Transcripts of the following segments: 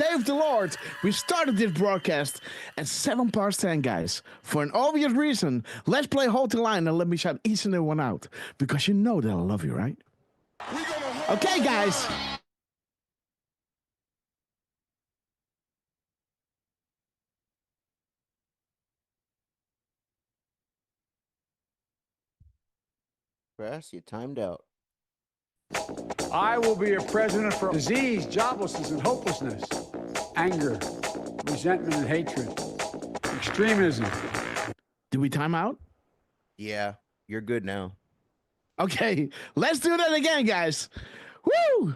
day of the Lord, we started this broadcast at 7 past 10, guys. For an obvious reason, let's play Hold the Line and let me shout each and every one out. Because you know that I love you, right? Okay, guys. Grass, you timed out. I will be a president for disease, joblessness, and hopelessness, anger, resentment, and hatred, extremism. Did we time out? Yeah, you're good now. Okay, let's do that again, guys. Woo!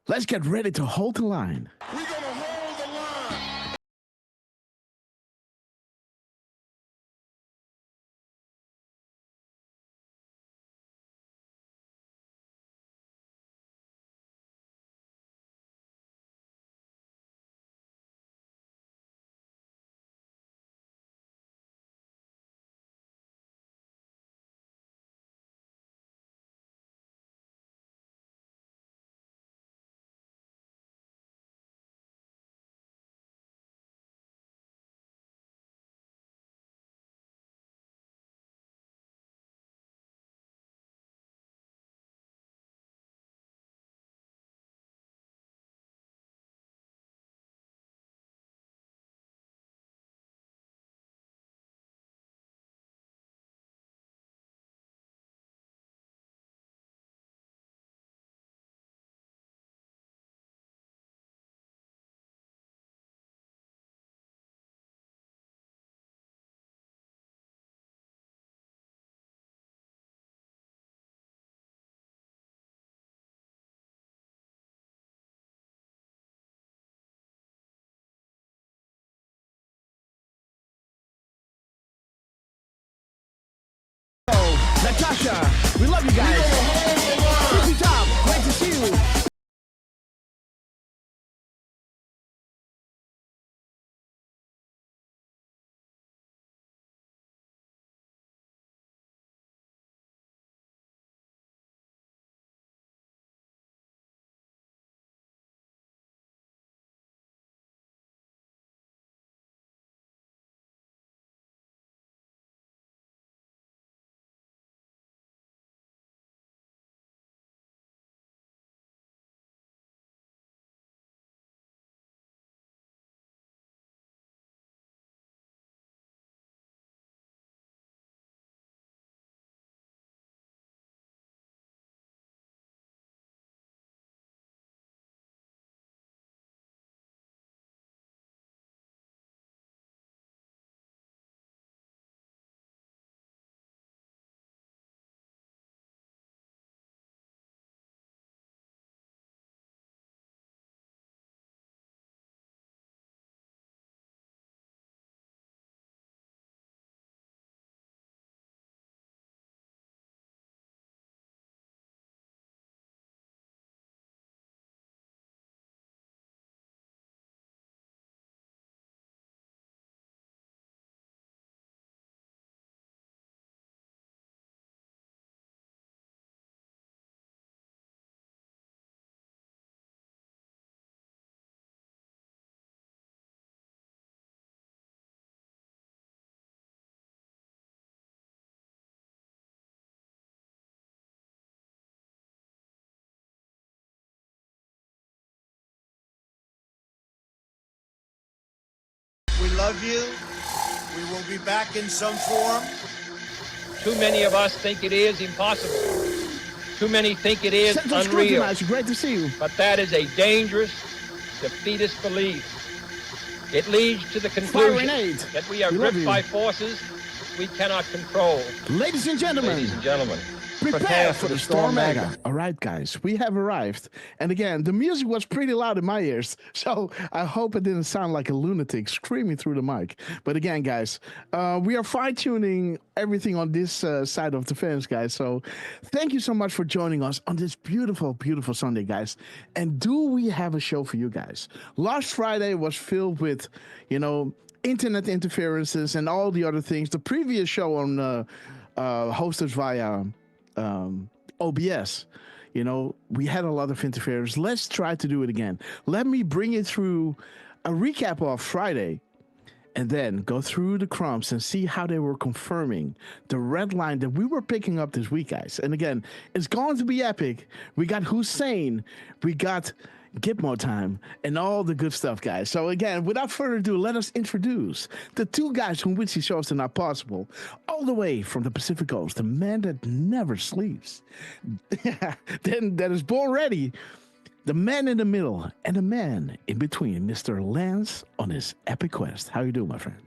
Let's get ready to hold the line. We're gonna hold the line. Natasha, we love you guys. Keep it up. Great to see you. We love you. We will be back in some form. Too many of us think it is impossible. Too many think it is Central unreal. Scrutinize, great to see you. But that is a dangerous, defeatist belief. It leads to the conclusion that we are gripped by forces we cannot control. Ladies and gentlemen, prepare for the Storm Mega. All right, guys, we have arrived. And again, the music was pretty loud in my ears, so I hope it didn't sound like a lunatic screaming through the mic. But again, guys, we are fine-tuning everything on this side of the fence, guys. So thank you so much for joining us on this beautiful, beautiful Sunday, guys. And do we have a show for you guys? Last Friday was filled with, you know, internet interferences and all the other things. The previous show on hosted via OBS, You know, we had a lot of interference. Let's try to do it again. Let me bring you through a recap of Friday and then go through the crumbs and see how they were confirming the red line that we were picking up this week, guys. And again, it's going to be epic. We got Hussein, we got Gitmo time, and all the good stuff, guys. So again, without further ado, let us introduce the two guys from which he shows are not possible, all the way from the Pacific Coast, the man that never sleeps, then that is born ready, the man in the middle, and the man in between, Mr. Lance on his epic quest. How you doing, my friend?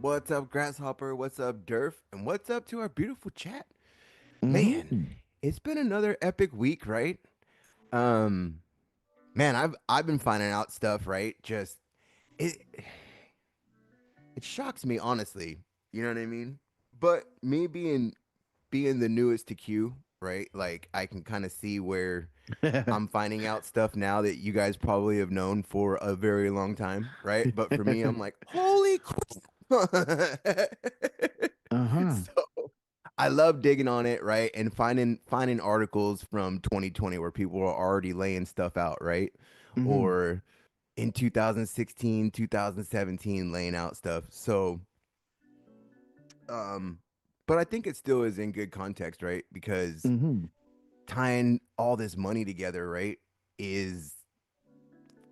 What's up, Grasshopper? What's up, Durf? And what's up to our beautiful chat? Man, it's been another epic week, right? Man, I've been finding out stuff, right? Just it shocks me, honestly. You know what I mean? But me being the newest to Q, right? Like I can kind of see where I'm finding out stuff now that you guys probably have known for a very long time, right? But for me, I'm like, holy crap. So I love digging on it, right? And finding articles from 2020 where people are already laying stuff out, right? Or in 2016, 2017 laying out stuff. So but I think it still is in good context, right? Because tying all this money together, right, is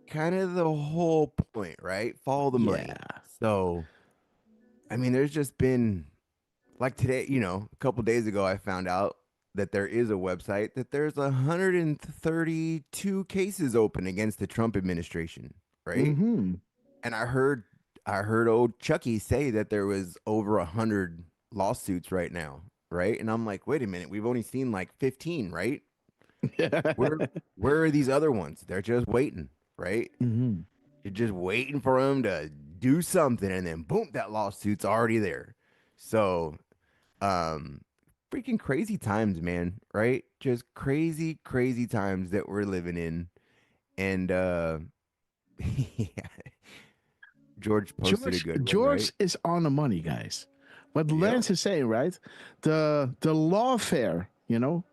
kind of the whole point, right? Follow the money. So I mean, there's just been, like today, you know, a couple days ago, I found out that there is a website that there's 132 cases open against the Trump administration, right? And I heard old Chucky say that there was over 100 lawsuits right now, right? And I'm like, wait a minute, we've only seen like 15, right? Where are these other ones? They're just waiting, right? You're just waiting for them to do something, and then boom, that lawsuit's already there. So freaking crazy times, man, right? Just crazy times that we're living in. And George posted a good one, George right? is on the money, guys. What Lance is saying, right? The lawfare, you know,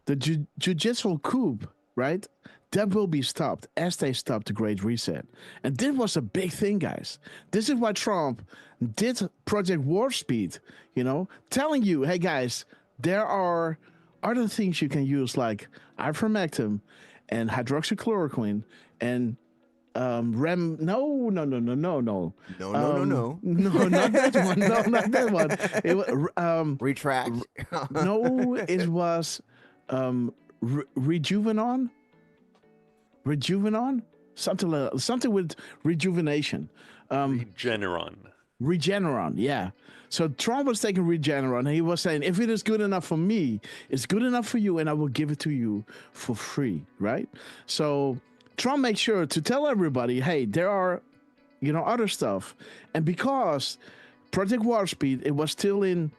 the judicial coup, right? That will be stopped as they stopped the Great Reset. And this was a big thing, guys. This is why Trump did Project Warp Speed, you know, telling you, hey, guys, there are other things you can use like ivermectin and hydroxychloroquine and no, not that one. No, not that one. It was Retract. No, it was Rejuvenon, something with rejuvenation. Regeneron, yeah. So Trump was taking Regeneron, and he was saying, if it is good enough for me, it's good enough for you, and I will give it to you for free, right? So Trump makes sure to tell everybody, hey, there are, you know, other stuff. And because Project Warp Speed, it was still in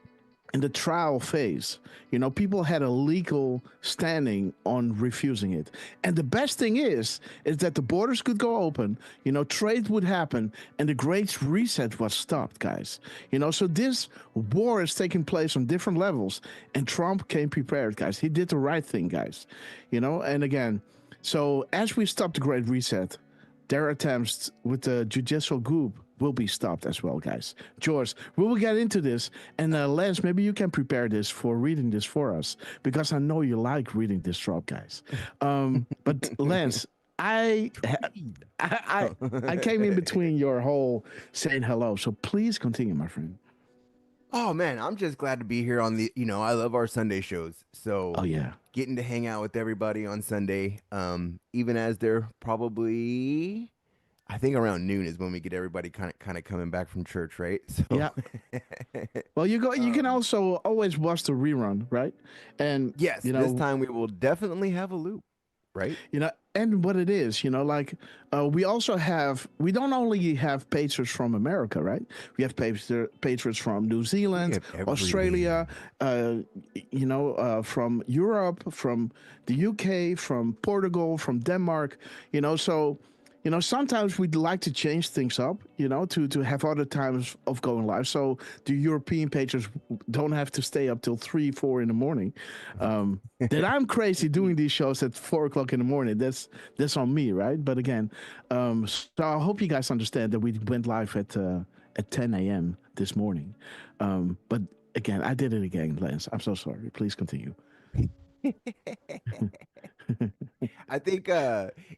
the trial phase, you know, people had a legal standing on refusing it. And the best thing is that the borders could go open, you know, trade would happen, and the Great Reset was stopped, guys. You know, so this war is taking place on different levels, and Trump came prepared, guys. He did the right thing, guys. You know, and again, so as we stop the Great Reset, their attempts with the judicial coup will be stopped as well, guys. George, we will get into this. And Lance, maybe you can prepare this for reading this for us, because I know you like reading this drop, guys. But Lance, I came in between your whole saying hello, so please continue, my friend. Oh man, I'm just glad to be here on the, you know, I love our Sunday shows. So getting to hang out with everybody on Sunday, even as they're probably, I think around noon is when we get everybody kind of coming back from church, right? So yeah. Well, you can also always watch the rerun, right? And yes, you know, this time we will definitely have a loop, right? You know, and what it is, you know, like we don't only have patrons from America, right? We have patrons from New Zealand, Australia, you know, from Europe, from the UK, from Portugal, from Denmark, you know, so, sometimes we'd like to change things up, to have other times of going live. So the European patrons don't have to stay up till 3, 4 in the morning. That I'm crazy doing these shows at 4 o'clock in the morning. That's on me, right? But again, so I hope you guys understand that we went live at 10 a.m. this morning. But again, I did it again, Lance. I'm so sorry. Please continue. I think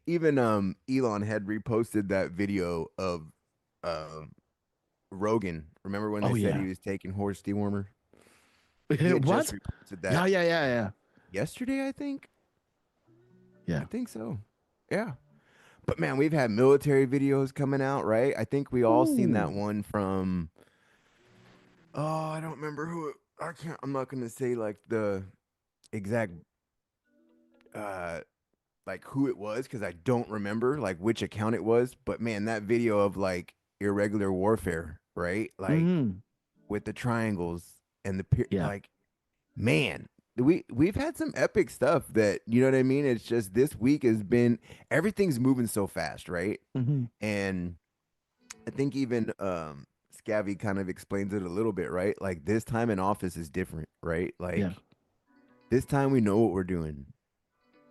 even Elon had reposted that video of Rogan. Remember when they said he was taking horse dewormer? What? Just reposted that. Yeah. Yesterday, I think. Yeah, I think so. Yeah. But man, we've had military videos coming out, right? I think we all seen that one from. Oh, I don't remember who. I'm not gonna say like the exact like who it was because I don't remember like which account it was, but man, that video of like irregular warfare, right? Like with the triangles and the like, man, we've had some epic stuff that, you know what I mean? It's just this week has been, everything's moving so fast, right? And I think even Scavy kind of explains it a little bit, right? Like this time in office is different, right? Like this time we know what we're doing.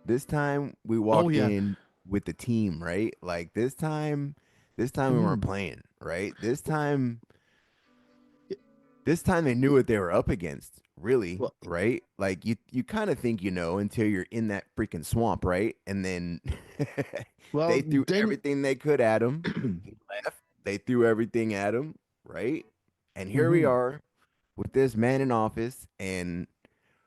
This time we walked in with the team, right? Like this time we weren't playing, right? This time they knew what they were up against, really, right? Like you kind of think until you're in that freaking swamp, right? And then they threw everything they could at him. He left. They threw everything at him, right? And here we are with this man in office and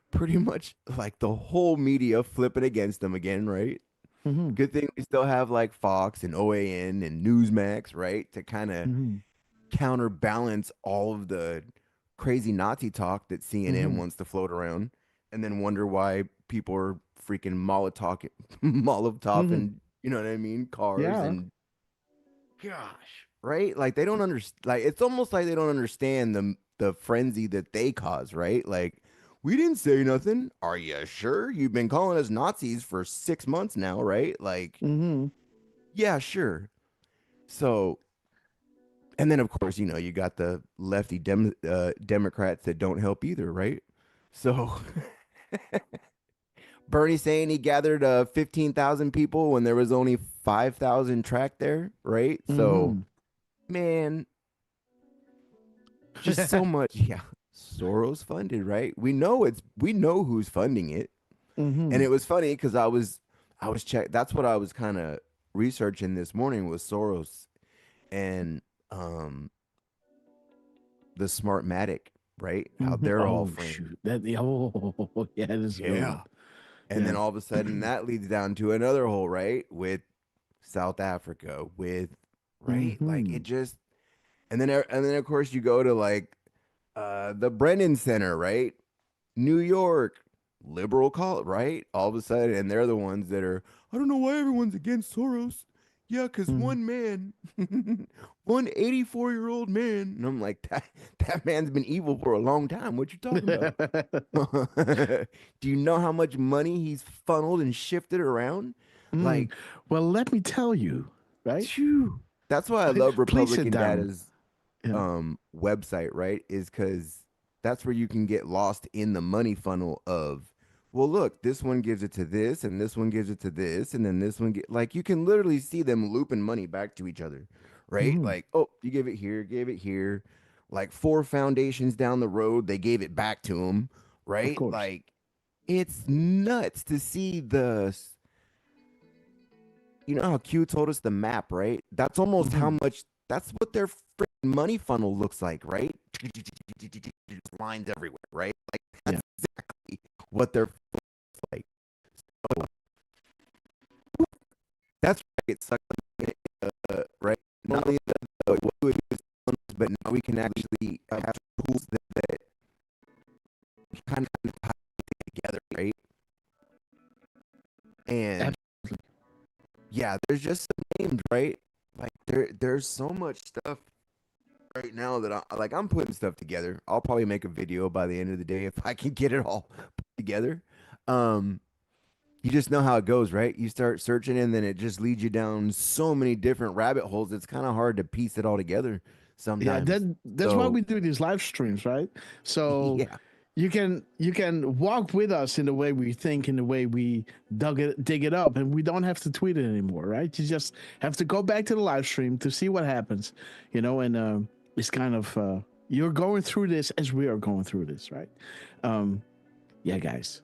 pretty much like the whole media flipping against them again, right? Good thing we still have like Fox and OAN and Newsmax, right? To kind of counterbalance all of the crazy Nazi talk that CNN wants to float around, and then wonder why people are freaking Molotov and, you know what I mean? Cars and gosh, right? Like they don't understand. Like it's almost like they don't understand the frenzy that they cause, right? Like, we didn't say nothing. Are you sure? You've been calling us Nazis for 6 months now, right? Like, yeah, sure. So, and then of course, you got the lefty Democrats that don't help either, right? So, Bernie saying he gathered 15,000 people when there was only 5,000 tracked there, right? So, man, just so much, Soros funded, right? We know who's funding it. And it was funny because I was that's what I was kind of researching this morning was Soros and the Smartmatic, right? How they're all framed. That is good. And then all of a sudden that leads down to another hole, right? With South Africa, like it just, and then of course you go to like the Brennan Center, right? New York, liberal call, right? All of a sudden, and they're the ones that are, I don't know why everyone's against Soros. Yeah, because one man, one 84-year-old man, and I'm like, that man's been evil for a long time. What you talking about? Do you know how much money he's funneled and shifted around? Like, well, let me tell you, right? That's why I love Republican Data's website, right? Is because that's where you can get lost in the money funnel of, well, look, this one gives it to this, and this one gives it to this, and then this one like you can literally see them looping money back to each other, right? Like, oh, you gave it here, like 4 foundations down the road, they gave it back to them, right? Like, it's nuts to see you know how Q told us the map, right? That's almost how much. That's what their freaking money funnel looks like, right? Lines everywhere, right? Like that's exactly what their looks like. So, that's right. It sucks, right? Not only but now we can actually have tools that kind of tie together, right? And yeah, there's just some names, right? Like there's so much stuff right now that I'm putting stuff together. I'll probably make a video by the end of the day if I can get it all put together. you just know how it goes, right? You start searching and then it just leads you down so many different rabbit holes. It's kind of hard to piece it all together sometimes. Yeah, that's why we do these live streams, right? So yeah. you can walk with us in the way we think, in the way we dig it up, and we don't have to tweet it anymore, right? You just have to go back to the live stream to see what happens, and it's kind of you're going through this as we are going through this, right? Yeah, guys.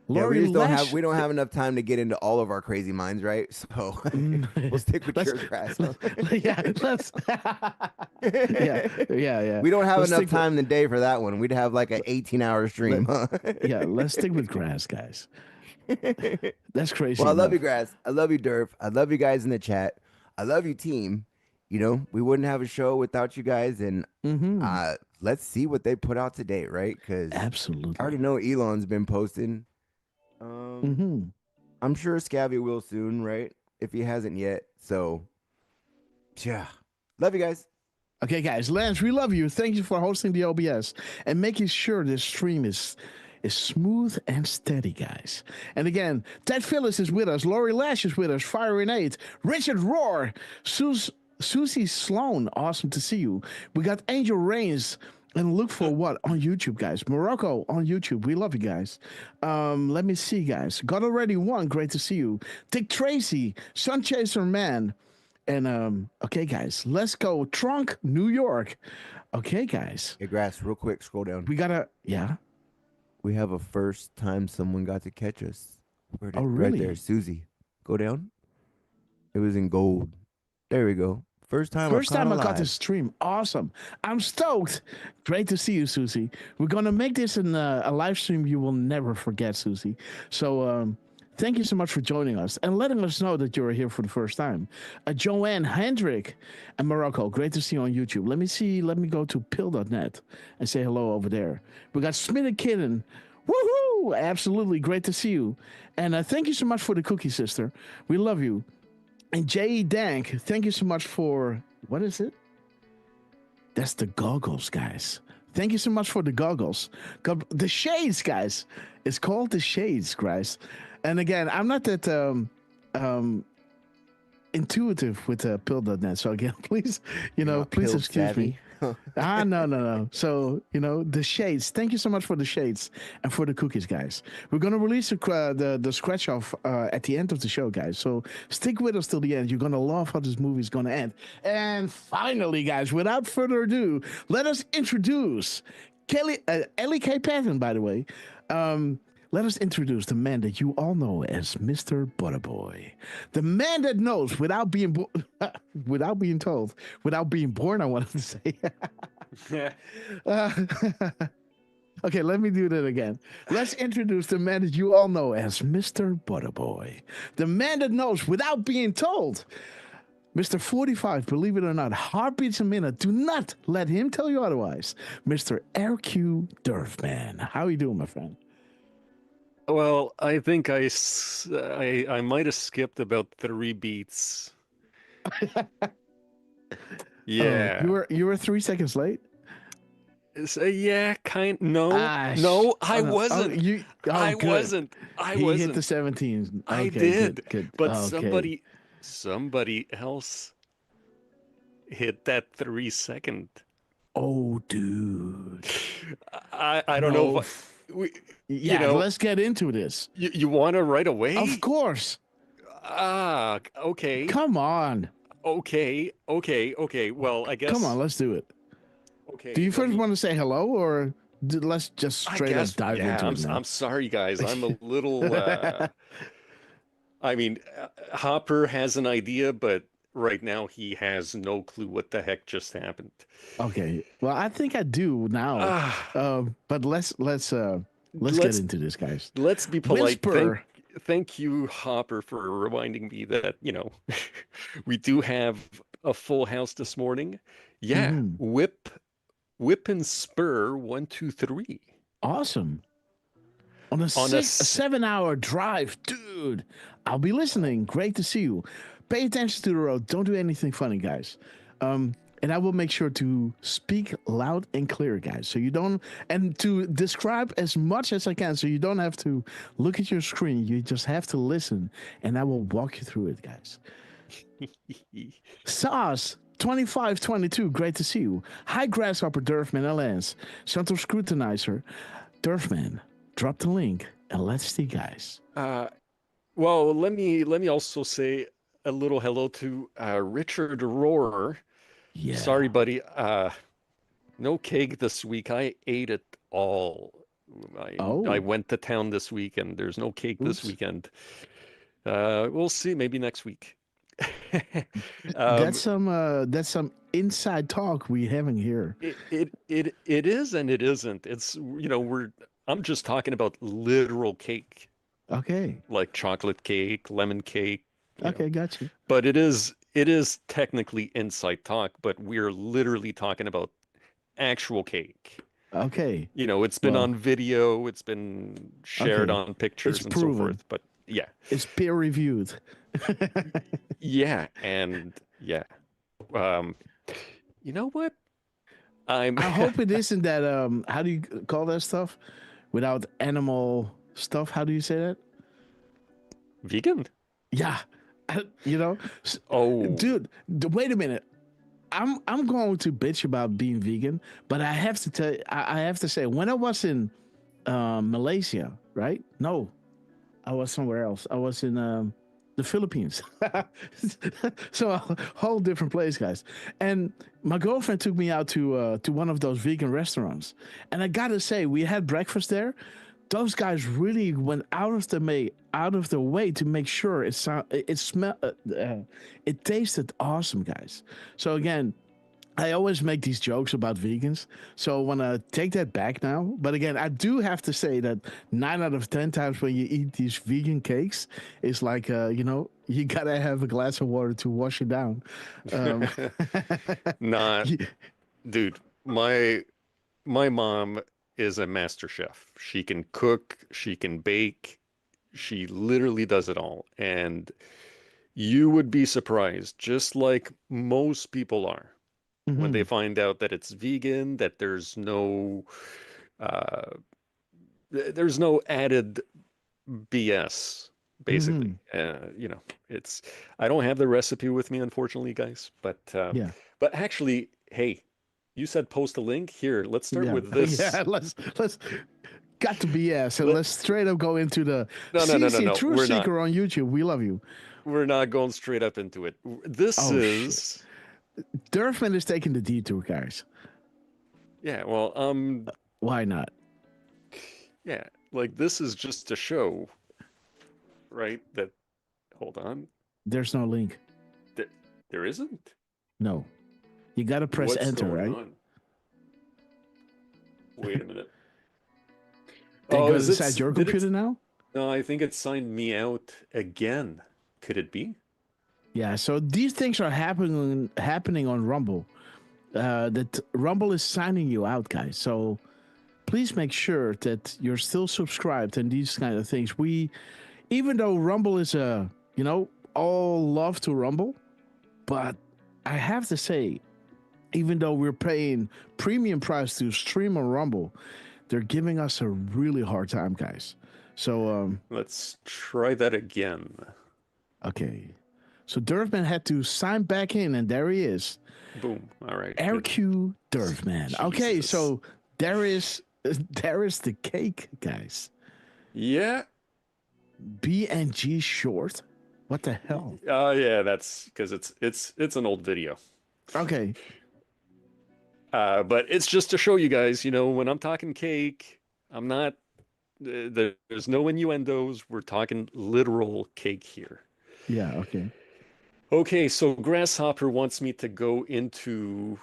Lori, we don't have enough time to get into all of our crazy minds, right? So we'll stick with your grass. Yeah. We don't have enough time in the day for that one. We'd have like an 18-hour stream. Let's stick with grass, guys. That's crazy. Well, I love you, Grass. I love you, Derp. I love you guys in the chat. I love you, team. We wouldn't have a show without you guys. And let's see what they put out today, right? Because absolutely, I already know Elon's been posting. I'm sure Scavio will soon, right? If he hasn't yet. So, yeah. Love you guys. Okay, guys. Lance, we love you. Thank you for hosting the OBS and making sure this stream is smooth and steady, guys. And again, Ted Phillips is with us. Lori Lash is with us. Fire Nate. Richard Rohr. Susie Sloan. Awesome to see you. We got Angel Reigns. And look for what on YouTube, guys. Morocco on YouTube. We love you guys. Let me see, guys. Got already won. Great to see you. Dick Tracy, Sun Chaser Man. And okay, guys, let's go. Trunk, New York. Okay, guys. Hey, Grass, real quick, scroll down. We gotta, yeah. We have a first time someone got to catch us. Really? Right there, Susie. Go down. It was in gold. There we go. First time I got to stream. Awesome. I'm stoked. Great to see you, Susie. We're going to make this a live stream you will never forget, Susie. So thank you so much for joining us and letting us know that you're here for the first time. Joanne Hendrick and Morocco. Great to see you on YouTube. Let me see. Let me go to pill.net and say hello over there. We got Smith Kidden. Woohoo! Absolutely. Great to see you. And thank you so much for the cookie, sister. We love you. And J.E. Dank, thank you so much for, what is it? That's the goggles, guys. Thank you so much for the goggles. The shades, guys. It's called the shades, guys. And again, I'm not that intuitive with pill.net. So again, please, please excuse me. No. So, the shades. Thank you so much for the shades and for the cookies, guys. We're going to release the scratch off at the end of the show, guys. So stick with us till the end. You're going to love how this movie is going to end. And finally, guys, without further ado, let us introduce Ellie K. Patton, by the way. Let us introduce the man that you all know as Mr. Butterboy. The man that knows without being told, without being born, I wanted to say. Okay, let me do that again. Let's introduce the man that you all know as Mr. Butterboy. The man that knows without being told. Mr. 45, believe it or not, heartbeats a minute. Do not let him tell you otherwise. Mr. RQ Durfman. How are you doing, my friend? Well, I think I might have skipped about 3 beats. Yeah. You were 3 seconds late? Yeah, no, I wasn't. I wasn't. He hit the 17. Okay, I did. Good. But somebody else hit that 3-second. Oh, dude. I don't know if let's get into this. You want to right away? Of course. Okay. Come on. Okay. Well, I guess. Come on, let's do it. Okay. Do you first want to say hello, or let's just straight up dive into it now? I'm sorry, guys. I'm a little. I mean, Hopper has an idea, but right now he has no clue what the heck just happened. Okay. Well, I think I do now. But let's get into this, guys. Let's be polite. Thank you, Hopper, for reminding me that, we do have a full house this morning. Yeah. Whip and spur 1, 2, 3. Awesome. On a 7-hour drive, dude. I'll be listening. Great to see you. Pay attention to the road. Don't do anything funny, guys. and I will make sure to speak loud and clear, guys. So you don't, and to describe as much as I can, so you don't have to look at your screen. You just have to listen, and I will walk you through it, guys. Sauce 2522, great to see you. Hi, Grasshopper, Durfman, LS, Central Scrutinizer, Durfman. Drop the link and let's see, guys. Well, let me also say a little hello to Richard Rohrer. Yeah. Sorry, buddy. No cake this week. I ate it all. I went to town this week, and there's no cake this weekend. We'll see. Maybe next week. That's some inside talk we having here. It is and it isn't. It's I'm just talking about literal cake. Okay. Like chocolate cake, lemon cake. Okay, gotcha. But it is technically inside talk, but we're literally talking about actual cake. Okay. It's been on video, it's been shared on pictures and so forth. But yeah. It's peer reviewed. Yeah, and yeah. You know what? I hope it isn't that how do you call that stuff? Without animal stuff, how do you say that? Vegan? Yeah. Oh, dude, wait a minute. I'm going to bitch about being vegan, but I have to tell you, I have to say, when I was in Malaysia, right? No, I was somewhere else. I was in the Philippines. So a whole different place, guys. And my girlfriend took me out to one of those vegan restaurants, and I gotta say, we had breakfast there. Those guys really went out of the way to make sure it tasted awesome, guys. So again, I always make these jokes about vegans, so I want to take that back now. But again, I do have to say that 9 out of 10 times when you eat these vegan cakes, it's like you gotta have a glass of water to wash it down. Nah, dude, my mom is a master chef. She can cook, she can bake, she literally does it all. And you would be surprised, just like most people are, when they find out that it's vegan, that there's no added BS, basically. It's, I don't have the recipe with me, unfortunately, guys, but but actually, hey, you said post a link here. Let's start with this. Yeah, let's got to BS and let's straight up go into the no. True We're Seeker not. on YouTube. We love you. We're not going straight up into it. This is Durfman is taking the detour, guys. Yeah, well, why not? Yeah, like this is just a show, right? That, hold on. There's no link. There isn't? No. You got to press enter, right? On? Wait a minute. They go inside your computer now? No, I think it signed me out again. Could it be? Yeah, so these things are happening on Rumble. That Rumble is signing you out, guys. So please make sure that you're still subscribed and these kind of things. Even though Rumble is all love to Rumble, but I have to say, even though we're paying premium price to stream on Rumble, they're giving us a really hard time, guys. So let's try that again. Okay. So Durfman had to sign back in, and there he is. Boom. All right. RQ Durfman. Jesus. Okay, so there is the cake, guys. Yeah. BNG short. What the hell? Yeah, that's because it's an old video. Okay. But it's just to show you guys, when I'm talking cake, I'm not. There's no innuendos. We're talking literal cake here. Yeah. Okay. Okay, so Grasshopper wants me to go into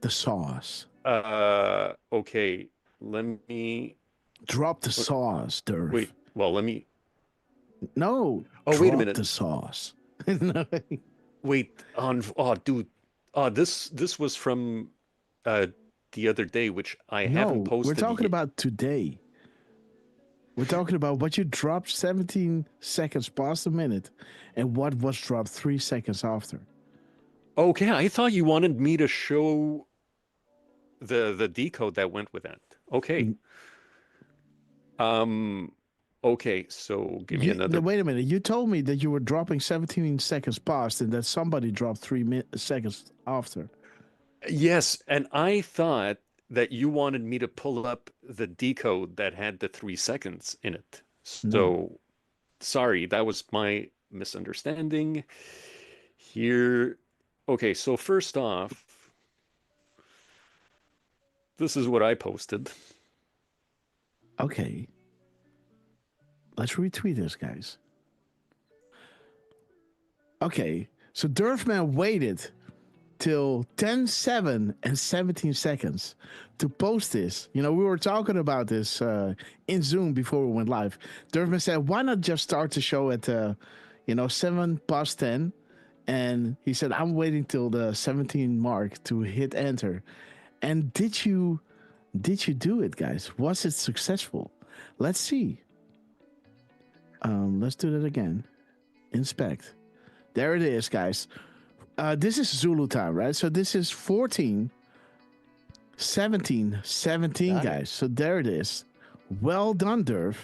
the sauce. Okay, let me drop the sauce, Durf. Wait, well, let me. No. Oh, wait a minute. The sauce. Wait, dude. This was from the other day, which I haven't posted. We're talking about today. We're talking about what you dropped 17 seconds past a minute and what was dropped 3 seconds after. Okay, I thought you wanted me to show the decode that went with that. Okay. Okay, so give me another. Wait a minute. You told me that you were dropping 17 seconds past and that somebody dropped 3 seconds after. Yes, and I thought that you wanted me to pull up the decode that had the 3 seconds in it. So, sorry, that was my misunderstanding. Here, okay, so first off, this is what I posted. Okay. Let's retweet this, guys. Okay, so Durfman waited till 10:07 and 17 seconds to post this. You know, we were talking about this in Zoom before we went live. Durfman said, why not just start the show at, 7 past 10? And he said, I'm waiting till the 17 mark to hit enter. And did you do it, guys? Was it successful? Let's see. Let's do that again. Inspect. There it is, guys. This is Zulu time, right? So this is 14, 17, 17, guys. So there it is. Well done, Durf.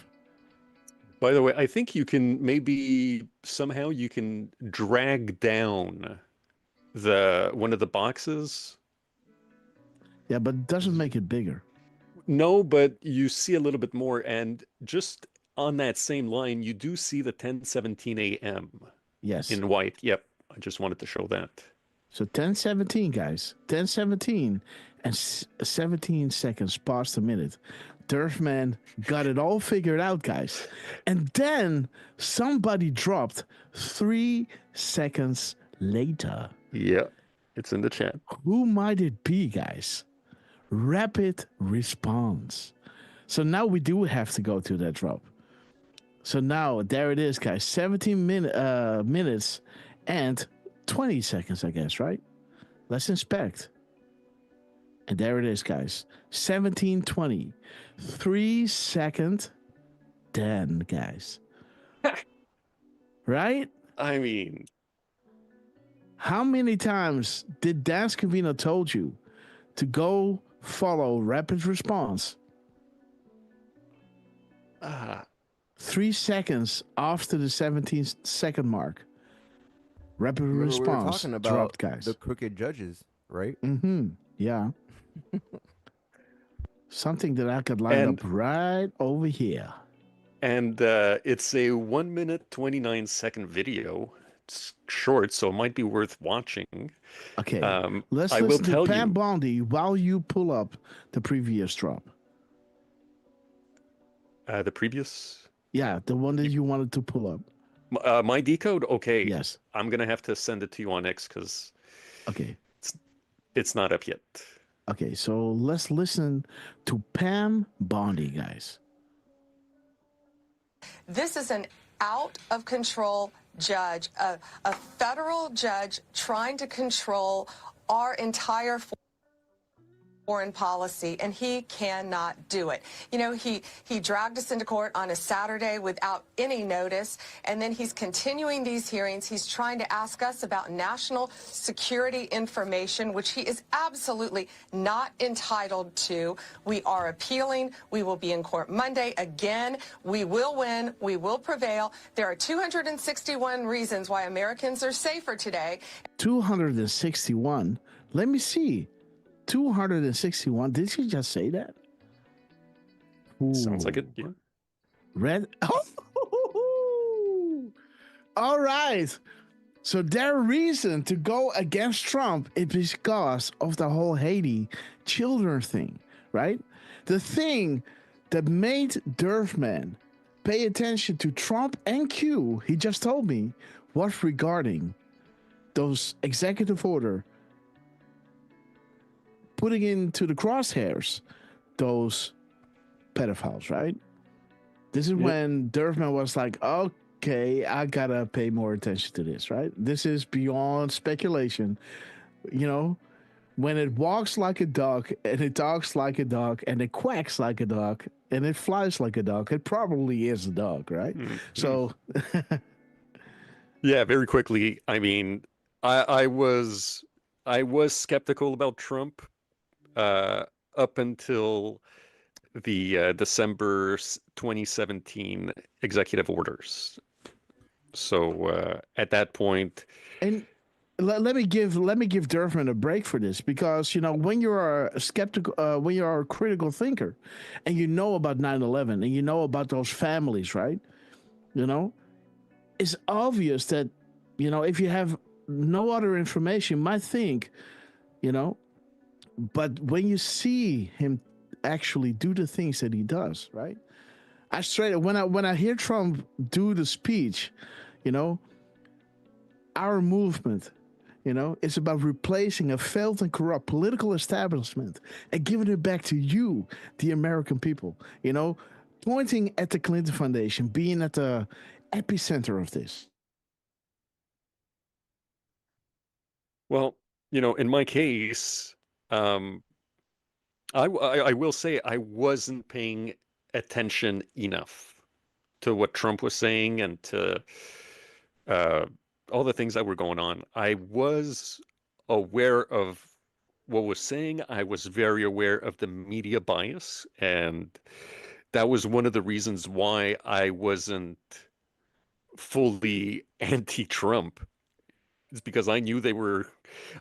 By the way, I think you can somehow you can drag down one of the boxes. Yeah, but it doesn't make it bigger. No, but you see a little bit more, and just on that same line, you do see the 10:17 a.m. Yes. In white. Yep. I just wanted to show that. So 10:17, guys. 10:17 and 17 seconds past a minute. Durfman got it all figured out, guys. And then somebody dropped 3 seconds later. Yeah, it's in the chat. Who might it be, guys? Rapid response. So now we do have to go to that drop. So now there it is, guys. 17 minutes and 20 seconds, I guess, right? Let's inspect. And there it is, guys. 17:20. 3 second 10, guys. Right? I mean, how many times did Dan Scavino told you to go follow rapid response? 3 seconds after the 17-second mark. Rapid response. We were talking about dropped, guys. The crooked judges, right? Yeah. Something that I could line up right over here. And it's a 1 minute, 29 second video. It's short, so it might be worth watching. Okay. Let's listen to Pam Bondi while you pull up the previous drop. The previous? Yeah, the one that you wanted to pull up. My decode? Okay. Yes. I'm going to have to send it to you on X because it's not up yet. Okay, so let's listen to Pam Bondi, guys. This is an out-of-control judge, a federal judge trying to control our entire foreign policy, and he cannot do it. You know, he dragged us into court on a Saturday without any notice, and then he's continuing these hearings. He's trying to ask us about national security information, which he is absolutely not entitled to. We are appealing. We will be in court Monday. Again, we will win. We will prevail. There are 261 reasons why Americans are safer today. 261? Let me see. 261. Did she just say that? Ooh. Sounds like it. Yeah. Red. Oh! All right. So their reason to go against Trump is because of the whole Haiti children thing, right? The thing that made Durfman pay attention to Trump and Q, he just told me, was regarding those executive order putting into the crosshairs those pedophiles, right? This is when Durfman was like, okay, I gotta pay more attention to this, right? This is beyond speculation. You know, when it walks like a duck and it talks like a duck and it quacks like a duck and it flies like a duck, it probably is a duck, right? So yeah, very quickly, I mean, I was skeptical about Trump up until the December 2017 executive orders. So at that point, and let me give Durfman a break for this, because when you're a skeptical, when you're a critical thinker, and you know about 9/11 and you know about those families, right? It's obvious that if you have no other information, you might think, but when you see him actually do the things that he does, right? When I hear Trump do the speech, our movement, it's about replacing a failed and corrupt political establishment and giving it back to you, the American people. Pointing at the Clinton Foundation, being at the epicenter of this. Well, in my case, I will say I wasn't paying attention enough to what Trump was saying and to all the things that were going on. I was aware of what was saying. I was very aware of the media bias, and that was one of the reasons why I wasn't fully anti-Trump. It's because I knew they were.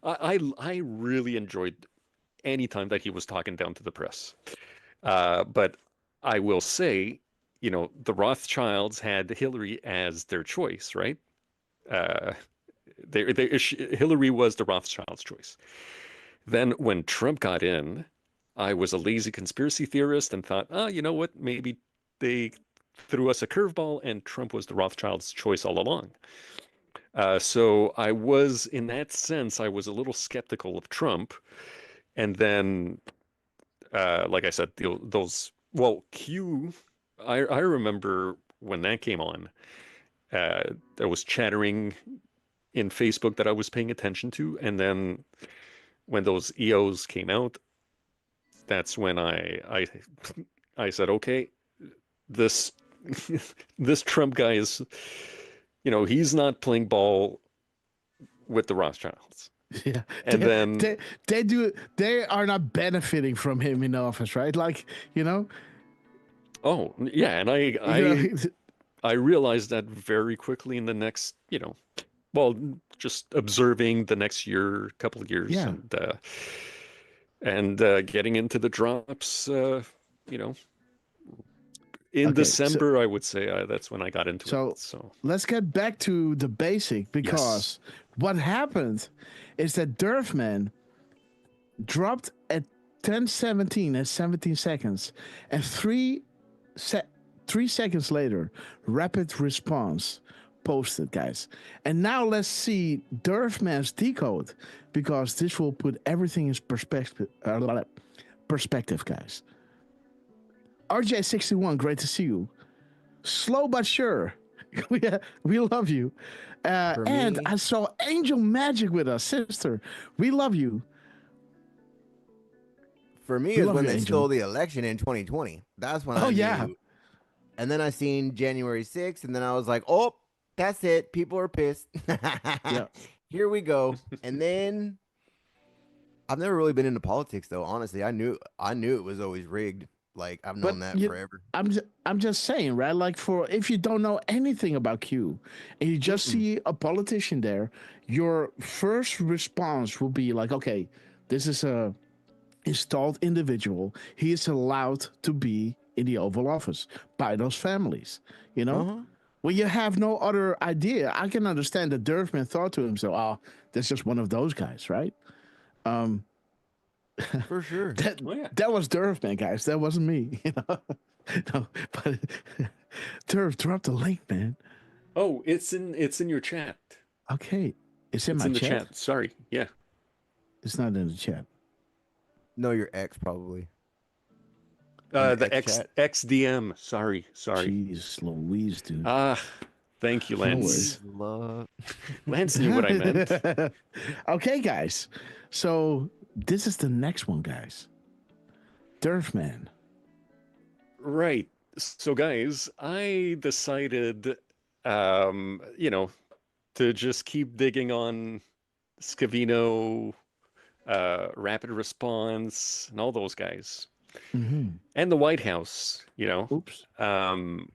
I really enjoyed any time that he was talking down to the press. But I will say, the Rothschilds had Hillary as their choice, right? Hillary was the Rothschilds' choice. Then when Trump got in, I was a lazy conspiracy theorist and thought, you know what? Maybe they threw us a curveball and Trump was the Rothschilds' choice all along. So I was, in that sense, I was a little skeptical of Trump. And then, like I said, Q, I remember when that came on, there was chattering in Facebook that I was paying attention to. And then when those EOs came out, that's when I said, okay, this this Trump guy is, he's not playing ball with the Rothschilds. Yeah, and then they are not benefiting from him in office, right? Like, Oh yeah, and I realized that very quickly in the next, just observing the next couple of years, yeah, and getting into the drops, in okay, December, I would say that's when I got into it. So let's get back to the basic, because what happened is that Durfman dropped at 10:17 at 17 seconds, and 3 seconds later, rapid response posted, guys. And now let's see Durfman's decode, because this will put everything in perspective, guys. RJ61, great to see you. Slow but sure. We love you. And I saw Angel Magic with us, sister. We love you. For me, is when they stole the election in 2020. That's when I knew. Yeah. And then I seen January 6th, and then I was like, oh, that's it. People are pissed. Yeah. Here we go. And then I've never really been into politics, though. Honestly, I knew it was always rigged. Like, I've known that forever. I'm just saying, right? Like, if you don't know anything about Q and you just see a politician there, your first response will be like, okay, this is a installed individual. He is allowed to be in the Oval Office by those families, When you have no other idea, I can understand that Durfman thought to himself, oh, that's just one of those guys, right? For sure. That was Durfman, guys. That wasn't me. No, but Durf, drop the link, man. Oh, it's in your chat. Okay, it's in the chat. Sorry, yeah, it's not in the chat. No, your X probably. The XDM. Sorry. Jeez Louise, dude. Thank you, Lance. Lance knew what I meant. Okay, guys. So this is the next one, guys. Durfman. Right. So, guys, I decided, to just keep digging on Scavino, Rapid Response, and all those guys. Mm-hmm. And the White House, Oops. I'm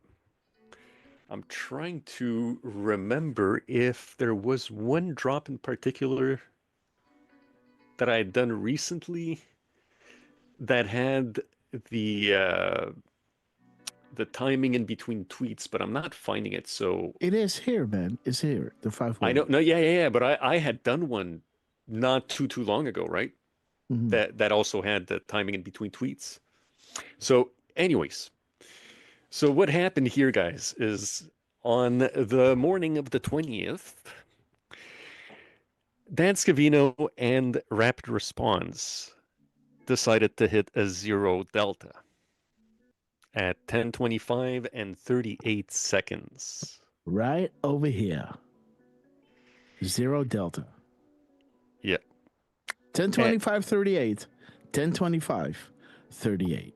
trying to remember if there was one drop in particular that I had done recently that had the timing in between tweets, but I'm not finding it. So it is here, man. It's here. The 5 I don't know. Yeah. But I had done one not too long ago, right? Mm-hmm. That also had the timing in between tweets. So, anyways, so what happened here, guys, is on the morning of the 20th, Dan Scavino and Rapid Response decided to hit a 0 delta at 10:25 and 38 seconds. Right over here. 0 delta. Yeah. 10:25, 38. 10:25, 38.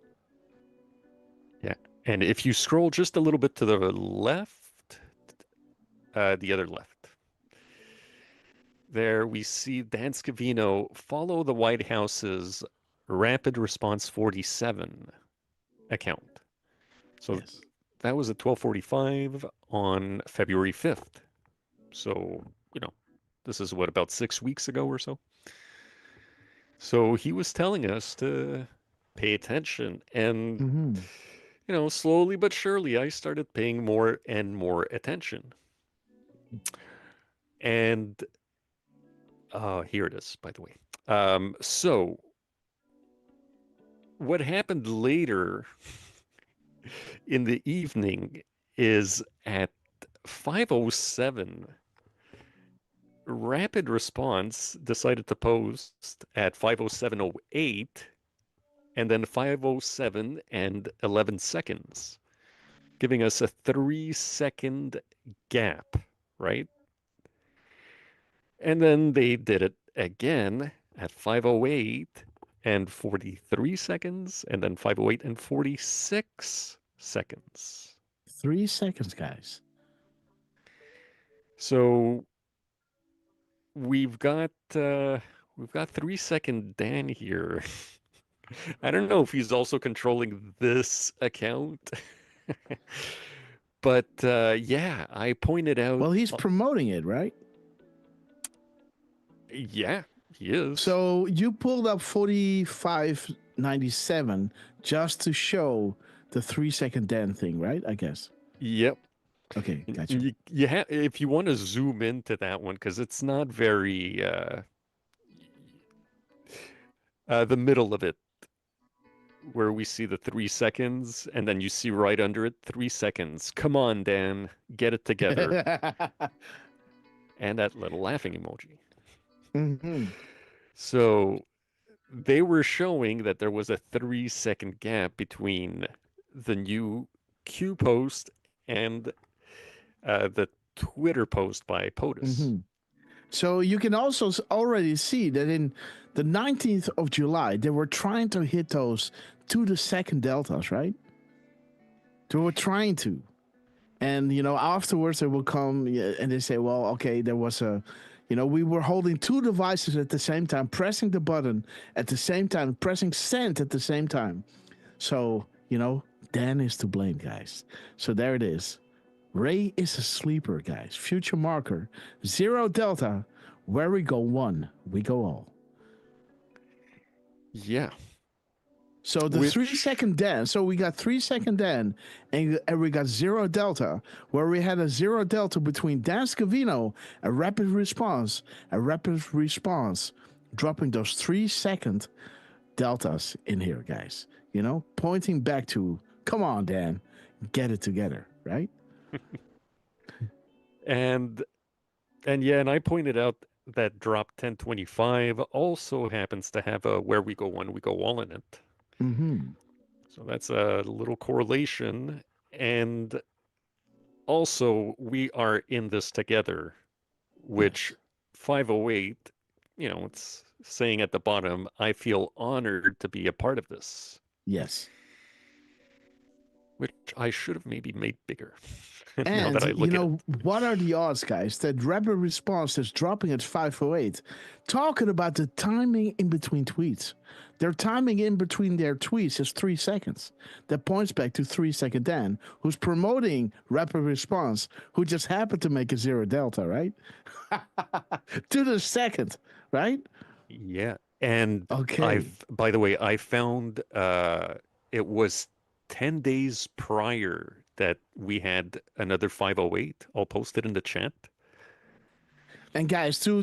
Yeah. And if you scroll just a little bit to the left, the other left, there we see Dan Scavino follow the White House's Rapid Response 47 account. So Yes. that was at 12:45 on February 5th. So, this is what, about 6 weeks ago or so? So he was telling us to pay attention. And, slowly but surely, I started paying more and more attention. And here it is, by the way. So what happened later in the evening is at 5:07, Rapid Response decided to post at 5:07:08 and then 5:07 and 11 seconds, giving us a 3-second gap, right? And then they did it again at 5:08 and 43 seconds, and then 5:08 and 46 seconds. 3 seconds, guys. So we've got 3-second Dan here. I don't know if he's also controlling this account. But yeah, I pointed out. Well, he's promoting it, right? Yeah, he is. So you pulled up 45.97 just to show the 3-second Dan thing, right? I guess. Yep. Okay, gotcha. You have, if you want to zoom into that one, because it's not very the middle of it, where we see the 3 seconds, and then you see right under it 3 seconds. Come on, Dan, get it together. And that little laughing emoji. Mm-hmm. So they were showing that there was a 3-second gap between the new Q post and the Twitter post by POTUS. Mm-hmm. So you can also already see that in the 19th of July, they were trying to hit those 2-second deltas, right? They were trying to. And, afterwards they will come and they say, well, okay, there was we were holding 2 devices at the same time, pressing the button at the same time, pressing send at the same time. So, Dan is to blame, guys. So there it is. Ray is a sleeper, guys. Future marker, 0 delta. Where we go 1, we go all. Yeah. So the 3-second Dan. So we got 3-second Dan, and we got 0 delta, where we had a 0 delta between Dan Scavino, a rapid response, dropping those 3-second deltas in here, guys. Pointing back to, come on, Dan, get it together, right? And I pointed out that drop 1025 also happens to have a where we go 1, we go all in it. Mm-hmm. So that's a little correlation. And also, we are in this together, which 508, it's saying at the bottom, I feel honored to be a part of this. Yes. Which I should have maybe made bigger. And that I look at it. what are the odds, guys, that rapid response is dropping at 508, talking about the timing in between tweets. Their timing in between their tweets is 3 seconds. That points back to 3 Second Dan, who's promoting rapid response, who just happened to make a 0 delta, right? To the second, right? Yeah. And Okay. by the way, I found it was 10 days prior that we had another 508. I'll post it in the chat. And guys, to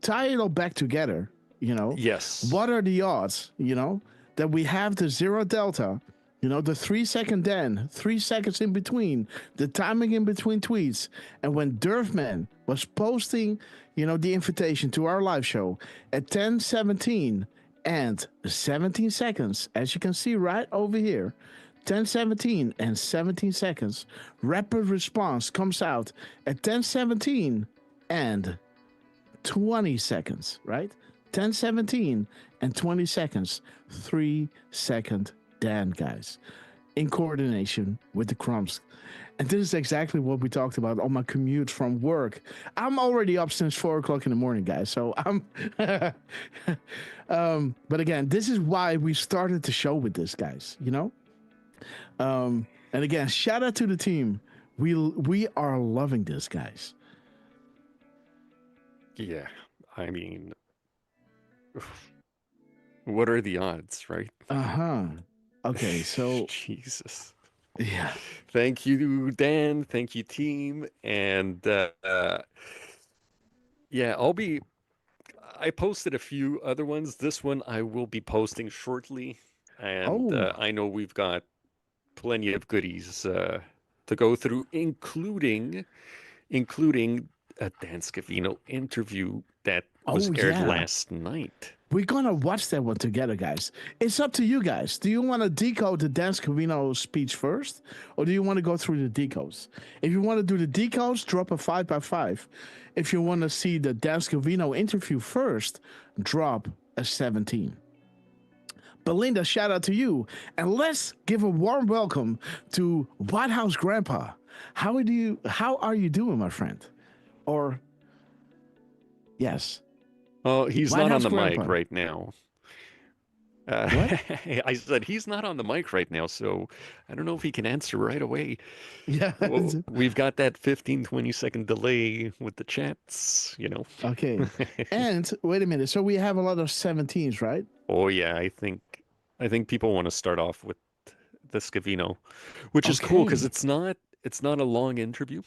tie it all back together, Yes. what are the odds, that we have the 0 delta, the 3 second Dan, 3 seconds in between, the timing in between tweets, and when Durfman was posting, the invitation to our live show at 10:17 and 17 seconds, as you can see right over here, 10:17 and 17 seconds, rapid response comes out at 10:17 and 20 seconds, right? 10:17 and 20 seconds, 3 second Dan, guys, in coordination with the crumbs. And this is exactly what we talked about on my commute from work. I'm already up since 4 o'clock in the morning, guys. So I'm, but again, this is why we started the show with this, guys, and again, shout out to the team. We are loving this, guys. Yeah. I mean, what are the odds, right? Okay, so Jesus. Yeah. Thank you, Dan. Thank you, team. And yeah, I posted a few other ones. This one I will be posting shortly. And I know we've got plenty of goodies to go through, including a Dan Scavino interview that was aired last night. We're going to watch that one together, guys. It's up to you guys. Do you want to decode the Dan Scavino speech first, or do you want to go through the decodes? If you want to do the decodes, drop a 5x5. If you want to see the Dan Scavino interview first, drop a 17. Belinda, shout out to you. And let's give a warm welcome to White House Grandpa. How are you doing, my friend? Or, yes. Oh, he's White not House on the Grandpa. mic right now. What? I said he's not on the mic right now, so I don't know if he can answer right away. Yeah. Well, we've got that 15-20 second delay with the chats, Okay. And wait a minute. So we have a lot of 17s, right? Oh yeah, I think people want to start off with the Scavino, which is cool because it's not a long interview.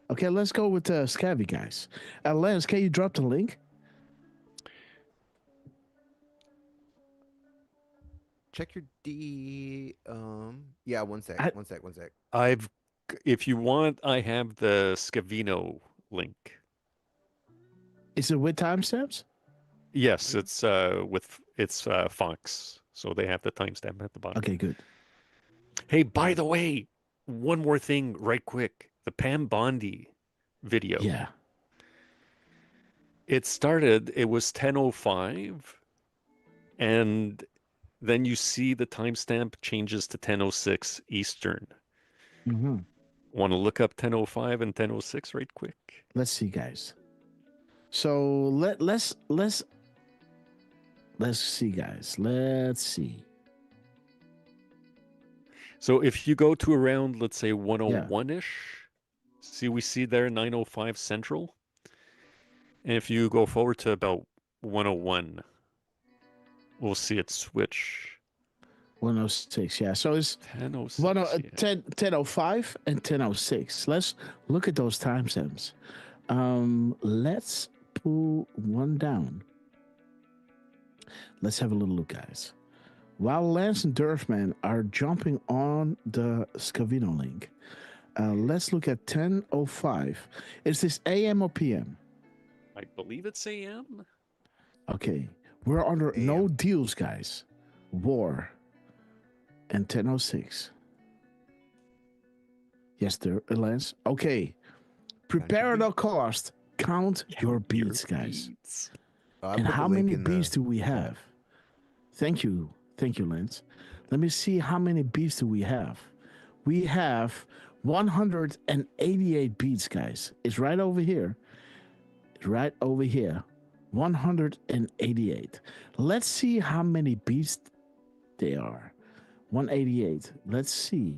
Okay, let's go with Scavy, guys. Lance, can you drop the link? Check your yeah, one sec. If you want, I have the Scavino link. Is it with timestamps? Yes, it's Fox, so they have the timestamp at the bottom. Okay, good. Hey, by the way, one more thing right quick. The Pam Bondi video. Yeah. It was 10:05, and then you see the timestamp changes to 10:06 Eastern. Mm-hmm. Want to look up 10:05 and 10:06 right quick? Let's see, guys. So let's see, guys. Let's see. So if you go to around, let's say 101-ish, we see there 9:05 Central. And if you go forward to about 101, we'll see it switch. 106, yeah. So it's 10:05 and 10:06. Let's look at those timestamps. Let's pull one down. Let's have a little look, guys. While Lance and Durfman are jumping on the Scavino link, let's look at 10:05. Is this AM or PM? I believe it's AM. Okay. We're under no deals, guys. War. And 10:06. Yes, Lance. Okay. Prepare at all cost. Count your beats, guys. And how many beats do we have? Thank you, Lance. Let me see how many beats do we have. We have 188 beats, guys. It's right over here. It's right over here. 188. Let's see how many beats they are. 188. Let's see.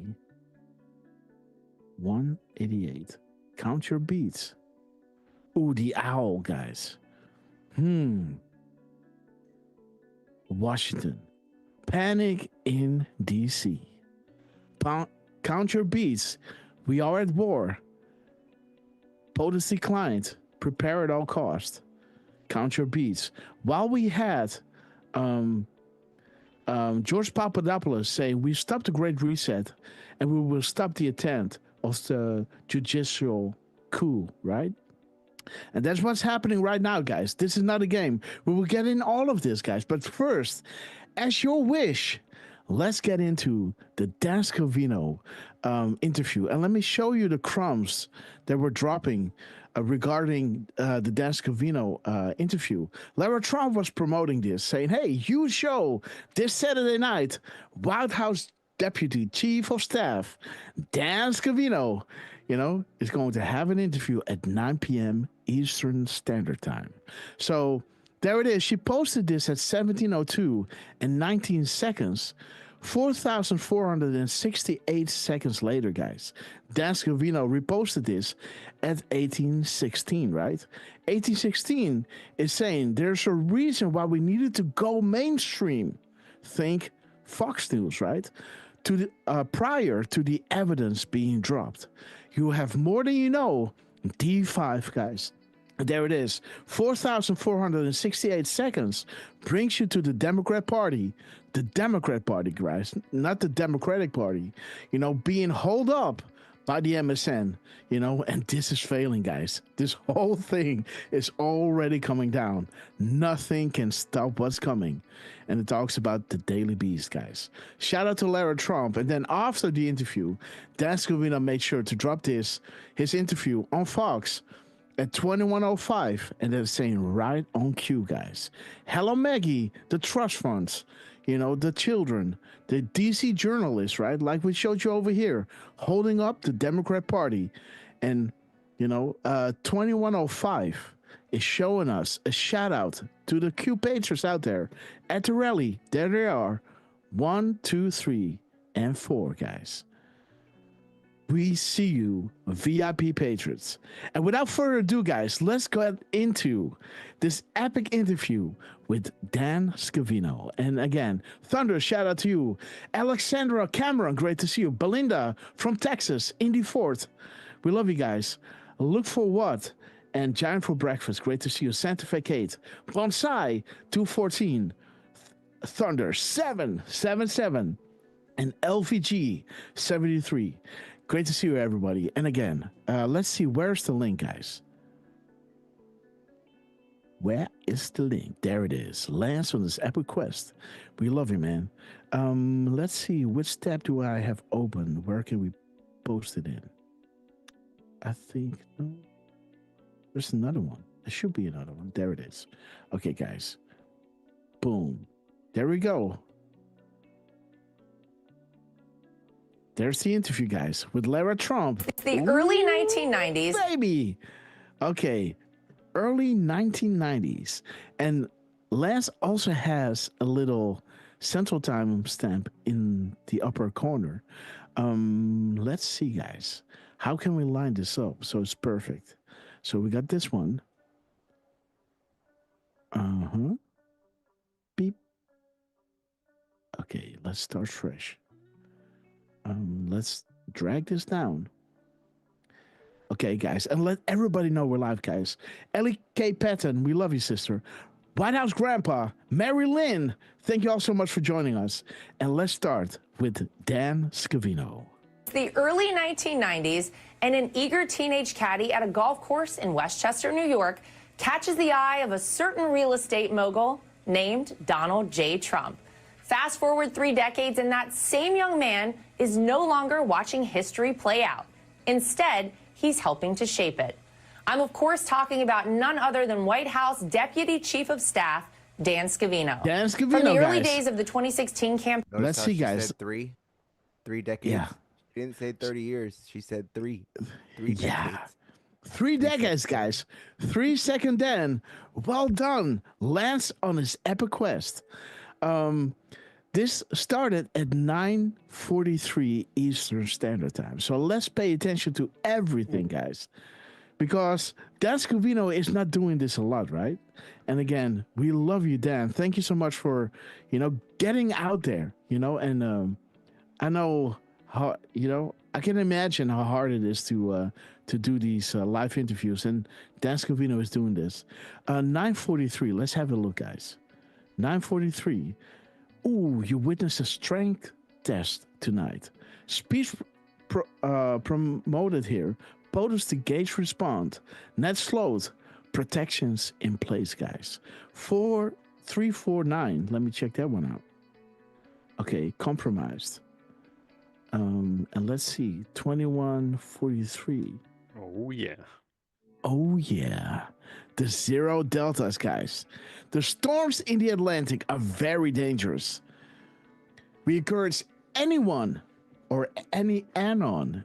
188. Count your beats. Ooh, the owl, guys. Washington. Panic in D.C. Count your beats. We are at war. POTUS declined. Prepare at all costs. Count your beats. While we had George Papadopoulos saying we stopped the Great Reset and we will stop the attempt of the judicial coup, right? And that's what's happening right now, guys. This is not a game. We will get in all of this, guys. But first, as your wish, let's get into the Dan Scavino interview. And let me show you the crumbs that we're dropping regarding the Dan Scavino interview. Lara Trump was promoting this, saying, hey, huge show this Saturday night. White House Deputy Chief of Staff Dan Scavino, is going to have an interview at 9 p.m. Eastern Standard Time. So there it is. She posted this at 17:02 and 19 seconds. 4,468 seconds later, guys, Dan Scavino reposted this at 1816, right? 1816 is saying there's a reason why we needed to go mainstream. Think Fox News, right? Prior to the evidence being dropped. You have more than you know. D5, guys. There it is. 4,468 seconds brings you to the Democrat Party. The Democrat Party, guys, not the Democratic Party. Being held up by the MSN, and this is failing, guys. This whole thing is already coming down. Nothing can stop what's coming. And it talks about the Daily Beast, guys. Shout out to Lara Trump. And then after the interview, Dan Scavino made sure to drop his interview on Fox at 21:05, and they're saying right on cue, guys. Hello, Maggie, the trust funds, the children, the DC journalists, right? Like we showed you over here, holding up the Democrat Party. And, 21:05 is showing us a shout out to the Q Patriots out there at the rally. There they are. 1, 2, 3, and 4, guys. We see you, VIP Patriots. And without further ado, guys, let's get into this epic interview with Dan Scavino. And again, Thunder, shout out to you. Alexandra Cameron, great to see you. Belinda from Texas, Indy Fort. We love you guys. Look for what? And Giant for Breakfast, great to see you. Santa Fe Kate. Bonsai, 214. Thunder, 777. And LVG, 73. Great to see you, everybody. And again, let's see, where's the link, guys? Where is the link? There it is. Lance on this epic quest. We love you, man. Let's see, which tab do I have open? Where can we post it in? I think, no. There's another one. There should be another one. There it is. Okay, guys. Boom. There we go. There's the interview, guys, with Lara Trump. It's the early 1990s. Baby. Okay. Early 1990s. And Lance also has a little central time stamp in the upper corner. Let's see, guys. How can we line this up so it's perfect? So we got this one. Beep. Okay, let's start fresh. Let's drag this down. Okay, guys, and let everybody know we're live, guys. Ellie K. Patton, we love you, sister. White House Grandpa, Mary Lynn, thank you all so much for joining us. And let's start with Dan Scavino. The early 1990s, and an eager teenage caddy at a golf course in Westchester, New York, catches the eye of a certain real estate mogul named Donald J. Trump. Fast forward 3 decades, and that same young man is no longer watching history play out. Instead, he's helping to shape it. I'm, of course, talking about none other than White House Deputy Chief of Staff, Dan Scavino. Dan Scavino, from the early guys. days of the 2016 campaign. Let's see, guys. Three decades. Yeah. She didn't say 30 years. She said 3 Yeah. decades. 3 decades, guys. 3-second Dan. Well done. Lance on his epic quest. This started at 9:43 Eastern Standard Time. So let's pay attention to everything, guys. Because Dan Scavino is not doing this a lot, right? And again, we love you, Dan. Thank you so much for, getting out there, and I know how, I can imagine how hard it is to do these live interviews, and Dan Scavino is doing this. 9:43. Let's have a look, guys. 9:43. Ooh, you witnessed a strength test tonight. Speech promoted here. POTUS to gauge respond. Net slowed. Protections in place, guys. 4349. Let me check that one out. Okay, compromised. And let's see. 2143. Oh yeah. Oh yeah. The zero deltas, guys. The storms in the Atlantic are very dangerous. We encourage anyone or any anon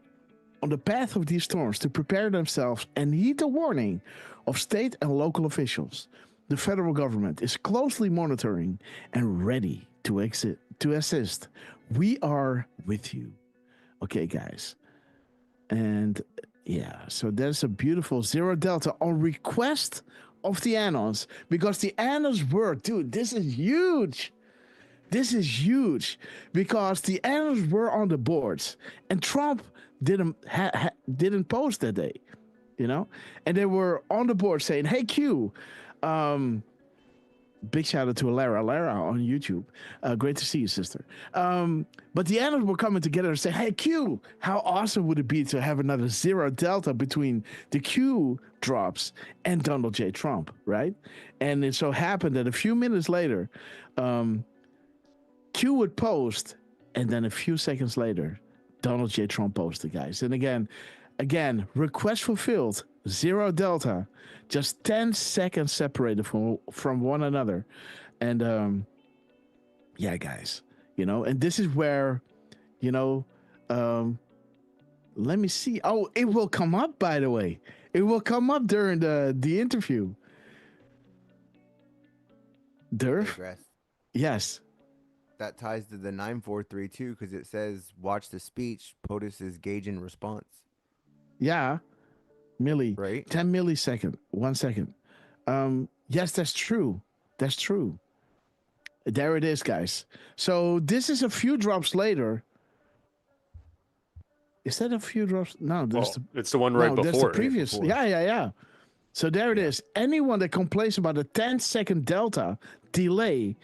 on the path of these storms to prepare themselves and heed the warning of state and local officials. The federal government is closely monitoring and ready to assist. We are with you. Okay, guys. And yeah, so there's a beautiful zero delta on request of the anons, because the anons were, dude, this is huge. This is huge because the anons were on the boards and Trump didn't post that day, and they were on the board saying, "Hey Q," big shout out to Lara on YouTube. Great to see you, sister. But the anons were coming together and say, "Hey Q, how awesome would it be to have another zero delta between the Q drops and Donald J. Trump, right?" And it so happened that a few minutes later, Q would post, and then a few seconds later, Donald J. Trump posted, guys. And again, request fulfilled, zero delta, just 10 seconds separated from one another. And yeah, guys, and this is where, let me see. Oh, it will come up, by the way. It will come up during the interview. Durf? Yes. That ties to the 9432 because it says, watch the speech. POTUS is gauging response. Yeah. Right? 10 millisecond. 1 second. Yes, that's true. That's true. There it is, guys. So this is a few drops later. Is that a few drops? No, it's the one right before. That's the previous. Yeah. So there it is. Anyone that complains about a 10-second delta delay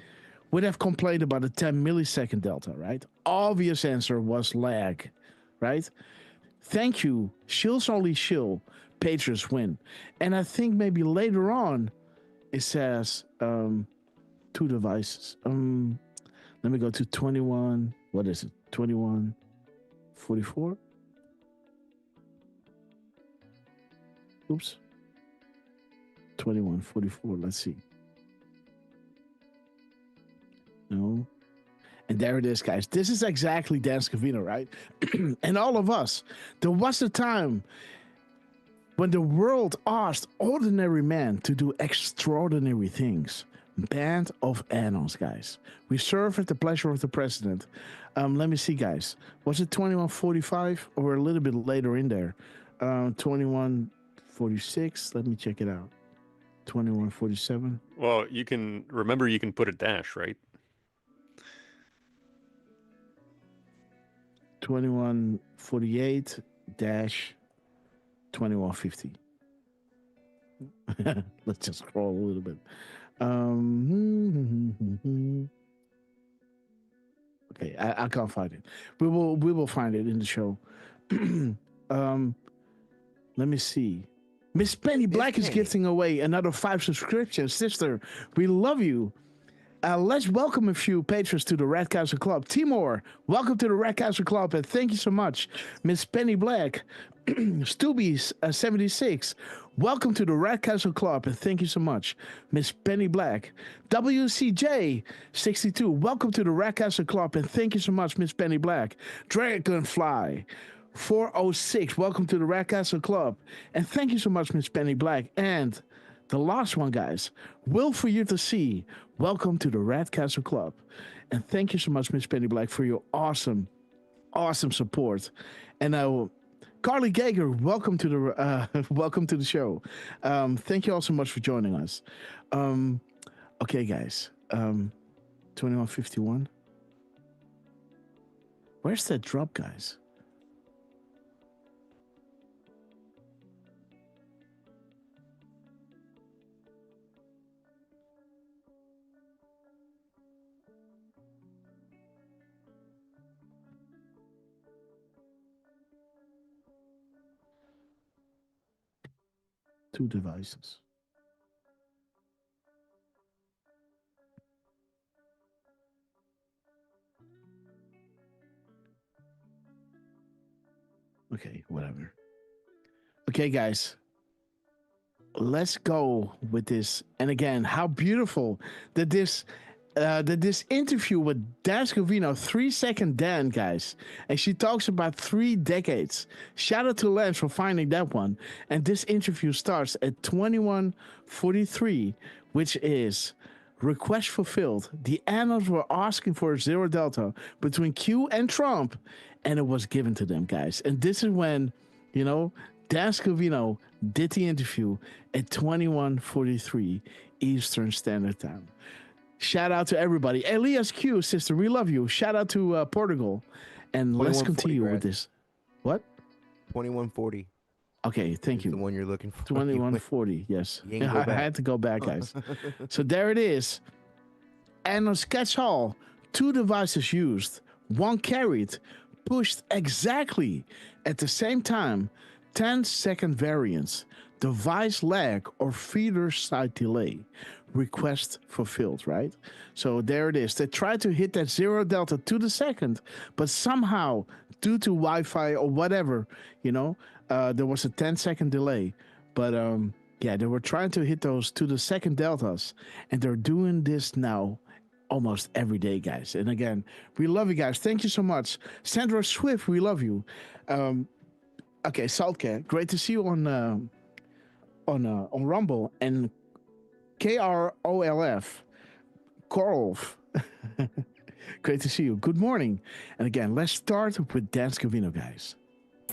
would have complained about a 10 millisecond delta, right? Obvious answer was lag, right? Thank you. Shill's only shill. Patriots win. And I think maybe later on it says 2 devices. Let me go to 21. What is it? 2144? Oops. 2144. Let's see. No. And there it is, guys. This is exactly Dan Scavino, right? And all of us. There was a time when the world asked ordinary men to do extraordinary things. Band of annals, guys. We serve at the pleasure of the president. Let me see, guys. Was it 2145 or a little bit later in there? 2146. Let me check it out. 2147. Well, you can put a dash, right? 2148 2150. Let's just scroll a little bit. Okay, I can't find it. We will find it in the show. Let me see. Miss Penny Black is gifting away another 5 subscriptions. Sister, we love you. Let's welcome a few patrons to the Red Castle Club. Timor, welcome to the Red Castle Club, and thank you so much. Miss Penny Black, Stoobies 76, welcome to the Red Castle Club, and thank you so much. Miss Penny Black, WCJ 62, welcome to the Red Castle Club, and thank you so much, Miss Penny Black. Dragonfly 406, welcome to the Red Castle Club, and thank you so much, Miss Penny Black. And the last one, guys, Will For You To See, welcome to the Red Castle Club. And thank you so much, Miss Penny Black, for your awesome support. And Carly Gager, welcome to the show. Thank you all so much for joining us. Okay, guys. 2151. Where's that drop, guys? Two devices. Okay, whatever. Okay, guys. Let's go with this. And again, how beautiful that this interview with Dan Scavino, 3-second Dan, guys. And she talks about 3 decades. Shout out to Lance for finding that one. And this interview starts at 21:43, which is request fulfilled. The analysts were asking for a zero delta between Q and Trump, and it was given to them, guys. And this is when, Dan Scavino did the interview at 21:43 Eastern Standard Time. Shout out to everybody. Elias Q, sister, we love you. Shout out to Portugal. And let's continue with this. What? 2140. Okay, thank you. The one you're looking for. 2140, yes. I had to go back, guys. So there it is. And on Sketch Hall, 2 devices used, 1 carried, pushed exactly at the same time, 10-second variance, device lag or feeder side delay. Request fulfilled, right? So there it is. They tried to hit that zero delta to the second, but somehow, due to Wi-Fi or whatever, there was a 10-second delay. But they were trying to hit those to the second deltas, and they're doing this now almost every day, guys. And again, we love you guys. Thank you so much. Sandra Swift, we love you. Okay, Saltcat, great to see you on Rumble. And KROLF, Korolf, great to see you. Good morning. And again, let's start with Dan Scavino, guys.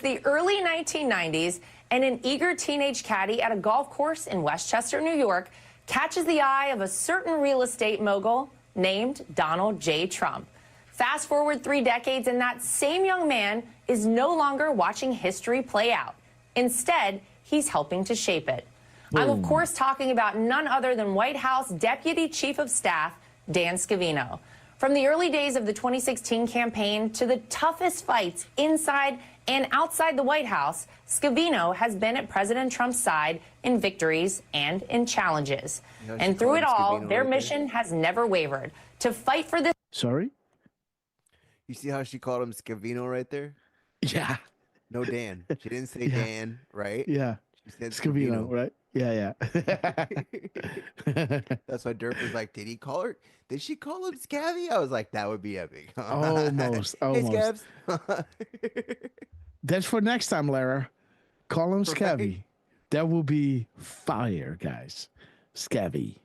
The early 1990s, and an eager teenage caddy at a golf course in Westchester, New York, catches the eye of a certain real estate mogul named Donald J. Trump. Fast forward 3 decades, and that same young man is no longer watching history play out. Instead, he's helping to shape it. I'm, of course, talking about none other than White House Deputy Chief of Staff, Dan Scavino. From the early days of the 2016 campaign to the toughest fights inside and outside the White House, Scavino has been at President Trump's side in victories and in challenges. And through it all, their mission has never wavered to fight for this. Sorry? You see how she called him Scavino right there? Yeah. No Dan. She didn't say Dan, right? Yeah. She said Scavino, right? Yeah. That's why Dirk was like, did she call him Scavy? I was like, that would be epic. Almost. Hey, Scabs. That's for next time, Lara. Call him Scavy. Right. That will be fire, guys. Scavy.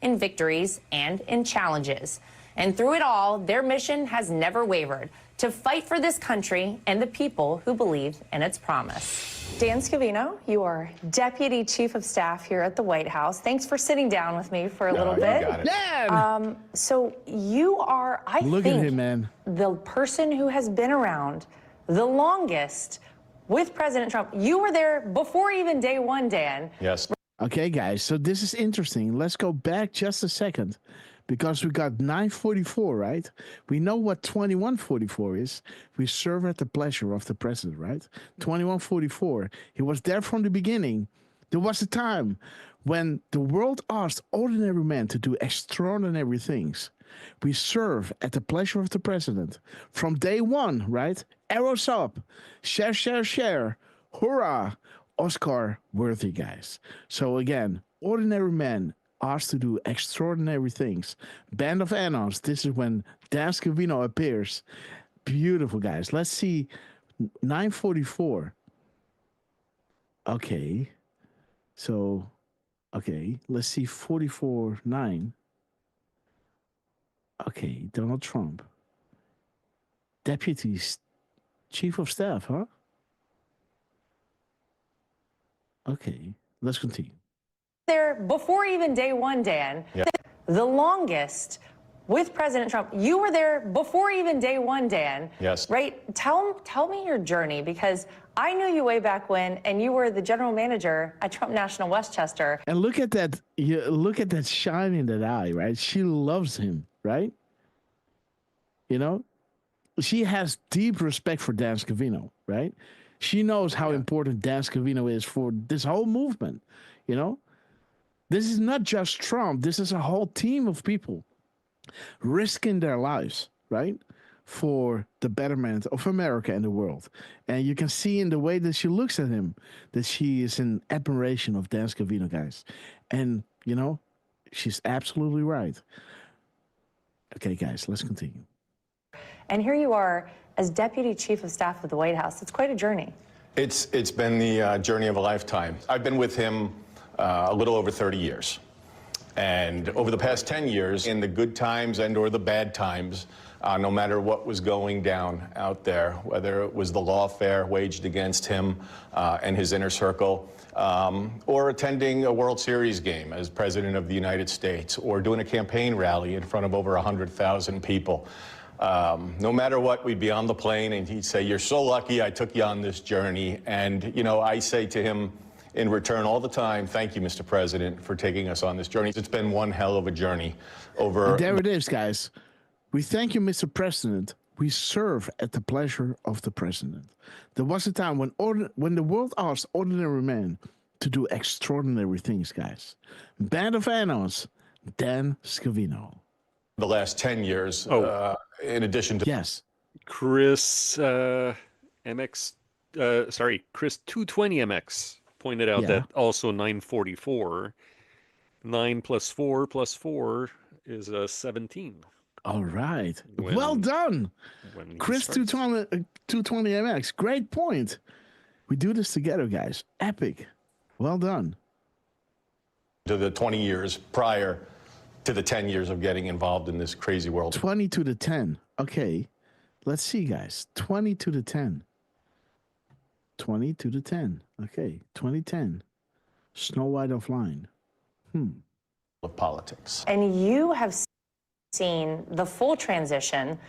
In victories and in challenges. And through it all, their mission has never wavered to fight for this country and the people who believe in its promise. Dan Scavino, you are Deputy Chief of Staff here at the White House. Thanks for sitting down with me for a little bit. Dan! So you are, I Look think, at him, man. the person who has been around the longest with President Trump. You were there before even day one, Dan. Yes. Okay, guys, so this is interesting. Let's go back just a second, because we got 944, right? We know what 2144 is. We serve at the pleasure of the president, right? 2144. He was there from the beginning. There was a time When the world asks ordinary men to do extraordinary things, we serve at the pleasure of the president. From day one, right? Arrows up. Share, share, share. Hurrah. Oscar worthy, guys. So again, ordinary men asked to do extraordinary things. Band of Anos. This is when Dan Scavino appears. Beautiful, guys. Let's see. 944. Okay. So, okay. Let's see. 44-9. Okay. Donald Trump. Deputy Chief of Staff, huh? Okay. Let's continue. There, before even day one, Dan, the longest with President Trump. You were there before even day one, Dan. Yes. Right? Tell me your journey, because I knew you way back when, and you were the general manager at Trump National Westchester. And look at that. Look at that shine in that eye, right? She loves him, right? You know, she has deep respect for Dan Scavino, right? She knows how important Dan Scavino is for this whole movement, you know? This is not just Trump. This is a whole team of people risking their lives, right, for the betterment of America and the world. And you can see in the way that she looks at him that she is in admiration of Dan Scavino, guys. And, you know, she's absolutely right. Okay, guys, let's continue. And here you are as Deputy Chief of Staff of the White House. It's quite a journey. It's been the journey of a lifetime. I've been with him a little over 30 years. And over the past 10 years, in the good times and or the bad times, no matter what was going down out there, whether it was the lawfare waged against him and his inner circle, or attending a World Series game as President of the United States, or doing a campaign rally in front of over 100,000 people. No matter what, we'd be on the plane and he'd say, "You're so lucky I took you on this journey." And, you know, I say to him in return all the time, "Thank you, Mr. President, for taking us on this journey." It's been one hell of a journey over. And there it is, guys. We thank you, Mr. President. We serve at the pleasure of the president. There was a time when the world asked ordinary men to do extraordinary things, guys. Band of Anos, Dan Scavino. The last 10 years, in addition to... Chris Chris 220MX pointed out that also 944. 9 plus 4 plus 4 is 17. All right. Well done. Chris 220MX. Great point. We do this together, guys. Epic. Well done. To the 20 years prior to the 10 years of getting involved in this crazy world. 20 to the 10. Okay. Let's see, guys. 20 to the 10. 20 to the 10. Okay. 2010. Snow White offline. Of politics. And you have seen the full transition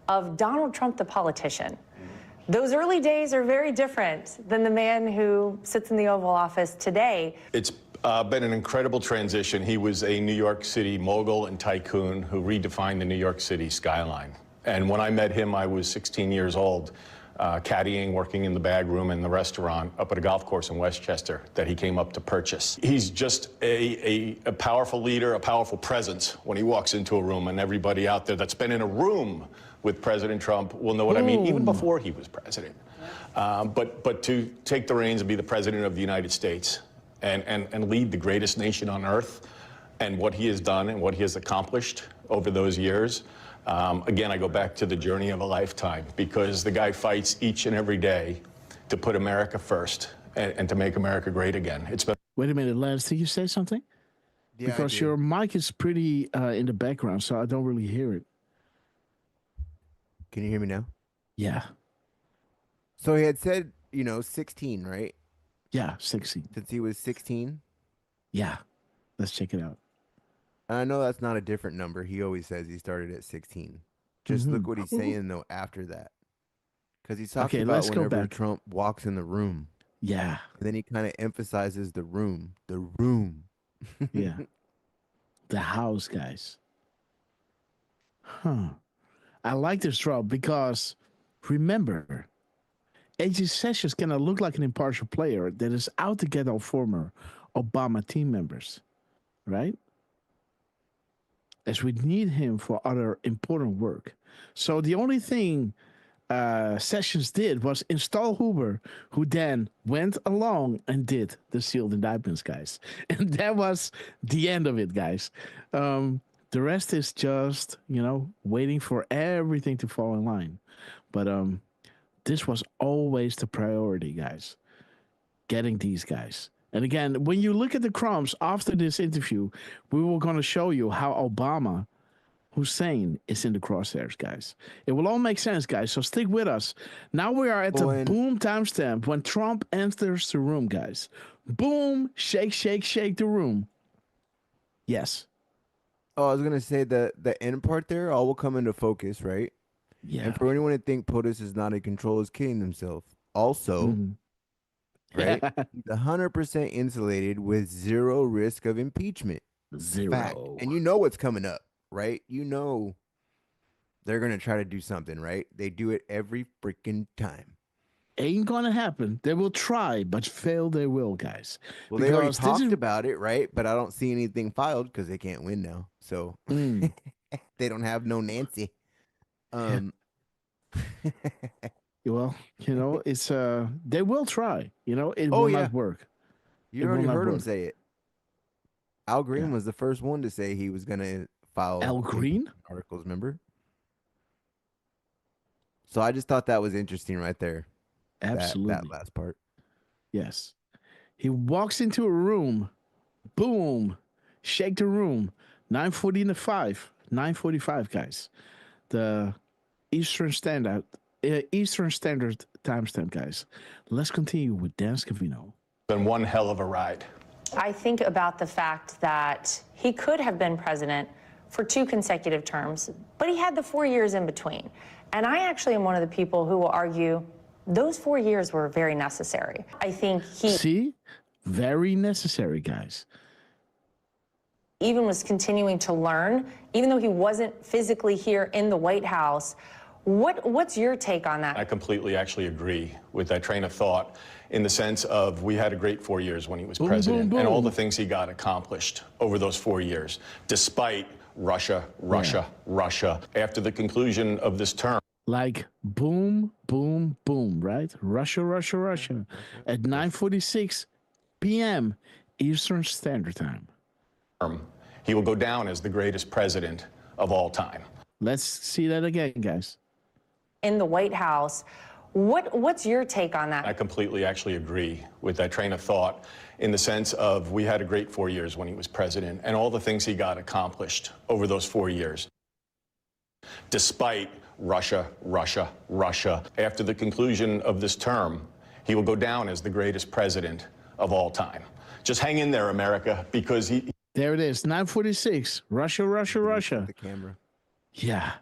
of Donald Trump, the politician. Those early days are very different than the man who sits in the Oval Office today. It's been an incredible transition. He was a New York City mogul and tycoon who redefined the New York City skyline. And when I met him, I was 16 years old, caddying, working in the bag room in the restaurant up at a golf course in Westchester that he came up to purchase. He's just a powerful leader, a powerful presence when he walks into a room, and everybody out there that's been in a room with President Trump will know what I mean, even before he was president. But to take the reins and be the president of the United States and lead the greatest nation on earth, and what he has done and what he has accomplished over those years, again, I go back to the journey of a lifetime, because the guy fights each and every day to put America first and to make America great again. It's been. Wait a minute, Lance, did you say something? Yeah, because your mic is pretty in the background, so I don't really hear it. Can you hear me now? Yeah. So he had said, 16, right? Yeah, 16. Since he was 16? Yeah. Let's check it out. I know that's not a different number. He always says he started at 16. Just look what he's saying, though, after that. Because he's talking about whenever Trump walks in the room. Yeah. And then he kind of emphasizes the room. The room. Yeah. The house, guys. I like this drop because, remember, A.J. Sessions cannot look like an impartial player that is out to get our former Obama team members, right? As we need him for other important work. So the only thing Sessions did was install Hoover, who then went along and did the sealed indictments, guys. And that was the end of it, guys. The rest is just, waiting for everything to fall in line. But this was always the priority, guys. Getting these guys. And again, when you look at the crumbs after this interview, we were going to show you how Obama Hussein is in the crosshairs, guys. It will all make sense, guys. So stick with us. Now we are at the boom timestamp when Trump enters the room, guys. Boom, shake, shake, shake the room. Yes. Oh, I was gonna say the end part there all will come into focus, right? Yeah. And for anyone to think POTUS is not in control is kidding themselves. Also, right? He's 100% insulated with zero risk of impeachment. Zero. Fact. And you know what's coming up, right? You know they're gonna try to do something, right? They do it every freaking time. Ain't gonna happen. They will try, but fail they will, guys. Well, they already talked about it, right? But I don't see anything filed because they can't win now. So they don't have no Nancy. Well, it's they will try. It will not work. You already heard him say it. Al Green was the first one to say he was gonna file Al Green articles, remember? So I just thought that was interesting right there. Absolutely. That last part. Yes. He walks into a room. Boom. Shake the room. 9:45, guys. The Eastern Standard timestamp, guys. Let's continue with Dan Scavino. Been one hell of a ride. I think about the fact that he could have been president for 2 consecutive terms, but he had the 4 years in between. And I actually am one of the people who will argue those 4 years were very necessary. I think very necessary, guys. Even was continuing to learn, even though he wasn't physically here in the White House. What's your take on that? I completely actually agree with that train of thought in the sense of we had a great 4 years when he was president and all the things he got accomplished over those 4 years, despite Russia. After the conclusion of this term. Like boom, boom, boom, right? Russia. At 9:46 p.m. Eastern Standard Time. He will go down as the greatest president of all time. Let's see that again, guys. In the White House, what's your take on that? I completely actually agree with that train of thought in the sense of we had a great 4 years when he was president and all the things he got accomplished over those 4 years, despite Russia. After the conclusion of this term, he will go down as the greatest president of all time. Just hang in there, America, because he... There it is, 9:46. Russia. The camera. Yeah.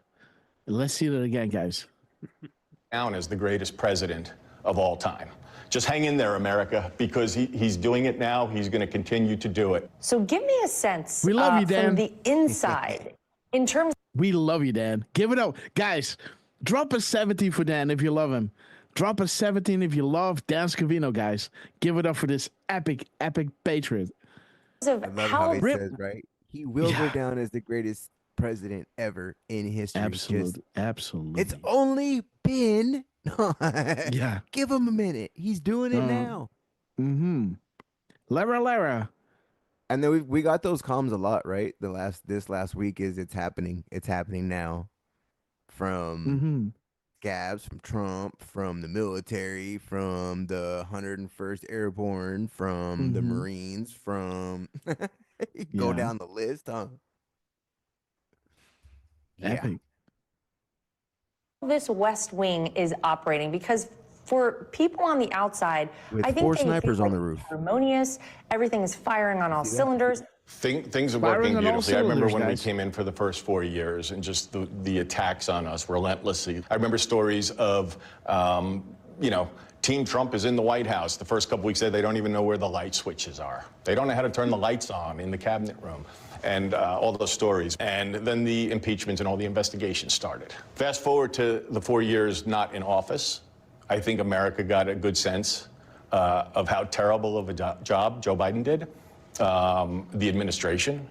Let's see that again, guys. Down as the greatest president of all time. Just hang in there, America, because he's doing it now. He's going to continue to do it. So give me a sense we love you, Dan. from the inside in terms. We love you, Dan. Give it up. Guys, drop a 70 for Dan if you love him. Drop a 17 if you love Dan Scavino, guys. Give it up for this epic patriot. I love how he says, right? He will go down as the greatest president ever in history. Absolutely. It's only been... Give him a minute. He's doing it now. Lara. And then we got those comms a lot, right? This last week is it's happening now. From Scabs, from Trump, from the military, from the 101st Airborne, from the Marines, from go down the list, huh? Epic. This West Wing is operating because for people on the outside, with I think 4 snipers on the roof. Harmonious, everything is firing on all cylinders. Things are working beautifully. I remember when we came in for the first 4 years and just the attacks on us relentlessly. I remember stories of, Team Trump is in the White House. The first couple weeks there, they don't even know where the light switches are. They don't know how to turn the lights on in the cabinet room. And all those stories. And then the impeachments and all the investigations started. Fast forward to the 4 years not in office. I think America got a good sense of how terrible of a job Joe Biden did. the administration,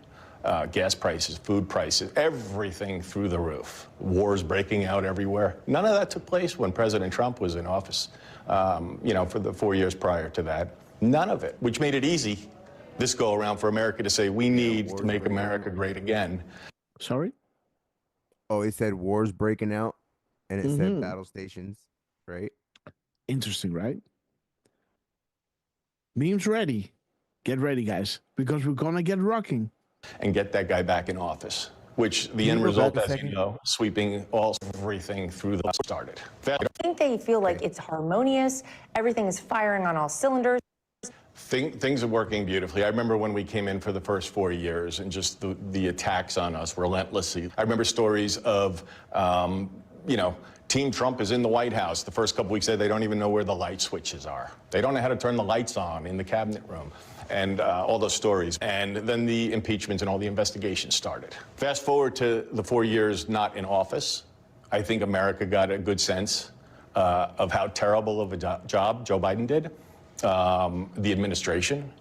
gas prices, food prices, everything through the roof. Wars breaking out everywhere. None of that took place when President Trump was in office, for the 4 years prior to that. None of it, which made it easy this go around for America to say, we need to make America great again. Sorry? Oh, it said wars breaking out, and it said battle stations, right? Interesting, right? Memes ready. Get ready, guys, because we're going to get rocking. And get that guy back in office, which the end result, as you know, sweeping everything through the started. I think they feel like it's harmonious. Everything is firing on all cylinders. Things are working beautifully. I remember when we came in for the first 4 years and just the attacks on us relentlessly. I remember stories of, Team Trump is in the White House. The first couple weeks they don't even know where the light switches are. They don't know how to turn the lights on in the cabinet room. And all those stories. And then the impeachment and all the investigations started. Fast forward to the 4 years not in office. I think America got a good sense of how terrible of a job Joe Biden did. The administration,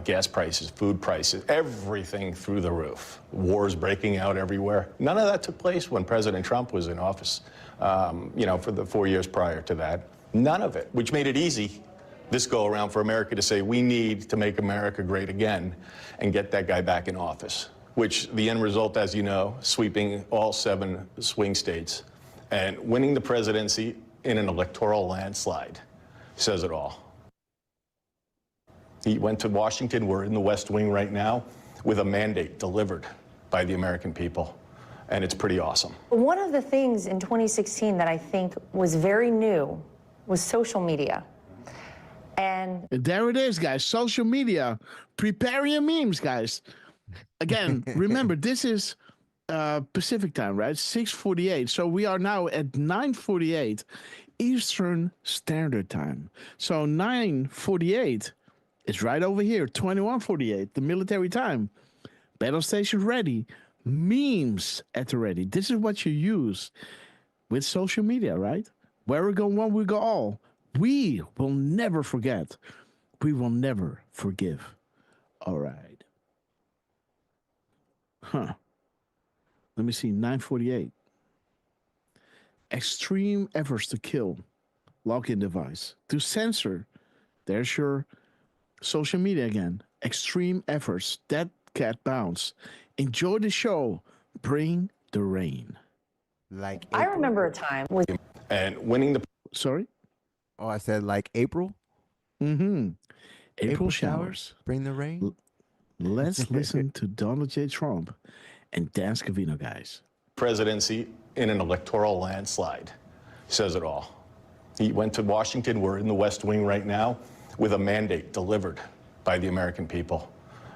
gas prices, food prices, everything through the roof. Wars breaking out everywhere. None of that took place when President Trump was in office, for the 4 years prior to that. None of it, which made it easy this go around for America to say, we need to make America great again and get that guy back in office, which the end result, as you know, sweeping all 7 swing states and winning the presidency in an electoral landslide says it all. He went to Washington. We're in the West Wing right now with a mandate delivered by the American people, and it's pretty awesome. One of the things in 2016 that I think was very new was social media. And there it is, guys. Social media. Prepare your memes, guys. Again, remember, this is Pacific time, right? 6:48. So we are now at 9:48 Eastern Standard Time. So 9:48 is right over here. 21:48, the military time. Battle station ready. Memes at the ready. This is what you use with social media, right? Where we go one, we go all. We will never forget. We will never forgive. All right. Let me see. 9:48. Extreme efforts to kill. Login device. To censor. There's your social media again. Extreme efforts. Dead cat bounce. Enjoy the show. Bring the rain. Like I remember a time with and winning the. Sorry? Oh, I said like April? April showers. Bring the rain? Let's listen to Donald J. Trump and Dan Scavino, guys. Presidency in an electoral landslide says it all. He went to Washington. We're in the West Wing right now with a mandate delivered by the American people,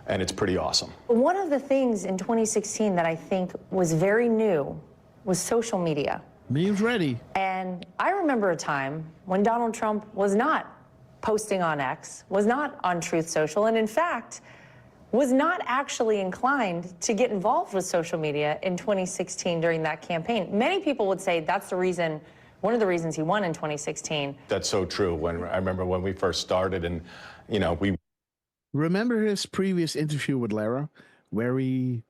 and it's pretty awesome. One of the things in 2016 that I think was very new was social media. Memes ready. And I remember a time when Donald Trump was not posting on X, was not on Truth Social, and in fact, was not actually inclined to get involved with social media in 2016 during that campaign. Many people would say that's the reason, one of the reasons he won in 2016. That's so true. I remember when we first started and, we... Remember his previous interview with Lara, where he,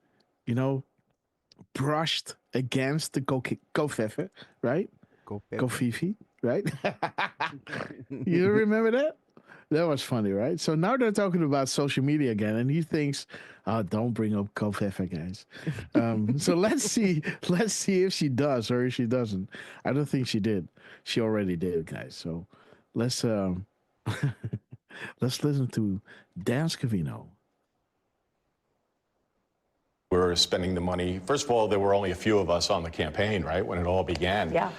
brushed against the Kofefe, right? Kofifi, right? You remember that? That was funny, right? So now they're talking about social media again, and he thinks, don't bring up Kofefe, guys. So let's see if she does or if she doesn't. I don't think she did. She already did, guys. So let's let's listen to Dan Scavino. We're spending the money. First of all, there were only a few of us on the campaign, right, when it all began. Yeah.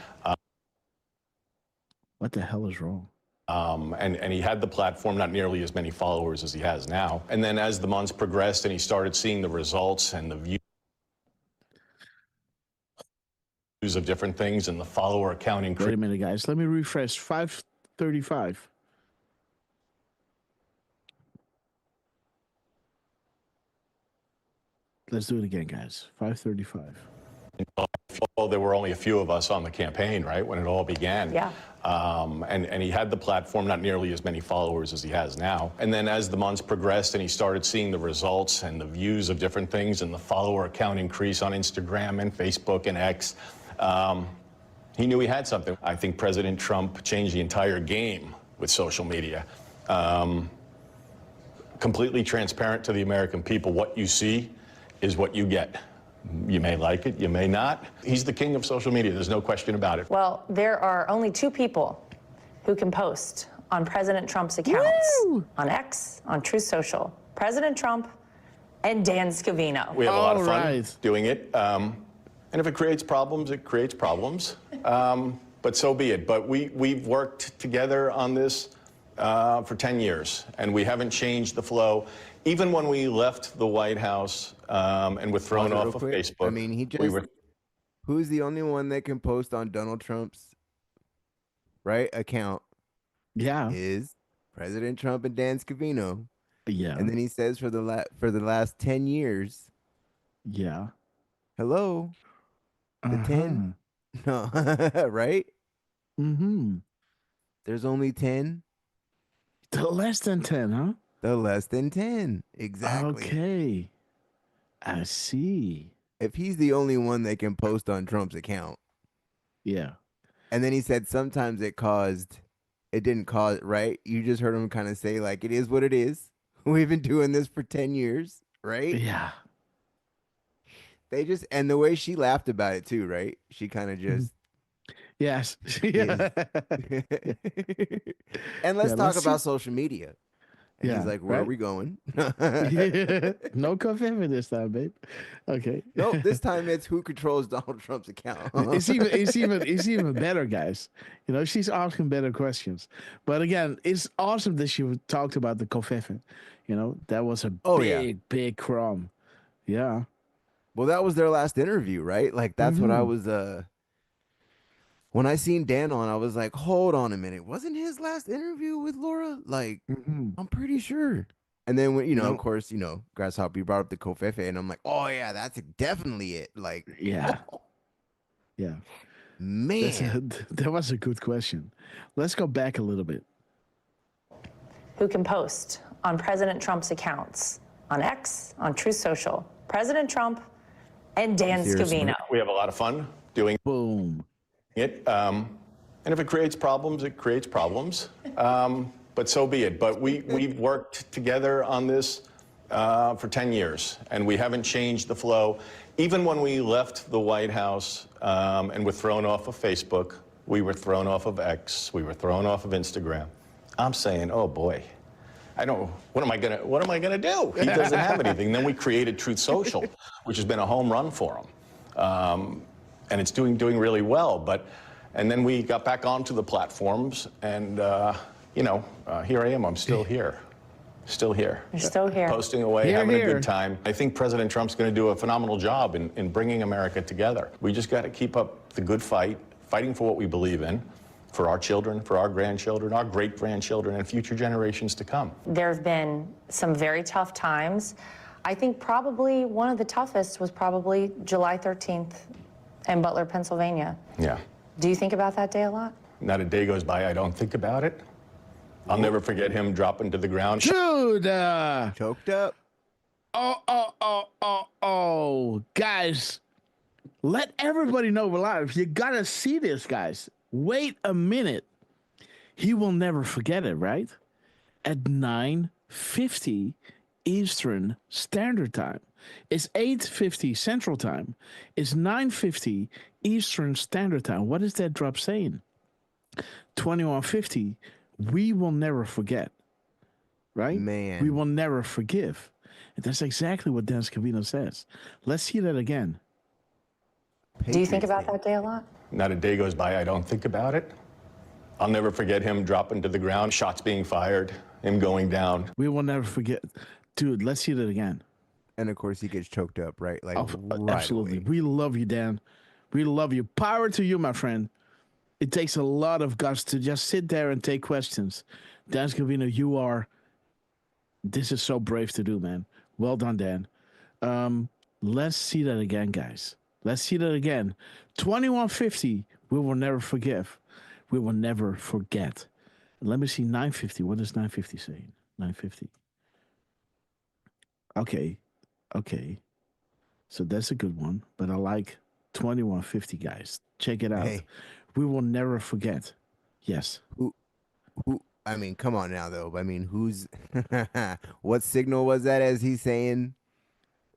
What the hell is wrong? And he had the platform, not nearly as many followers as he has now. And then as the months progressed and he started seeing the results and the views of different things and the follower count increase. Wait a minute, guys. Let me refresh. 535. Let's do it again, guys. 535. Well, there were only a few of us on the campaign, right, when it all began. Yeah. And he had the platform, not nearly as many followers as he has now. And then as the months progressed and he started seeing the results and the views of different things and the follower count increase on Instagram and Facebook and X, he knew he had something. I think President Trump changed the entire game with social media. Completely transparent to the American people. What you see is what you get. You may like it, you may not. He's the king of social media, there's no question about it. Well, there are only two people who can post on President Trump's accounts, on X, on Truth Social. President Trump and Dan Scavino. We have a lot of fun doing it. And if it creates problems, it creates problems. But so be it. But we've worked together on this for 10 years, and we haven't changed the flow. Even when we left the White House and were thrown off of Facebook. I mean, who's the only one that can post on Donald Trump's account? Yeah, is President Trump and Dan Scavino. Yeah, and then he says for the last 10 years. Yeah. Hello. The 10. No, right? Mm-hmm. There's only 10. The less than 10, huh? The less than 10. Exactly. Okay. I see. If he's the only one that can post on Trump's account. Yeah. And then he said sometimes it didn't cause, right? You just heard him kind of say, like, it is what it is. We've been doing this for 10 years, right? Yeah. And the way she laughed about it too, right? She kind of just. Yes. Yeah. And let's talk about social media. And he's like, where are we going? No coffee this time, babe. Okay. No, this time it's who controls Donald Trump's account. It's even better, guys. You know, she's asking better questions. But again, it's awesome that she talked about the kofefe. You know, that was a big crumb. Yeah. Well, that was their last interview, right? Like, that's what I was, when I seen Dan on, I was like, hold on a minute. Wasn't his last interview with Laura? Like, I'm pretty sure. And then, when, of course, Grasshopper, you brought up the kofefe, and I'm like, oh, yeah, that's definitely it. Like, yeah. Yeah. Man. That was a good question. Let's go back a little bit. Who can post on President Trump's accounts, on X, on Truth Social. President Trump and Dan Scavino. We have a lot of fun doing it. And if it creates problems, it creates problems. But so be it. But we've worked together on this for 10 years, and we haven't changed the flow. Even when we left the White House and were thrown off of Facebook, we were thrown off of X, we were thrown off of Instagram. I'm saying, oh boy, what am I gonna do? He doesn't have anything. Then we created Truth Social, which has been a home run for him. And it's doing really well. And then we got back onto the platforms, and here I am. I'm still here. Still here. You're still here. Posting away, having a good time. I think President Trump's going to do a phenomenal job in bringing America together. We just got to keep up the good fight, fighting for what we believe in, for our children, for our grandchildren, our great-grandchildren, and future generations to come. There have been some very tough times. I think probably one of the toughest was probably July 13th in Butler, Pennsylvania. Yeah. Do you think about that day a lot? Not a day goes by I don't think about it. I'll never forget him dropping to the ground. Dude! Choked up. Oh. Guys, let everybody know we're live. You gotta see this, guys. Wait a minute. He will never forget it, right? At 9:50 Eastern Standard Time. It's 8:50 Central Time. It's 9:50 Eastern Standard Time. What is that drop saying? 21:50. We will never forget. Right? Man. We will never forgive. And that's exactly what Dan Scavino says. Let's see that again. Do you think about that day a lot? Not a day goes by I don't think about it. I'll never forget him dropping to the ground, shots being fired, him going down. We will never forget. Dude, let's see that again. And of course he gets choked up, right? Like right absolutely. away. We love you, Dan. We love you. Power to you, my friend. It takes a lot of guts to just sit there and take questions. Dan Scavino, this is so brave to do, man. Well done, Dan. Let's see that again, guys. Let's see that again. 2150, we will never forgive. We will never forget. Let me see 950. What is 950 saying? 950. Okay. Okay. So that's a good one. But I like 2150, guys. Check it out. Hey. We will never forget. Yes. Who, I mean, come on now, though. I mean, who's, what signal was that as he's saying,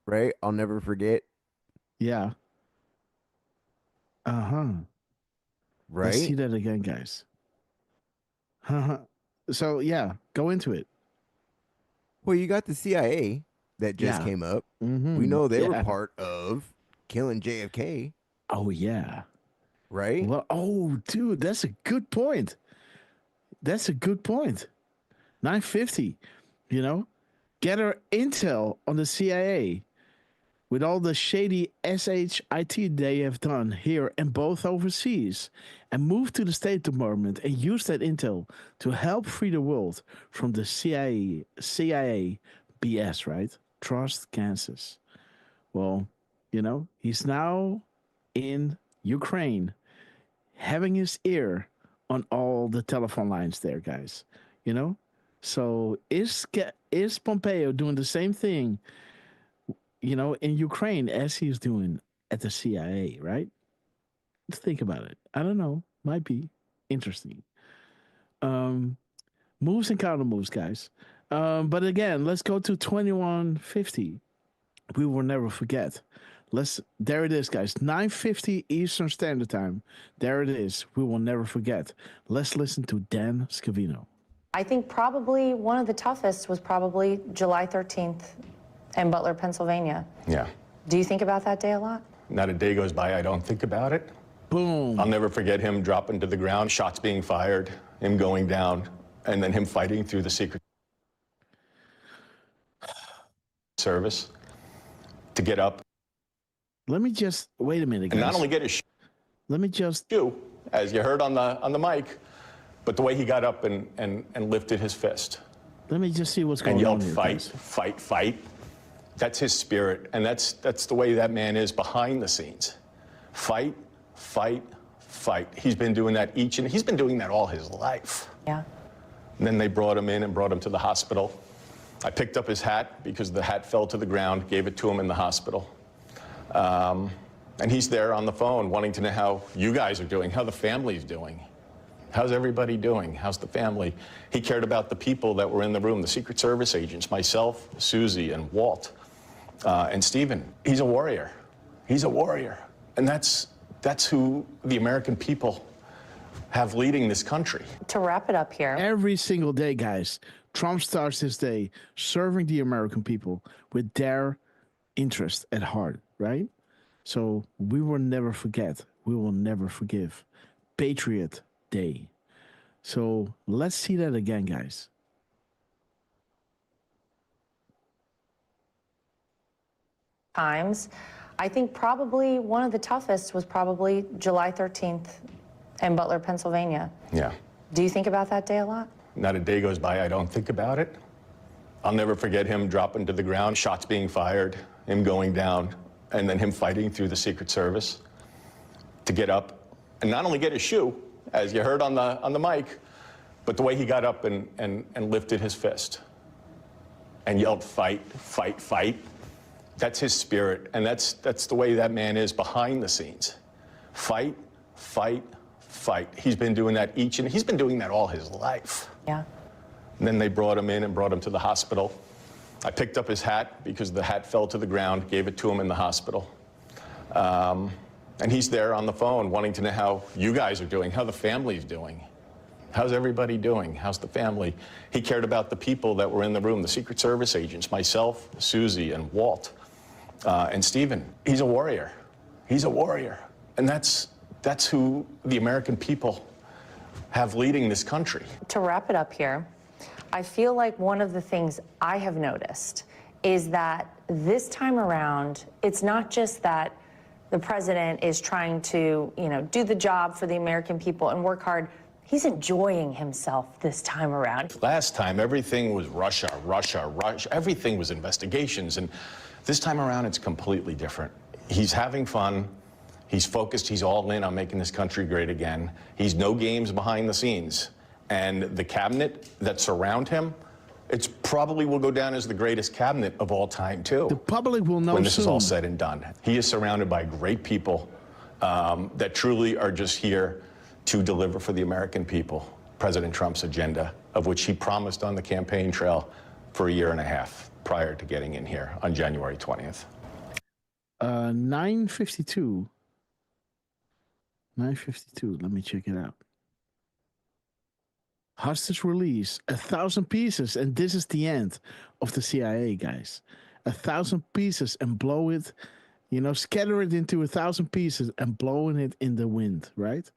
right? I'll never forget. Yeah. Uh-huh. Right? Let's see that again, guys. So, yeah, go into it. Well, you got the CIA that just came up. We know they were part of killing JFK. Oh, yeah. Right? Well, oh, dude, that's a good point. That's a good point. 950, you know? Get our intel on the CIA with all the shady SHIT they have done here and both overseas, and move to the State Department and use that intel to help free the world from the CIA BS, right? Trust Kansas. Well, you know, he's now in Ukraine, having his ear on all the telephone lines there, guys. You know? So is Pompeo doing the same thing, you know, in Ukraine as he's doing at the CIA, right? Let's think about it. I don't know. Might be interesting. Moves and counter moves, guys. But again, let's go to 2150. We will never forget. There it is, guys. 9:50 Eastern Standard Time. There it is. We will never forget. Let's listen to Dan Scavino. I think probably one of the toughest was probably July 13th in Butler, Pennsylvania. Yeah. Do you think about that day a lot? Not a day goes by I don't think about it. Boom. I'll never forget him dropping to the ground, shots being fired, him going down, and then him fighting through the Secret Service to get up. Let me just wait a minute, guys. And not only get his Let me just as you heard on the mic, but the way he got up and lifted his fist. Let me just see what's going and on yelled, here, fight, guys. fight, fight. That's his spirit, and that's the way that man is behind the scenes. Fight, fight, fight. He's been doing that he's been doing that all his life. Yeah. And then they brought him in and brought him to the hospital. I picked up his hat because the hat fell to the ground, gave it to him in the hospital. And he's there on the phone wanting to know how you guys are doing, how the family's doing. How's everybody doing? How's the family? He cared about the people that were in the room, the Secret Service agents, myself, Susie, and Walt, and Stephen. He's a warrior. He's a warrior. And that's who the American people have leading this country. To wrap it up here. Every single day, guys, Trump starts his day serving the American people with their interest at heart, right? So we will never forget. We will never forgive. Patriot Day. So let's see that again, guys. Times. I think probably one of the toughest was probably July 13th in Butler, Pennsylvania. Yeah. Do you think about that day a lot? Not a day goes by I don't think about it. I'll never forget him dropping to the ground, shots being fired, him going down, and then him fighting through the Secret Service to get up and not only get his shoe, as you heard on the mic, but the way he got up and lifted his fist and yelled, fight, fight, fight. That's his spirit, and that's the way that man is behind the scenes. Fight, fight, fight. He's been doing that he's been doing that all his life. Yeah. And then they brought him in and brought him to the hospital. I picked up his hat because the hat fell to the ground, gave it to him in the hospital. And he's there on the phone wanting to know how you guys are doing, how the family's doing. How's everybody doing? How's the family? He cared about the people that were in the room, the Secret Service agents, myself, Susie, and Walt, and Stephen. He's a warrior. He's a warrior. And that's who the American people have leading this country. To wrap it up here, I feel like one of the things I have noticed is that this time around, it's not just that the president is trying to, do the job for the American people and work hard. He's enjoying himself this time around. Last time, everything was Russia, Russia, Russia. Everything was investigations. And this time around, it's completely different. He's having fun. He's focused, he's all in on making this country great again. He's no games behind the scenes. And the cabinet that surround him, it's probably will go down as the greatest cabinet of all time, too. The public will know when this soon. is all said and done. He is surrounded by great people that truly are just here to deliver for the American people President Trump's agenda, of which he promised on the campaign trail for a year and a half prior to getting in here on January 20th. 9:52. 9:52. Let me check it out. Hostage release, 1,000 pieces, and this is the end of the CIA, guys. 1,000 pieces and blow it, you know, scatter it into 1,000 pieces and blowing it in the wind, right?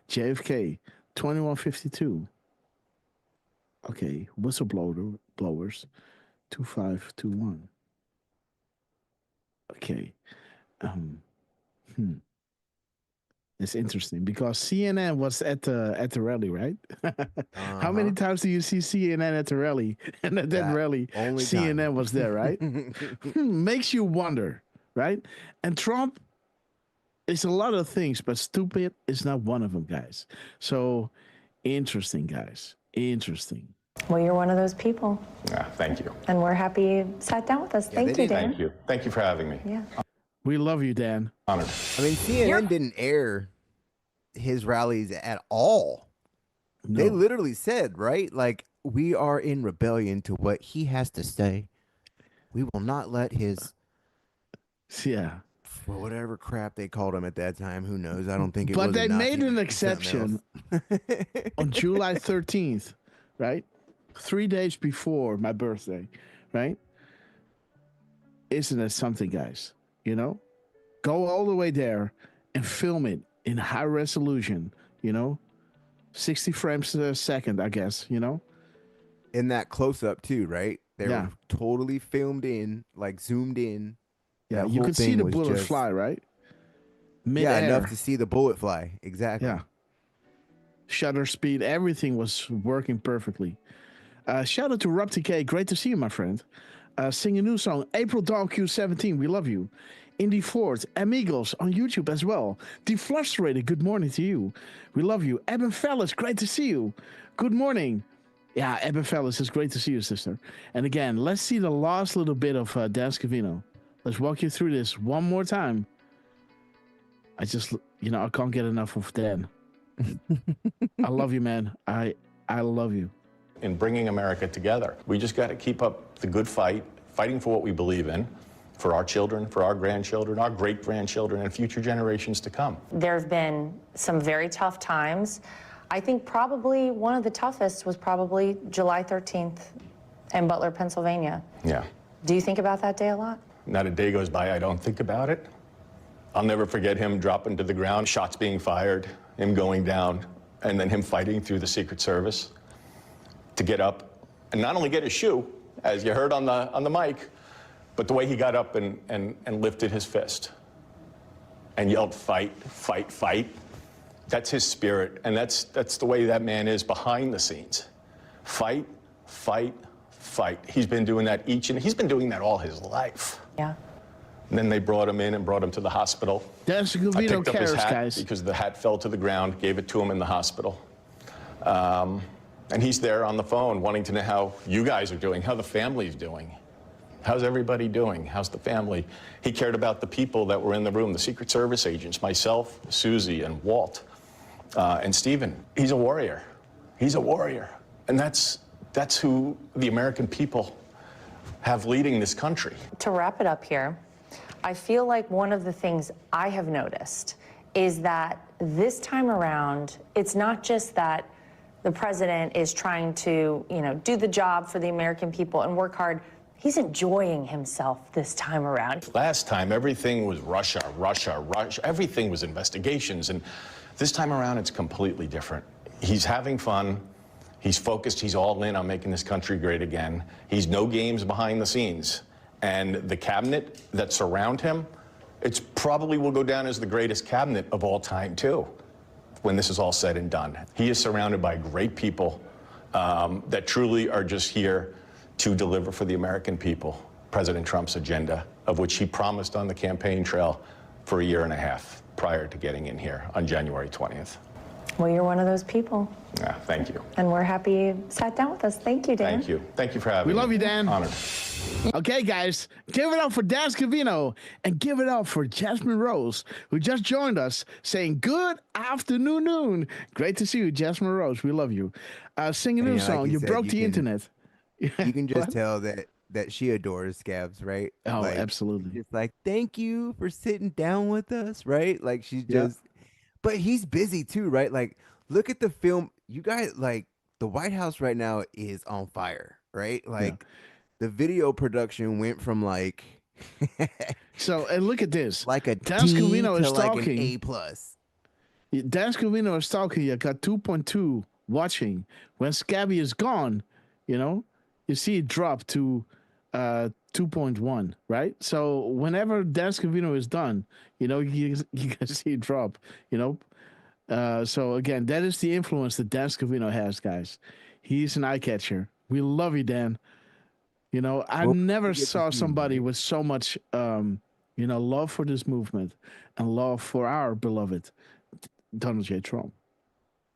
JFK, 21:52. Okay, whistleblowers, 2521. Okay, It's interesting because CNN was at the rally, right? How many times do you see CNN at the rally? And at that rally, CNN was there, right? Makes you wonder, right? And Trump is a lot of things, but stupid is not one of them, guys. So interesting, guys. Interesting. Well, you're one of those people. Yeah, thank you. And we're happy you sat down with us. Thank you, Dan. Thank you. Thank you for having me. Yeah. We love you, Dan. Honored. I mean, CNN didn't air his rallies at all. No. They literally said, right? Like, we are in rebellion to what he has to say. We will not let his... Yeah. Well, whatever crap they called him at that time, who knows? I don't think it was. But they made an Nazi, exception on July 13th, right? 3 days before my birthday, right? Isn't it something, guys? You know? Go all the way there and film it in high resolution, you know? 60 frames a second, I guess, you know? In that close-up, too, right? They Yeah. were totally filmed in, like, zoomed in. Yeah, That you whole could see thing the was bullet just- fly, right? Yeah, Mid-air. enough to see the bullet fly. Exactly. Yeah. Shutter speed, everything was working perfectly. Shout out to Rob TK. Great to see you, my friend. Sing a new song, April Dawn Q17. We love you. Indy Ford, Amigos on YouTube as well. Deflustrated, good morning to you. We love you. Eben Fellas, great to see you. Good morning. Yeah, Eben Fellas, it's great to see you, sister. And again, let's see the last little bit of Dan Scavino. Let's walk you through this one more time. I just, you know, I can't get enough of Dan. I love you, man. I love you. In bringing America together, we just got to keep up the good fight, fighting for what we believe in, for our children, for our grandchildren, our great-grandchildren, and future generations to come. There have been some very tough times. I think probably one of the toughest was probably July 13th in Butler, Pennsylvania. Yeah. Do you think about that day a lot? Not a day goes by I don't think about it. I'll never forget him dropping to the ground, shots being fired, him going down, and then him fighting through the Secret Service to get up and not only get his shoe, as you heard on the mic, but the way he got up and lifted his fist and yelled, "Fight, fight, fight." That's his spirit, and that's the way that man is behind the scenes. Fight, fight, fight. He's been doing that he's been doing that all his life. Yeah. And then they brought him in and brought him to the hospital. That's I Scavino picked up his cares, hat guys. because the hat fell to the ground, gave it to him in the hospital. And he's there on the phone wanting to know how you guys are doing, how the family's doing. How's everybody doing? How's the family? He cared about the people that were in the room, the Secret Service agents, myself, Susie, and Walt, and Stephen. He's a warrior. He's a warrior. And that's who the American people have leading this country. To wrap it up here, I feel like one of the things I have noticed is that this time around, it's not just that the president is trying to, you know, do the job for the American people and work hard. He's enjoying himself this time around. Last time, everything was Russia, Russia, Russia. Everything was investigations. And this time around, it's completely different. He's having fun. He's focused. He's all in on making this country great again. He's no games behind the scenes. And the cabinet that surround him, it's probably will go down as the greatest cabinet of all time, too, when this is all said and done. He is surrounded by great people that truly are just here to deliver for the American people President Trump's agenda, of which he promised on the campaign trail for a year and a half prior to getting in here on January 20th. Well, you're one of those people. Yeah, thank you. And we're happy you sat down with us. Thank you, Dan. Thank you. Thank you for having me. We love you, Dan. Honored. Okay, guys, give it up for Dan Scavino and give it up for Jasmine Rose, who just joined us, saying good afternoon. Great to see you, Jasmine Rose. We love you. Sing a new song. Like you broke the internet. You can just tell that she adores Scavs, right? Oh, like, absolutely. It's like, thank you for sitting down with us, right? Like she's just, but he's busy too, right? Like, look at the film. You guys, like, the White House right now is on fire, right? Like, the video production went from like, so and look at this, like a Dan Scavino is like talking an A+. Dan Scavino is talking. You got 2.2 watching. When Scabby is gone, you know, you see it drop to 2.1, right? So whenever Dan Scavino is done, you know, you can see it drop, you know. So again, that is the influence that Dan Scavino has, guys. He's an eye catcher. We love you, Dan. You know, I never saw somebody with so much, you know, love for this movement and love for our beloved Donald J. Trump.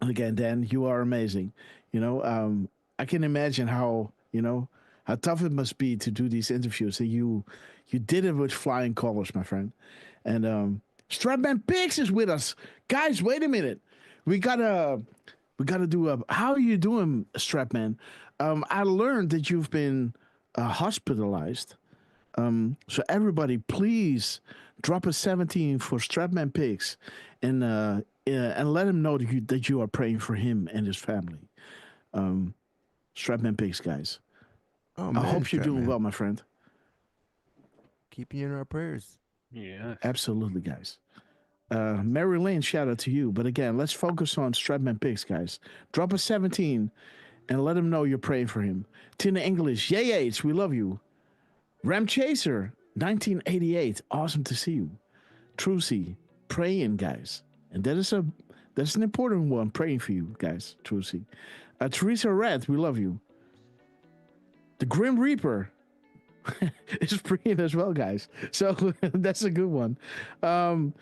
And again, Dan, you are amazing. You know, I can imagine how, you know, how tough it must be to do these interviews. And you did it with flying colors, my friend. And Strapman Pigs is with us. Guys, wait a minute. We gotta do how are you doing, Strapman? I learned that you've been hospitalized. So everybody, please drop a 17 for Strapman Pigs and let him know that you are praying for him and his family. Strapman Pigs, guys. Oh, man, I hope you're doing well, my friend. Keep you in our prayers. Yeah. Absolutely, guys. Mary Lane, shout out to you. But again, let's focus on Strapman Pigs, guys. Drop a 17 and let him know you're praying for him. Tina English, yay, we love you. Ram Chaser, 1988, awesome to see you. Trucy, praying, guys. And that's an important one, praying for you, guys, Trucy. Teresa Red, we love you. The Grim Reaper is praying as well, guys. So that's a good one. The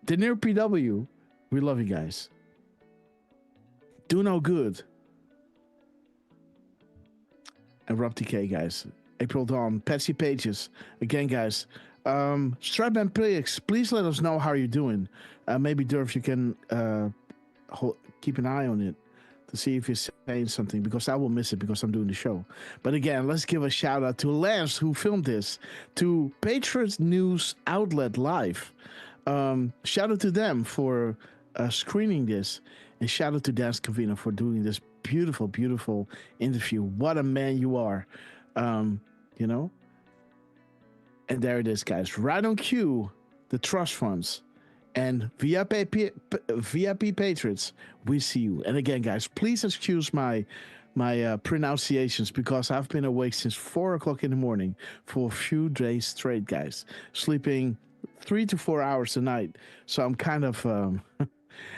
Near PW, we love you guys. Do No Good. And Rob TK, guys. April Dawn, Patsy Pages. Again, guys. Strapman Pigs, please let us know how you're doing. Maybe, Durf, you can keep an eye on it to see if you're saying something, because I will miss it because I'm doing the show. But again, let's give a shout out to Lance, who filmed this, to Patriot News Outlet Live. Shout out to them for screening this, and shout out to Dan Scavino for doing this beautiful, beautiful interview. What a man you are, you know. And there it is, guys. Right on cue, the trust funds and VIP Patriots. We see you. And again, guys, please excuse my pronunciations, because I've been awake since 4 o'clock in the morning for a few days straight, guys, sleeping 3 to 4 hours a night. So I'm kind of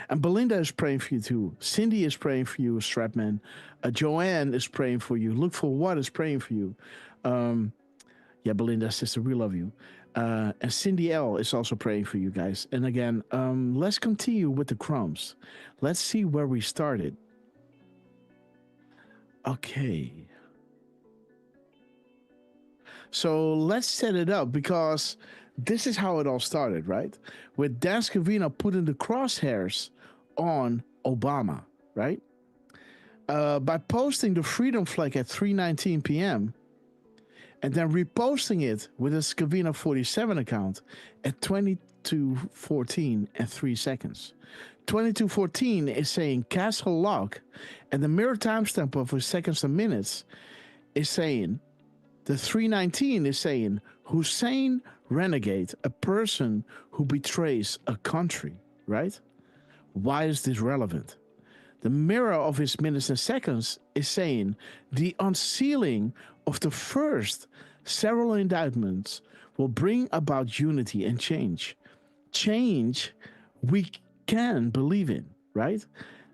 and Belinda is praying for you too. Cindy is praying for you, Strapman. Joanne is praying for you. Look for What is praying for you. Yeah, Belinda, sister, we love you. And Cindy L is also praying for you guys. And again, let's continue with the crumbs. Let's see where we started. Okay. So let's set it up, because this is how it all started, right? With Dan Scavino putting the crosshairs on Obama, right? By posting the freedom flag at 3:19 p.m., and then reposting it with a Scavino 47 account at 22:14 and 3 seconds. 22:14 is saying Castle Lock, and the mirror timestamp of his seconds and minutes is saying, the 3:19 is saying Hussein renegade, a person who betrays a country, right? Why is this relevant? The mirror of his minutes and seconds is saying the unsealing of the first several indictments will bring about unity and change. Change we can believe in, right?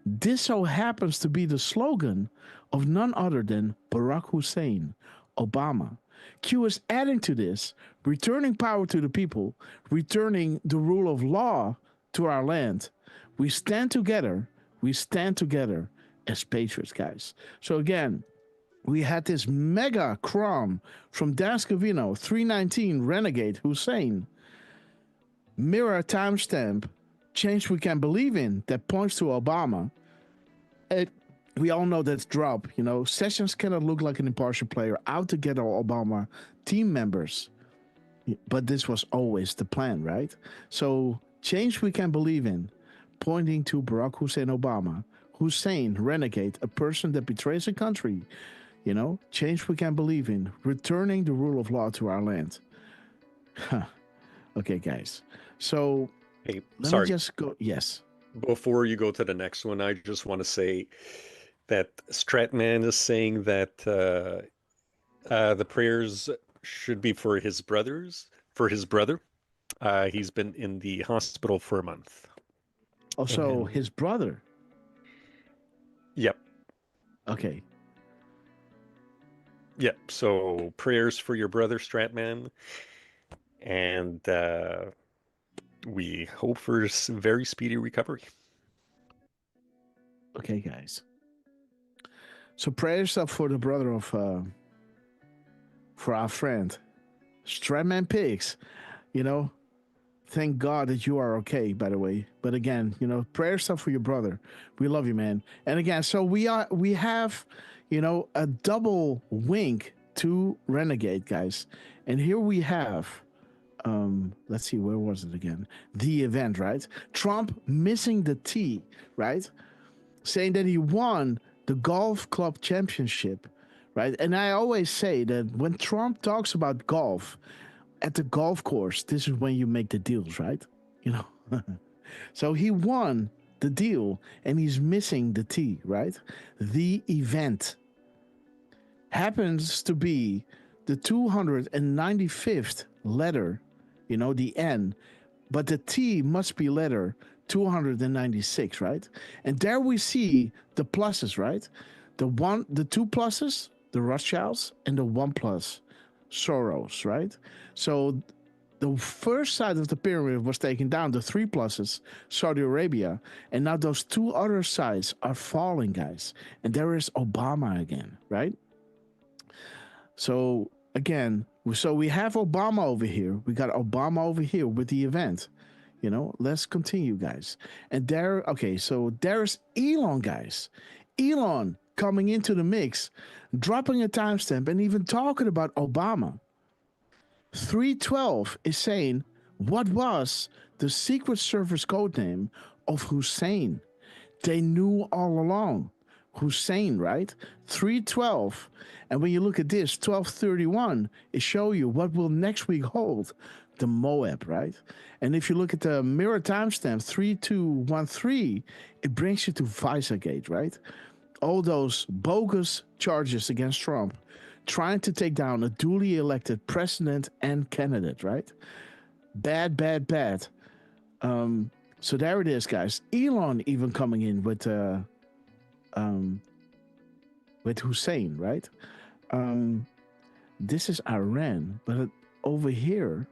This so happens to be the slogan of none other than Barack Hussein Obama, Q is adding to this, returning power to the people, returning the rule of law to our land. We stand together. We stand together as patriots, guys. So again, we had this mega crom from Dan Scavino, 319 Renegade Hussein. Mirror timestamp, change we can believe in, that points to Obama. We all know that's drop. Sessions cannot look like an impartial player out to get all Obama team members. But this was always the plan, right? So change we can believe in, pointing to Barack Hussein Obama. Hussein, renegade, a person that betrays a country. Change we can believe in, returning the rule of law to our land. Okay, guys. So let me just go. Yes. Before you go to the next one, I just want to say that Stratman is saying that the prayers should be for his brother. He's been in the hospital for a month. Oh, so his brother? Yep. Okay. Yep. So prayers for your brother, Stratman. And we hope for very speedy recovery. Okay, guys. So prayers up for the brother of, for our friend, Stratman Pigs. Thank God that you are okay, by the way. But again, prayers up for your brother. We love you, man. And again, so we have, a double wink to Renegade, guys. And here we have, let's see, where was it again? The event, right? Trump missing the T, right? Saying that he won the golf club championship, right? And I always say that when Trump talks about golf at the golf course, this is when you make the deals, right? So he won the deal and he's missing the T, right? The event happens to be the 295th letter, the N, but the T must be letter 296, right? And there we see the pluses, right? The two pluses, the Rothschilds, and the 1 plus, Soros, right? So the first side of the pyramid was taken down, the 3 pluses, Saudi Arabia, and now those 2 other sides are falling, guys. And there is Obama again, right? So again, we have Obama over here. We got Obama over here with the event. Let's continue, guys. And so there's Elon, guys. Elon coming into the mix, dropping a timestamp, and even talking about Obama. 312 is saying, what was the Secret Service code name of Hussein? They knew all along. Hussein, right? 312. And when you look at this, 1231, it show you what will next week hold. The Moab, right? And if you look at the mirror timestamp 3213, it brings you to Visagate, right? All those bogus charges against Trump, trying to take down a duly elected president and candidate, right? Bad, bad, bad. So there it is, guys. Elon even coming in with Hussein, right? This is Iran, but over here,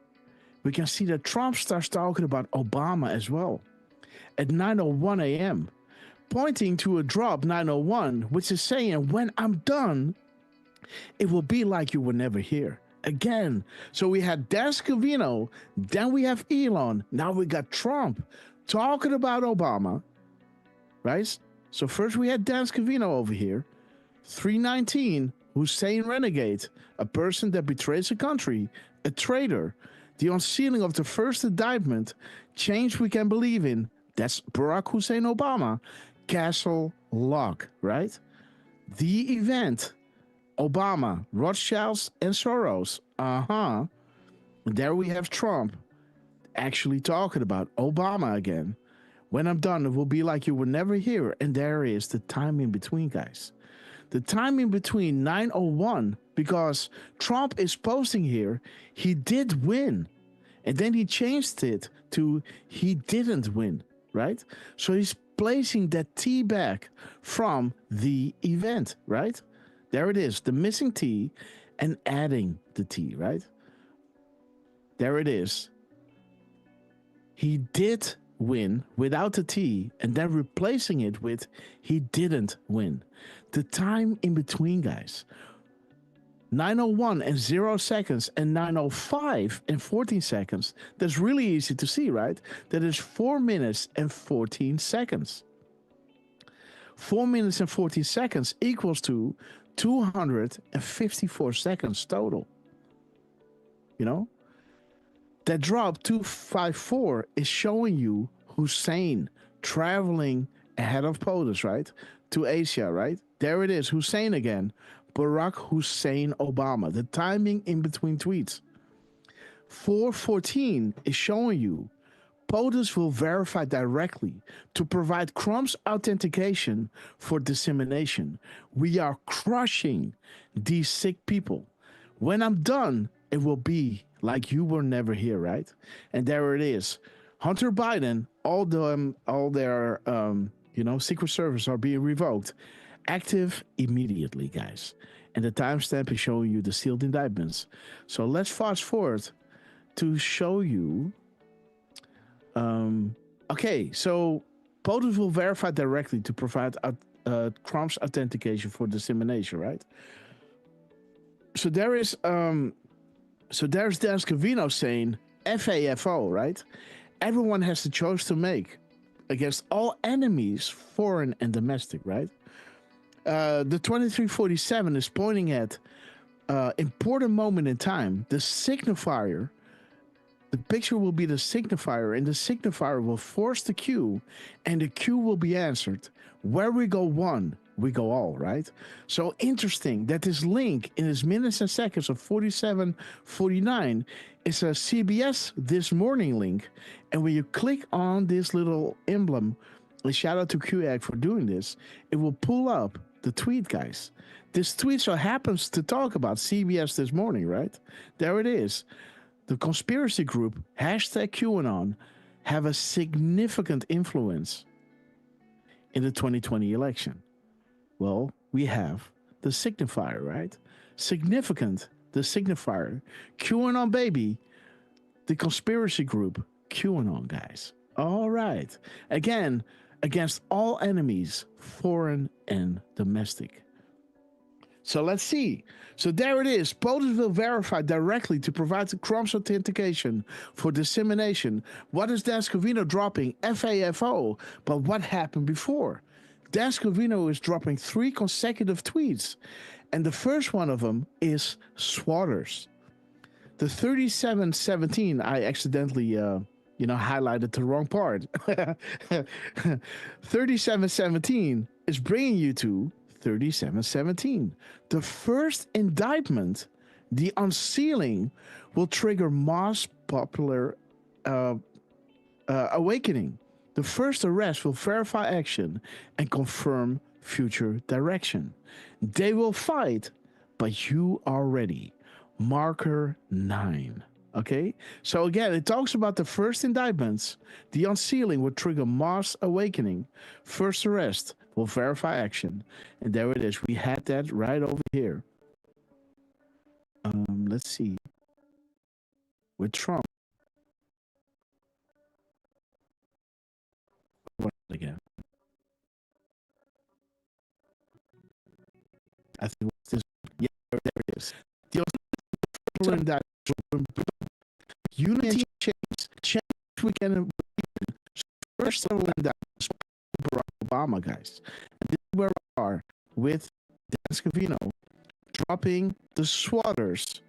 we can see that Trump starts talking about Obama as well at 9:01 a.m., pointing to a drop 9:01, which is saying, when I'm done, it will be like you were never here again. So we had Dan Scavino, then we have Elon, now we got Trump talking about Obama, right? So first we had Dan Scavino over here, 319, Hussein Renegade, a person that betrays a country, a traitor. The unsealing of the first indictment, change we can believe in, that's Barack Hussein Obama, castle lock, right? The event, Obama, Rothschilds, and Soros. And there we have Trump actually talking about Obama again. When I'm done, it will be like you were never here. And there is the time in between, guys. The time in between 9:01, because Trump is posting here, he did win. And then he changed it to he didn't win, right? So he's placing that T back from the event, right? There it is, the missing T. and adding the T, right? There it is. He did win without the T, and then replacing it with he didn't win. The time in between, guys, 9:01 and 0 seconds and 9:05 and 14 seconds. That's really easy to see, right? That is 4 minutes and 14 seconds. 4 minutes and 14 seconds equals to 254 seconds total. You know? That drop 254 is showing you Hussein traveling ahead of POTUS, right? To Asia, right? There it is, Hussein again. Barack Hussein Obama. The timing in between tweets. 414 is showing you POTUS will verify directly to provide Crumb's authentication for dissemination. We are crushing these sick people. When I'm done, it will be like you were never here, right? And there it is. Hunter Biden, all their Secret Service are being revoked. Active immediately, guys. And the timestamp is showing you the sealed indictments. So let's fast forward to show you. Okay, so POTUS will verify directly to provide Crumb's authentication for dissemination, right? So there is there's Dan Scavino saying FAFO, right? Everyone has the choice to make against all enemies, foreign and domestic, right? The 2347 is pointing at important moment in time. The signifier, the picture will be the signifier, and the signifier will force the queue, and the queue will be answered. Where we go one, we go all, right? So interesting that this link in this minutes and seconds of 47:49 is a CBS This Morning link. And when you click on this little emblem, and shout out to QAG for doing this, it will pull up the tweet, guys. This tweet so happens to talk about CBS This Morning, right? There it is. The conspiracy group, #QAnon, have a significant influence in the 2020 election. Well, we have the signifier, right? Significant, the signifier. QAnon baby, the conspiracy group, QAnon, guys. All right. Again, against all enemies, foreign and domestic. So let's see. So there it is. POTUS will verify directly to provide the Crumb's authentication for dissemination. What is Dan Scavino dropping? FAFO. But what happened before? Dan Scavino is dropping 3 consecutive tweets. And the first one of them is Swatters. The 3717, I accidentally highlighted the wrong part. 3717 is bringing you to 3717. The first indictment, the unsealing, will trigger mass popular awakening. The first arrest will verify action and confirm future direction. They will fight, but you are ready. Marker 9. Okay, so again, it talks about the first indictments. The unsealing will trigger mass awakening. First arrest will verify action. And there it is. We had that right over here. Let's see. With Trump. What again? I think this. Yeah, there it is. The indictment. Unity change we can first indictment Barack Obama, guys. And this is where we are with Dan Scavino dropping the Swatters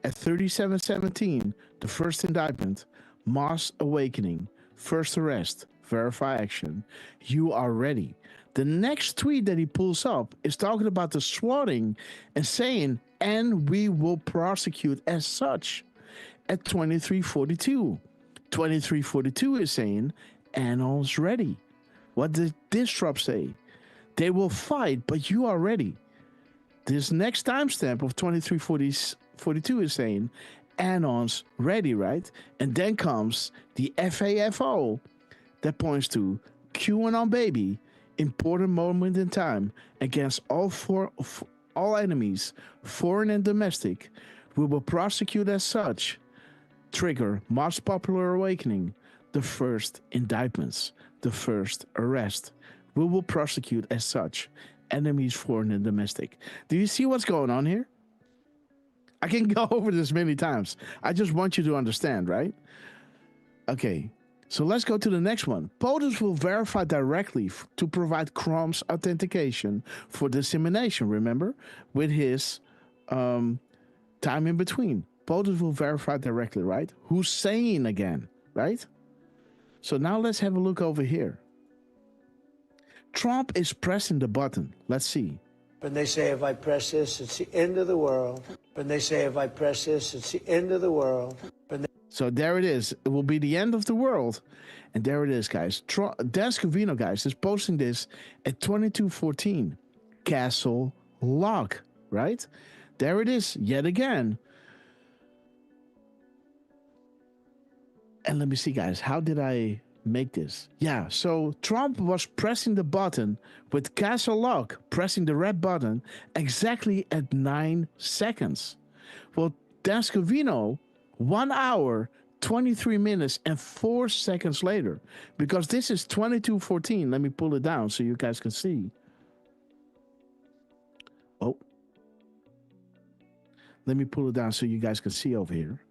at 3717, the first indictment, mass awakening, first arrest, verify action. You are ready. The next tweet that he pulls up is talking about the swatting and saying, and we will prosecute as such. At 2342. 2342 is saying, Annals ready. What did this drop say? They will fight, but you are ready. This next timestamp of 2342 is saying, Annals ready, right? And then comes the FAFO that points to QAnon baby, important moment in time against all all enemies, foreign and domestic. We will prosecute as such. Trigger most popular awakening. The first indictments. The first arrest. We will prosecute as such. Enemies, foreign and domestic. Do you see what's going on here? I can go over this many times. I just want you to understand, right? Okay, so let's go to the next one. POTUS will verify directly to provide Chrome's authentication for dissemination, remember? With his time in between. POTUS will verify directly, right? Hussein again, right? So now let's have a look over here. Trump is pressing the button. Let's see. When they say, if I press this, it's the end of the world. When they say, if I press this, it's the end of the world. So there it is. It will be the end of the world. And there it is, guys. Dan Scavino, guys, is posting this at 22:14. Castle Lock, right? There it is, yet again. And let me see, guys. How did I make this? Yeah, so Trump was pressing the button with Castle Lock, pressing the red button exactly at 9 seconds. Well, Dan Scavino, 1 hour, 23 minutes, and 4 seconds later, because this is 22:14. Let me pull it down so you guys can see. Oh. Let me pull it down so you guys can see over here.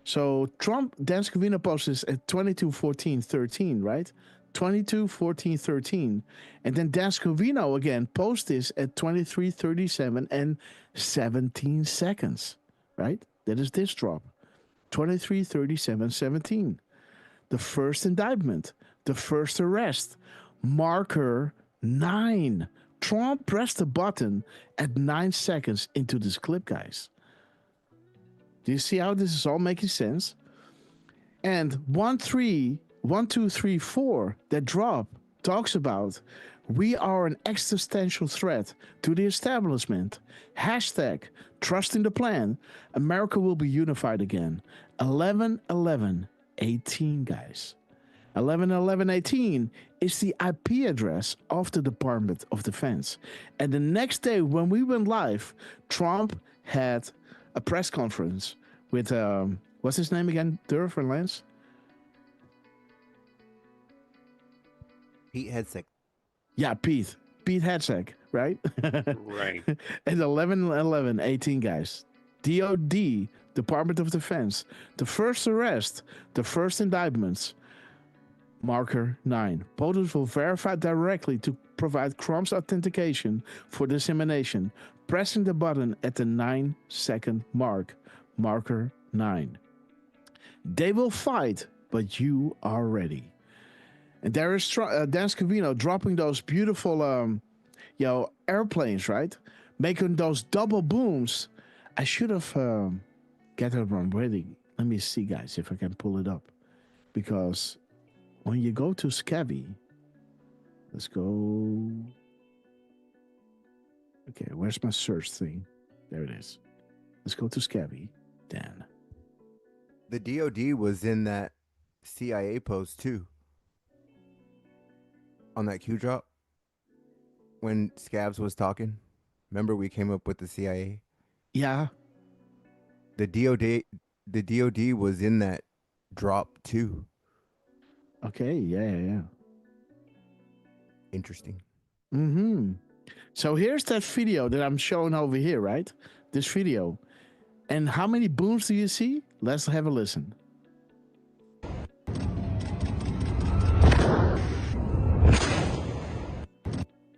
So Dan Scavino posts this at 22:14:13, right? 22:14:13. And then Dan Scavino again posts this at 23:37 and 17 seconds, right? That is this drop. 23:37:17. The first indictment, the first arrest, marker 9. Trump pressed the button at 9 seconds into this clip, guys. Do you see how this is all making sense? And 123:4, that drop talks about we are an existential threat to the establishment. Hashtag trusting the plan. America will be unified again. 11/11/18, guys. 11/11/18 is the IP address of the Department of Defense. And the next day when we went live, Trump had a press conference with, what's his name again? Durf and Lance? Pete Hegseth. Yeah, Pete Hegseth, right? Right. And 11/11/18, guys. DOD, Department of Defense. The first arrest, the first indictments. Marker 9. POTUS will verify directly to provide Chrome's authentication for dissemination, pressing the button at the 9-second mark. Marker 9. They will fight, but you are ready. And there is Dan Scavino dropping those beautiful, airplanes, right? Making those double booms. I should have get it ready. Let me see, guys, if I can pull it up. Because when you go to Scavy, let's go. Okay, where's my search thing? There it is. Let's go to Scavy. Dan. The DOD was in that CIA post too. On that Q drop. When Scabs was talking. Remember we came up with the CIA? Yeah. The DOD was in that drop too. Okay, yeah. Interesting. Mm-hmm. So here's that video that I'm showing over here, right? This video. And how many booms do you see? Let's have a listen.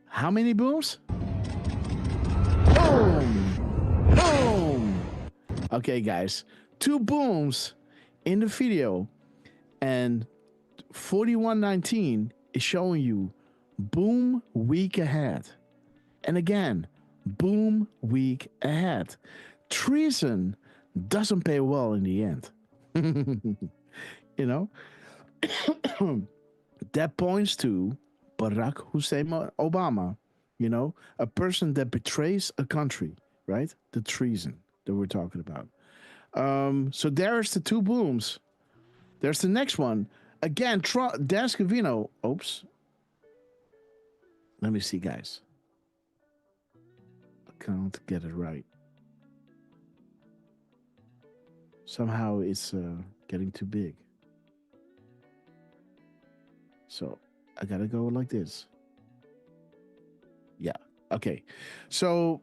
How many booms? Boom! Boom! Okay, guys. 2 booms in the video. And 41:19 is showing you boom week ahead. And again, boom week ahead. Treason doesn't pay well in the end. You know? That points to Barack Hussein Obama, you know, a person that betrays a country, right? The treason that we're talking about. So there's the 2 booms. There's the next one. Again, Dan Scavino. Oops. Let me see, guys. can't get it right. Somehow it's getting too big. So I gotta go like this. Yeah. Okay. So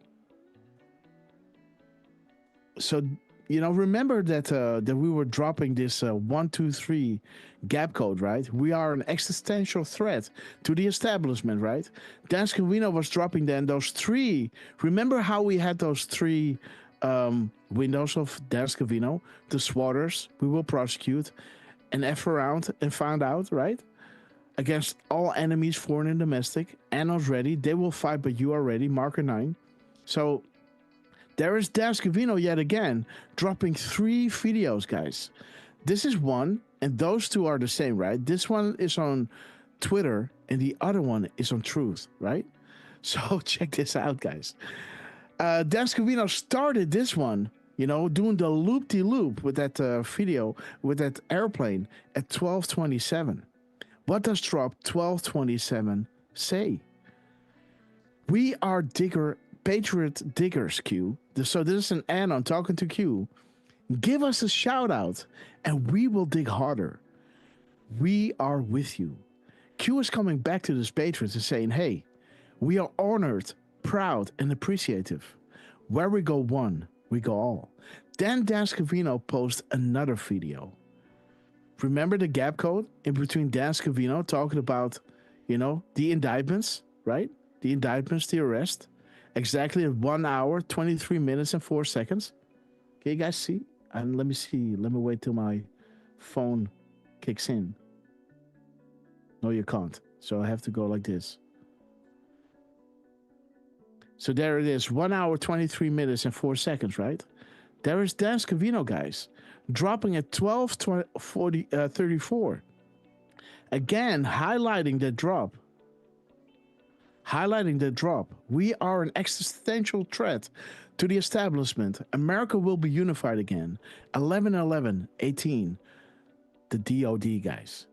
remember that we were dropping this 1, 2, 3 gap code, right? We are an existential threat to the establishment, right? Dan Scavino was dropping then those 3. Remember how we had those 3 windows of Dan Scavino? The swatters, we will prosecute, and F around and found out, right? Against all enemies, foreign and domestic. Annos ready, they will fight, but you are ready. Marker 9. So there is Dan Scavino yet again, dropping 3 videos, guys. This is one, and those 2 are the same, right? This one is on Twitter, and the other one is on Truth, right? So check this out, guys. Dan Scavino started this one, doing the loop-de-loop with that video, with that airplane at 12:27. What does drop 12:27 say? We are Patriot diggers, Q. So this is an anon talking to Q. Give us a shout out and we will dig harder. We are with you. Q is coming back to this Patriots and saying, hey, we are honored, proud, and appreciative. Where we go one, we go all. Then Dan Scavino posts another video. Remember the gap code in between Dan Scavino talking about, the indictments, right? The indictments, the arrest. Exactly at 1 hour, 23 minutes, and 4 seconds. Can you guys see? And let me see. Let me wait till my phone kicks in. No, you can't. So I have to go like this. So there it is. 1 hour, 23 minutes, and 4 seconds, right? There is Dan Scavino, guys. Dropping at 12:34. Again, highlighting the drop. We are an existential threat to the establishment. America will be unified again. 11/11/18. The DOD, guys.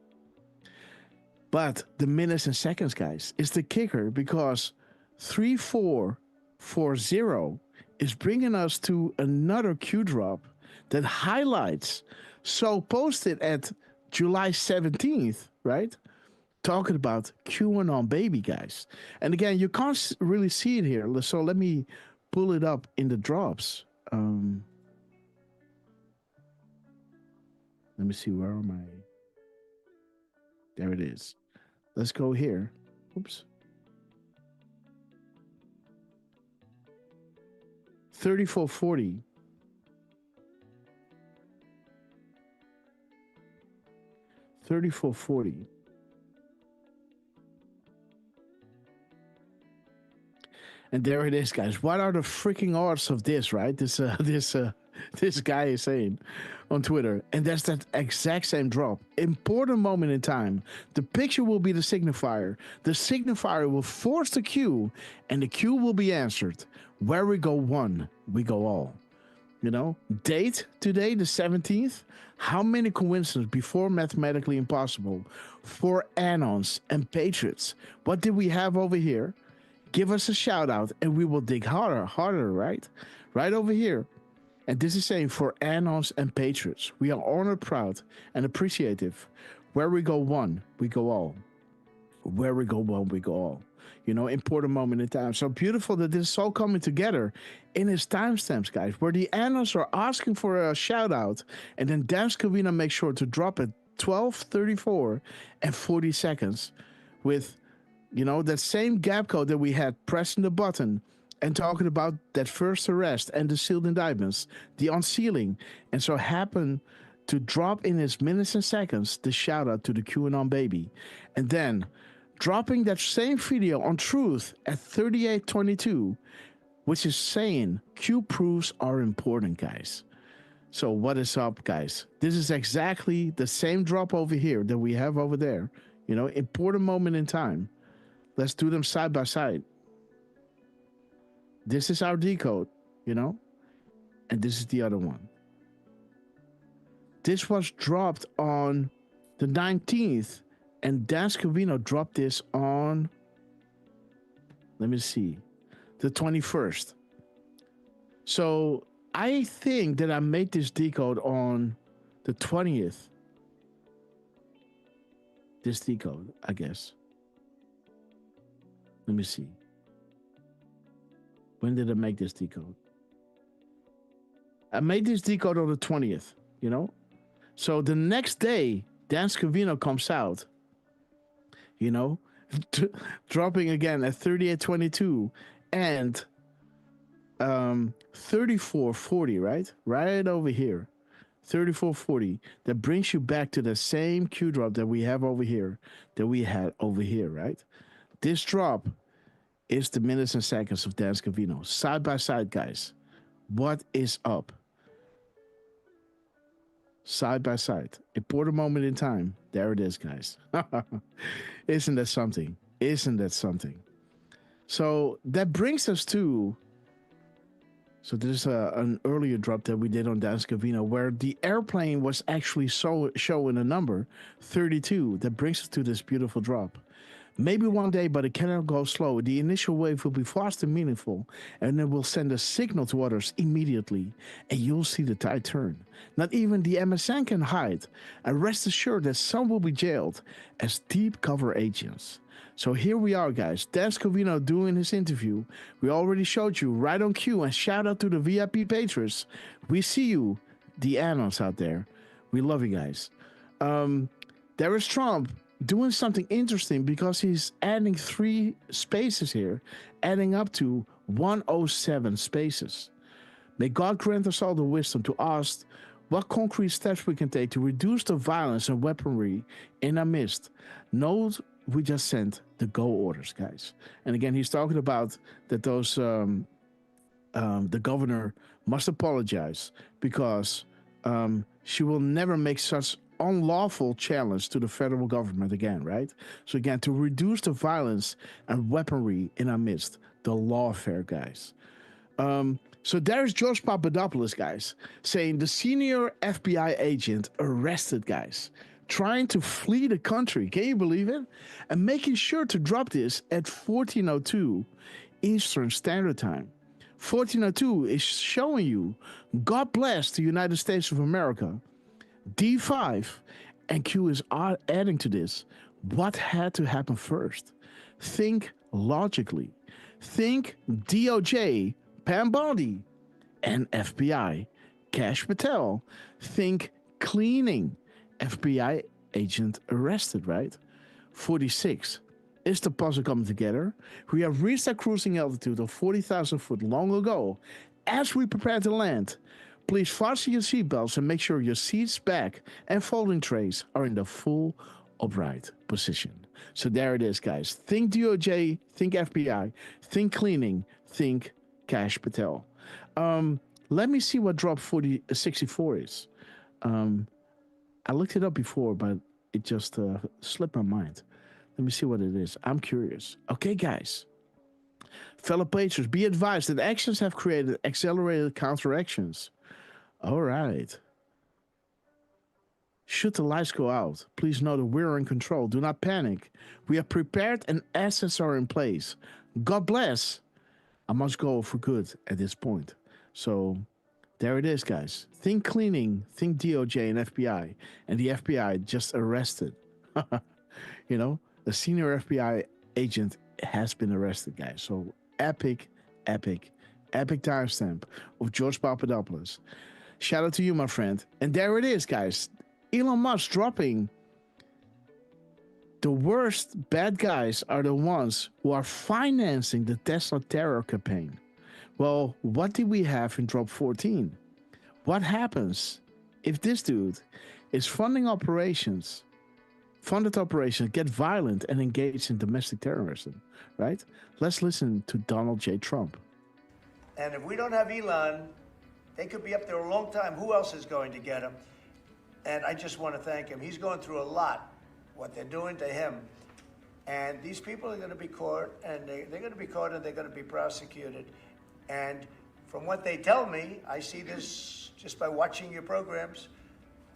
But the minutes and seconds, guys, is the kicker because 3440 is bringing us to another Q drop that highlights. So posted at July 17th, right? Talking about QAnon baby, guys. And again, you can't really see it here. So let me pull it up in the drops. Let me see, where am I? There it is. Let's go here. Oops. 3440. 3440. And there it is, guys. What are the freaking odds of this, right? This guy is saying on Twitter. And that's that exact same drop. Important moment in time. The picture will be the signifier. The signifier will force the Q, and the Q will be answered. Where we go one, we go all. Date today, the 17th. How many coincidences before mathematically impossible for Anons and Patriots? What did we have over here? Give us a shout out and we will dig harder, right? Right over here. And this is saying for Anons and Patriots. We are honored, proud, and appreciative. Where we go one, we go all. Where we go one, we go all. Important moment in time. So beautiful that this is all coming together in his timestamps, guys, where the Annos are asking for a shout out, and then Dan Scavino makes sure to drop at 12:34 and 40 seconds with, that same gap code that we had pressing the button and talking about that first arrest and the sealed indictments, the unsealing, and so happened to drop in his minutes and seconds the shout out to the QAnon baby, and then dropping that same video on Truth at 38:22, which is saying Q proofs are important, guys. So what is up, guys? This is exactly the same drop over here that we have over there. Important moment in time. Let's do them side by side. This is our decode, and this is the other one. This was dropped on the 19th, and Dan Scavino dropped this on, let me see, the 21st. So I think that I made this decode on the 20th. This decode, I guess. Let me see. When did I make this decode? I made this decode on the 20th, you know? So the next day, Dan Scavino comes out, you know, dropping again at 38.22 and 34.40, right? Right over here. 34.40. That brings you back to the same Q drop that we have over here, that we had over here, right? This drop is the minutes and seconds of Dan Scavino. Side by side, guys. What is up? Side by side. Important moment in time. There it is, guys. Isn't that something? Isn't that something? So that brings us to... So there's an earlier drop that we did on Dan Scavino where the airplane was actually showing a number, 32. That brings us to this beautiful drop. Maybe one day, but it cannot go slow. The initial wave will be fast and meaningful, and it will send a signal to others immediately, and you'll see the tide turn. Not even the MSN can hide, and rest assured that some will be jailed as deep cover agents. So here we are, guys. Dan Scavino doing his interview. We already showed you right on cue, and shout out to the VIP patrons. We see you, the annals out there. We love you guys. There is Trump doing something interesting because he's adding 3 spaces here, adding up to 107 spaces. May God grant us all the wisdom to ask what concrete steps we can take to reduce the violence and weaponry in our midst. Note we just sent the go orders, guys. And again, he's talking about that those the governor must apologize because she will never make such unlawful challenge to the federal government again, right? So again, to reduce the violence and weaponry in our midst, the lawfare, guys. So there's George Papadopoulos, guys, saying the senior FBI agent arrested, guys, trying to flee the country. Can you believe it? And making sure to drop this at 14:02 Eastern Standard Time. 14:02 is showing you, God bless the United States of America. D5 and Q is adding to this. What had to happen first? Think logically. Think DOJ, Pam Bondi, and FBI, Kash Patel. Think cleaning, FBI agent arrested, right? 46. Is the puzzle coming together? We have reached a cruising altitude of 40,000 foot long ago. As we prepare to land, please fasten your seatbelts and make sure your seats back and folding trays are in the full upright position. So there it is, guys. Think DOJ, think FBI, think cleaning, think Kash Patel. Let me see what drop 64 is. I looked it up before, but it just slipped my mind. Let me see what it is. I'm curious. Okay, guys. Fellow patrons, be advised that actions have created accelerated counteractions. All right. Should the lights go out, please know that we're in control. Do not panic. We are prepared and assets are in place. God bless. I must go for good at this point. So there it is, guys. Think cleaning, think DOJ and FBI. And the FBI just arrested. You know, the senior FBI agent has been arrested, guys. So epic timestamp of George Papadopoulos. Shout out to you, my friend. And there it is, guys. Elon Musk dropping. The worst bad guys are the ones who are financing the Tesla terror campaign. Well, what did we have in drop 14? What happens if this dude is funded operations, get violent and engage in domestic terrorism, right? Let's listen to Donald J. Trump. And if we don't have Elon, they could be up there a long time. Who else is going to get him? And I just want to thank him. He's going through a lot, what they're doing to him. And these people are going to be caught, and they're going to be caught, and they're going to be prosecuted. And from what they tell me, I see this just by watching your programs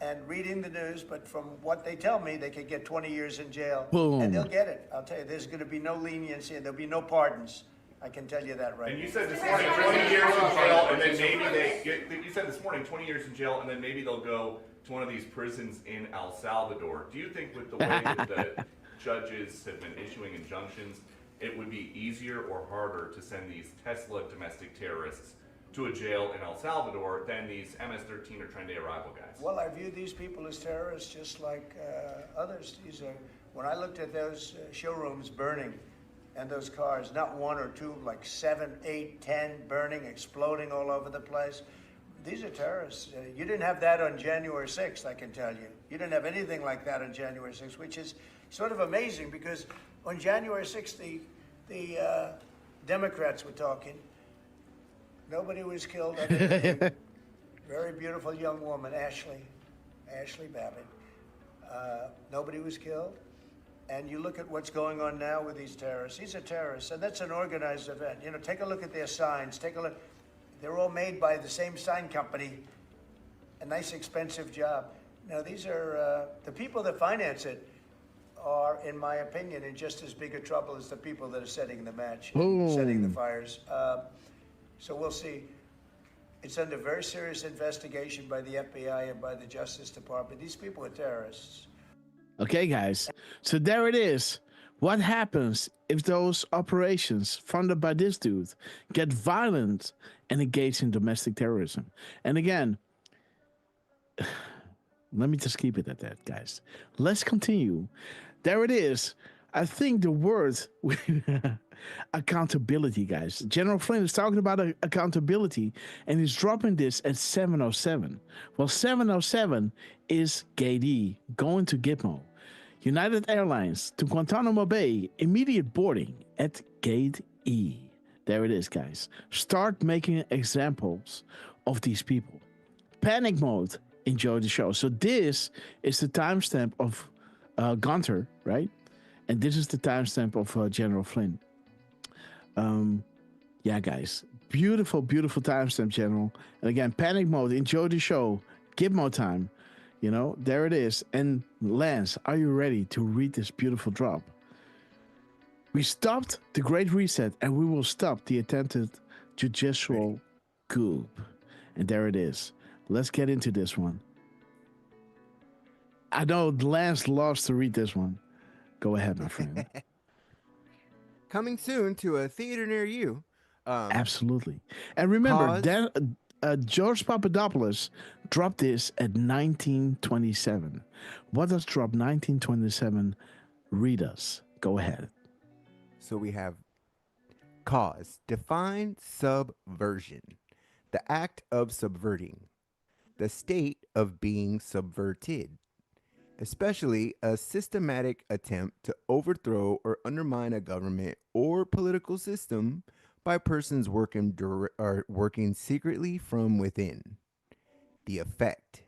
and reading the news, but from what they tell me, they could get 20 years in jail. Boom. And they'll get it. I'll tell you, there's going to be no leniency, and there'll be no pardons. I can tell you that right And now. you said this morning 20 years in jail, and then maybe they get. You said this morning 20 years in jail, and then maybe they'll go to one of these prisons in El Salvador. Do you think with the way that the judges have been issuing injunctions, it would be easier or harder to send these Tesla domestic terrorists to a jail in El Salvador than these MS-13 or Tren de Arrival guys? Well, I view these people as terrorists just like others. When I looked at those showrooms burning and those cars, not one or two, like 7, 8, 10 burning, exploding all over the place. These are terrorists. You didn't have that on January 6th, I can tell you. You didn't have anything like that on January 6th, which is sort of amazing because on January 6th, the Democrats were talking. Nobody was killed other than a very beautiful young woman, Ashley Babbitt. Nobody was killed. And you look at what's going on now with these terrorists. These are terrorists, and that's an organized event. You know, take a look at their signs. Take a look. They're all made by the same sign company. A nice, expensive job. Now, these are the people that finance it are, in my opinion, in just as big a trouble as the people that are setting the match, setting the fires. So we'll see. It's under very serious investigation by the FBI and by the Justice Department. These people are terrorists. Okay, guys. So there it is. What happens if those operations funded by this dude get violent and engage in domestic terrorism? And again, let me just keep it at that, guys. Let's continue. There it is. I think the word accountability, guys. General Flynn is talking about accountability, and he's dropping this at 7:07. Well, 7:07 is Gate E going to Gitmo. United Airlines to Guantanamo Bay, immediate boarding at Gate E. There it is, guys. Start making examples of these people. Panic mode. Enjoy the show. So this is the timestamp of Gunter, right? And this is the timestamp of General Flynn. Yeah, guys. Beautiful, beautiful timestamp, General. And again, panic mode. Enjoy the show. Gitmo time. You know, there it is. And Lance, are you ready to read this beautiful drop? We stopped the Great Reset, and we will stop the attempted judicial coup. And there it is. Let's get into this one. I know Lance loves to read this one. Go ahead, my friend. Coming soon to a theater near you. Absolutely. And remember, George Papadopoulos dropped this at 1927. What does drop 1927 read us? Go ahead. So we have cause. Define subversion. The act of subverting. The state of being subverted. Especially a systematic attempt to overthrow or undermine a government or political system by persons working secretly from within. The effect.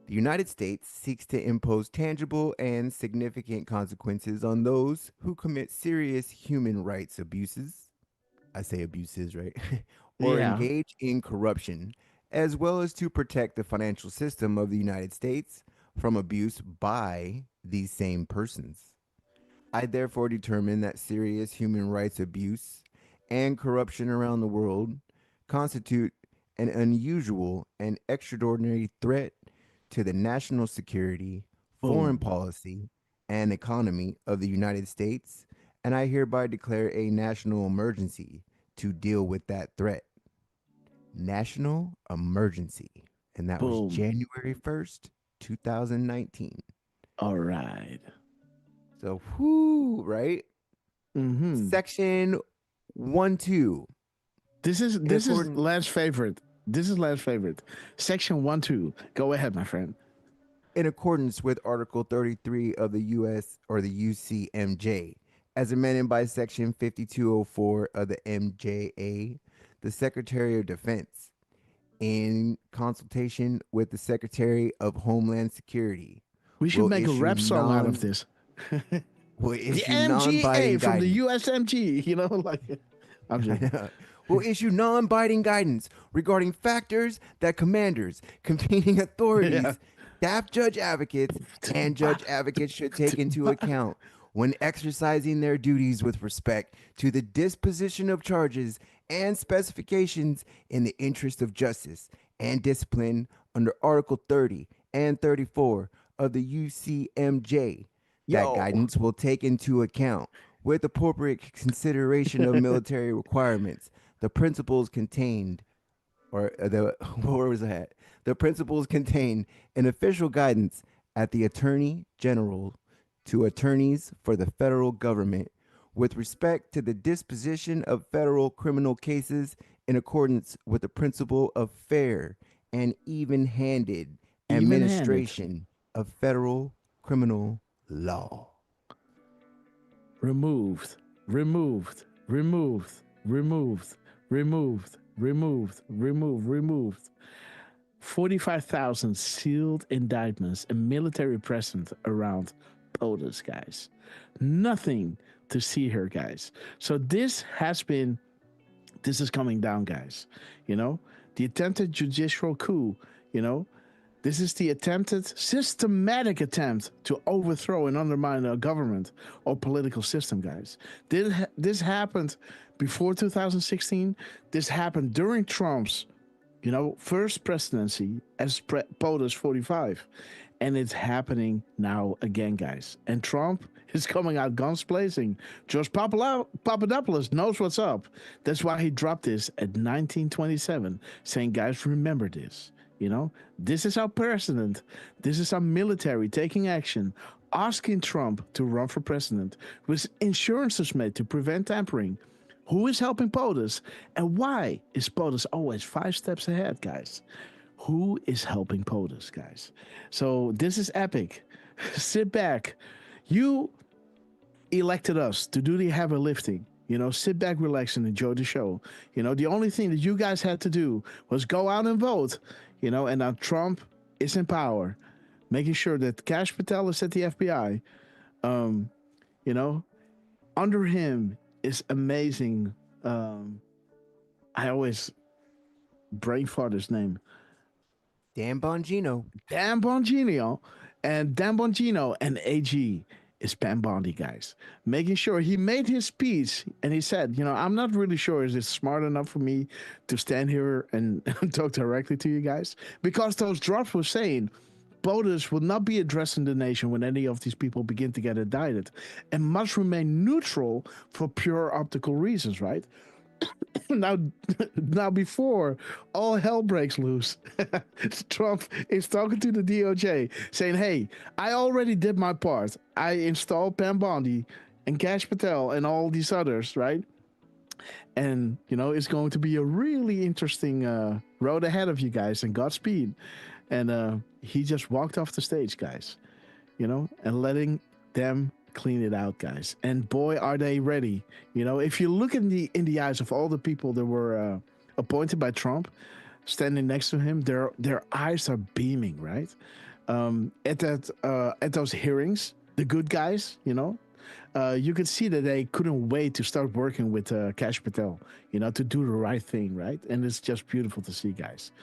The United States seeks to impose tangible and significant consequences on those who commit serious human rights abuses. I say abuses, right? Or engage in corruption, as well as to protect the financial system of the United States from abuse by these same persons. I therefore determine that serious human rights abuse and corruption around the world constitute an unusual and extraordinary threat to the national security, foreign policy, and economy of the United States, and I hereby declare a national emergency to deal with that threat. National emergency. And that was January 1st, 2019. All right. So, right? Mm-hmm. Section 1-2. This is Lance's favorite. This is Lance's favorite. Section 1-2. Go ahead, my friend. In accordance with Article 33 of the U.S. or the UCMJ, as amended by Section 5204 of the MJA, the Secretary of Defense, in consultation with the Secretary of Homeland Security. We should make a rap song out of this. The MGA from the USMG, you know, like I'm just will issue non-binding guidance regarding factors that commanders, convening authorities, staff judge advocates, and judge advocates should take into account when exercising their duties with respect to the disposition of charges and specifications in the interest of justice and discipline under Article 30 and 34 of the UCMJ. That guidance will take into account, with appropriate consideration of military requirements, the principles contained, the principles contained in official guidance at the Attorney General to attorneys for the federal government with respect to the disposition of federal criminal cases in accordance with the principle of fair and even-handed administration of federal criminal law. Removed. 45,000 sealed indictments and military presence around POTUS, guys. Nothing to see here, guys. So this is coming down, guys. You know, the attempted judicial coup, you know, this is the systematic attempt to overthrow and undermine a government or political system, guys. This happened before 2016. This happened during Trump's, you know, first presidency as POTUS 45. And it's happening now again, guys. And Trump is coming out guns blazing. George Papadopoulos knows what's up. That's why he dropped this at 1927, saying, guys, remember this. You know, this is our president. This is our military taking action, asking Trump to run for president, with insurances made to prevent tampering. Who is helping POTUS? And why is POTUS always 5 steps ahead, guys? Who is helping POTUS, guys? So this is epic. Sit back. You elected us to do the heavy lifting. You know, sit back, relax, and enjoy the show. You know, the only thing that you guys had to do was go out and vote. You know, and now Trump is in power, making sure that Kash Patel is at the FBI. You know, under him is amazing. I always brain fart his name. Dan Bongino. And AG is Pam Bondi, guys. Making sure he made his speech, and he said, you know, I'm not really sure is it smart enough for me to stand here and talk directly to you guys, because those drops were saying POTUS will not be addressing the nation when any of these people begin to get indicted and must remain neutral for pure optical reasons, right? Now, before all hell breaks loose, Trump is talking to the DOJ, saying, "Hey, I already did my part. I installed Pam Bondi and Kash Patel and all these others, right? And you know, it's going to be a really interesting road ahead of you guys. And Godspeed." And he just walked off the stage, guys. You know, and letting them clean it out, guys. And boy, are they ready. You know, if you look in the eyes of all the people that were appointed by Trump standing next to him, their eyes are beaming, right? At those hearings, the good guys, you know, you could see that they couldn't wait to start working with Kash Patel, you know, to do the right thing, right? And it's just beautiful to see, guys.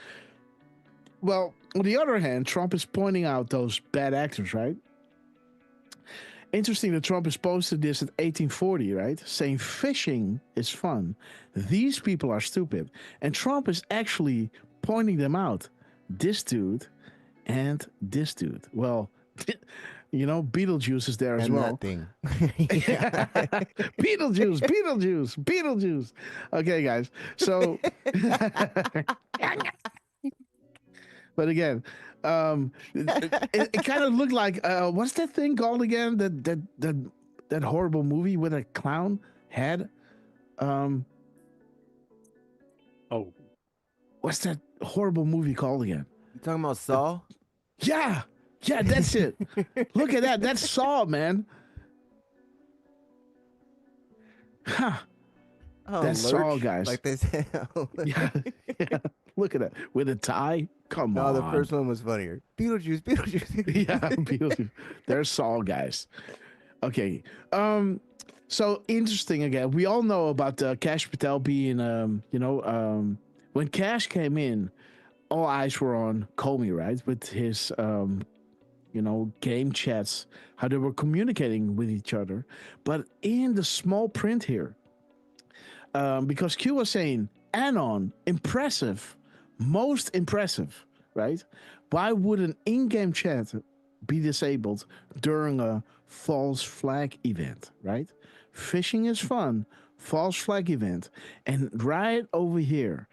Well, on the other hand, Trump is pointing out those bad actors, right? Interesting that Trump is posted this at 1840, right? Saying fishing is fun. These people are stupid. And Trump is actually pointing them out. This dude and this dude. Well, you know, Beetlejuice is there as well. Nothing. Beetlejuice. Okay, guys. So, but again, it kind of looked like what's that thing called again? That horrible movie with a clown head. What's that horrible movie called again? You talking about Saw? Yeah, that's it. Look at that. That's Saw, man. Huh. Oh, that's Saw, guys. Like they said. yeah. Look at that with a tie. Come on. No, the first one was funnier. Beetlejuice. Yeah, Beetlejuice. They're Saw, guys. Okay. So interesting again. We all know about Kash Patel being, when Kash came in, all eyes were on Comey, right? With his game chats, how they were communicating with each other. But in the small print here, because Q was saying, Anon, impressive, most impressive, right? Why would an in-game chat be disabled during a false flag event, right? Phishing is fun, false flag event. And right over here,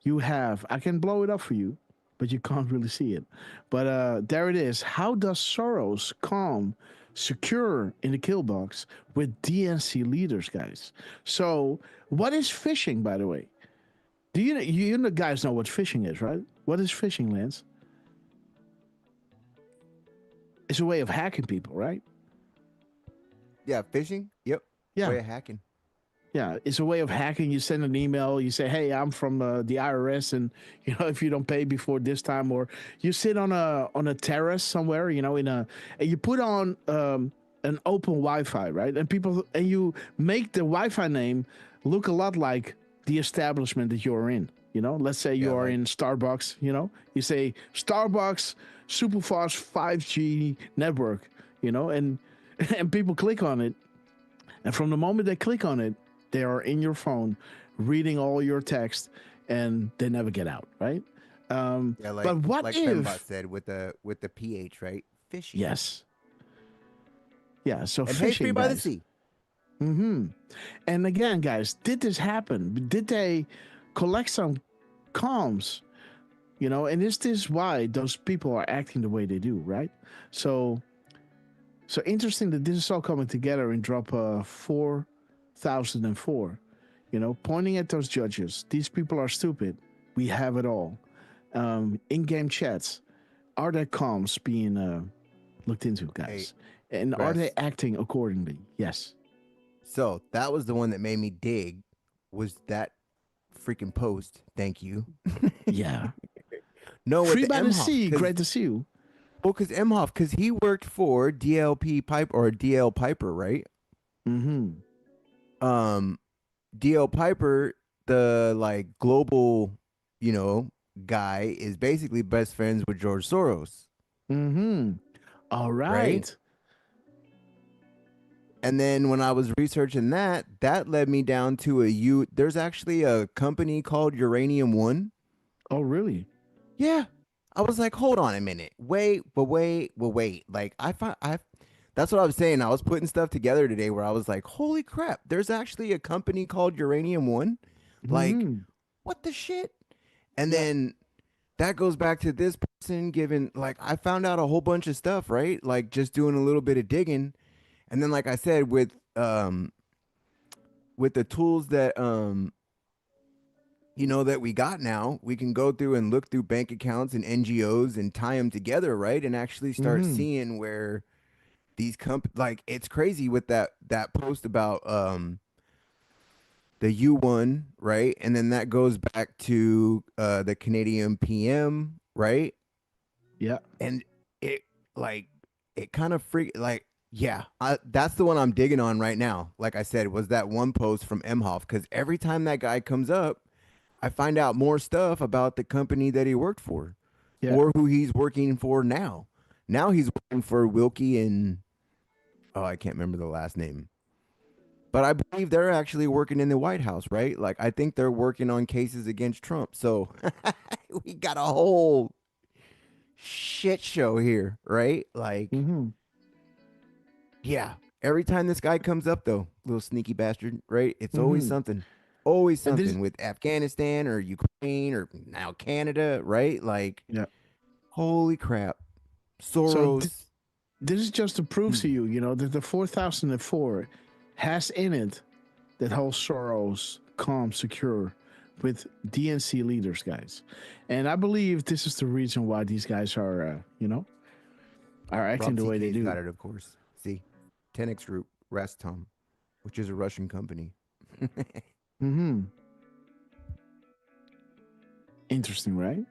you have, I can blow it up for you, but you can't really see it. But there it is. How does Soros calm secure in the kill box with DNC leaders, guys? So what is phishing, by the way? Do you guys know what phishing is, right? What is phishing, Lance? It's a way of hacking people, right? Yeah, phishing. Yep. Yeah. Way of hacking. Yeah, it's a way of hacking. You send an email. You say, "Hey, I'm from the IRS, and if you don't pay before this time," or you sit on a terrace somewhere, and you put on an open Wi-Fi, right? And you make the Wi-Fi name look a lot like the establishment that you're in. Let's say you are in Starbucks. You say Starbucks Superfast 5G network. And people click on it, and from the moment they click on it, they are in your phone, reading all your text, and they never get out, right? But what like if Fembot said with the PH, right? Fishing. Yes. Yeah. So and fishing by the sea. Mm-hmm. And again, guys, did this happen? Did they collect some comms? And is this why those people are acting the way they do, right? So interesting that this is all coming together in drop 4004. Pointing at those judges. These people are stupid. We have it all. In-game chats. Are there comms being looked into, guys? Hey, and are they acting accordingly? Yes. So that was the one that made me dig. Was that freaking post? Thank you. Yeah. No, Free by the sea. Great to see you. Well, because because he worked for DLP Piper or DL Piper, right? Mm-hmm. DL Piper, the global, guy, is basically best friends with George Soros. Mm-hmm. All right. And then when I was researching that led me down to there's actually a company called Uranium One. Oh, really? Yeah. I was like, hold on a minute. Wait. Like that's what I was saying. I was putting stuff together today where I was like, holy crap, there's actually a company called Uranium One. Like, what the shit? And then that goes back to this person giving, I found out a whole bunch of stuff, right? Like just doing a little bit of digging. And then, like I said, with the tools that, that we got now, we can go through and look through bank accounts and NGOs and tie them together, right? And actually start seeing where these companies, it's crazy with that post about the U1, right? And then that goes back to the Canadian PM, right? Yeah. And it kind of that's the one I'm digging on right now. Like I said, was that one post from Emhoff, because every time that guy comes up, I find out more stuff about the company that he worked for, or who he's working for now. Now he's working for Wilkie and I can't remember the last name, but I believe they're actually working in the White House, right? I think they're working on cases against Trump. So we got a whole shit show here, right? Yeah. Every time this guy comes up, though, little sneaky bastard, right? It's always something. Always something with Afghanistan or Ukraine or now Canada, right? Holy crap. Soros. So this is just to prove to you, that the 4004 has in it that whole Soros calm secure with DNC leaders, guys. And I believe this is the reason why these guys are, are acting the way they do. Got it, of course. See, 10X Group, Rastom, which is a Russian company. Mm-hmm. Interesting, right?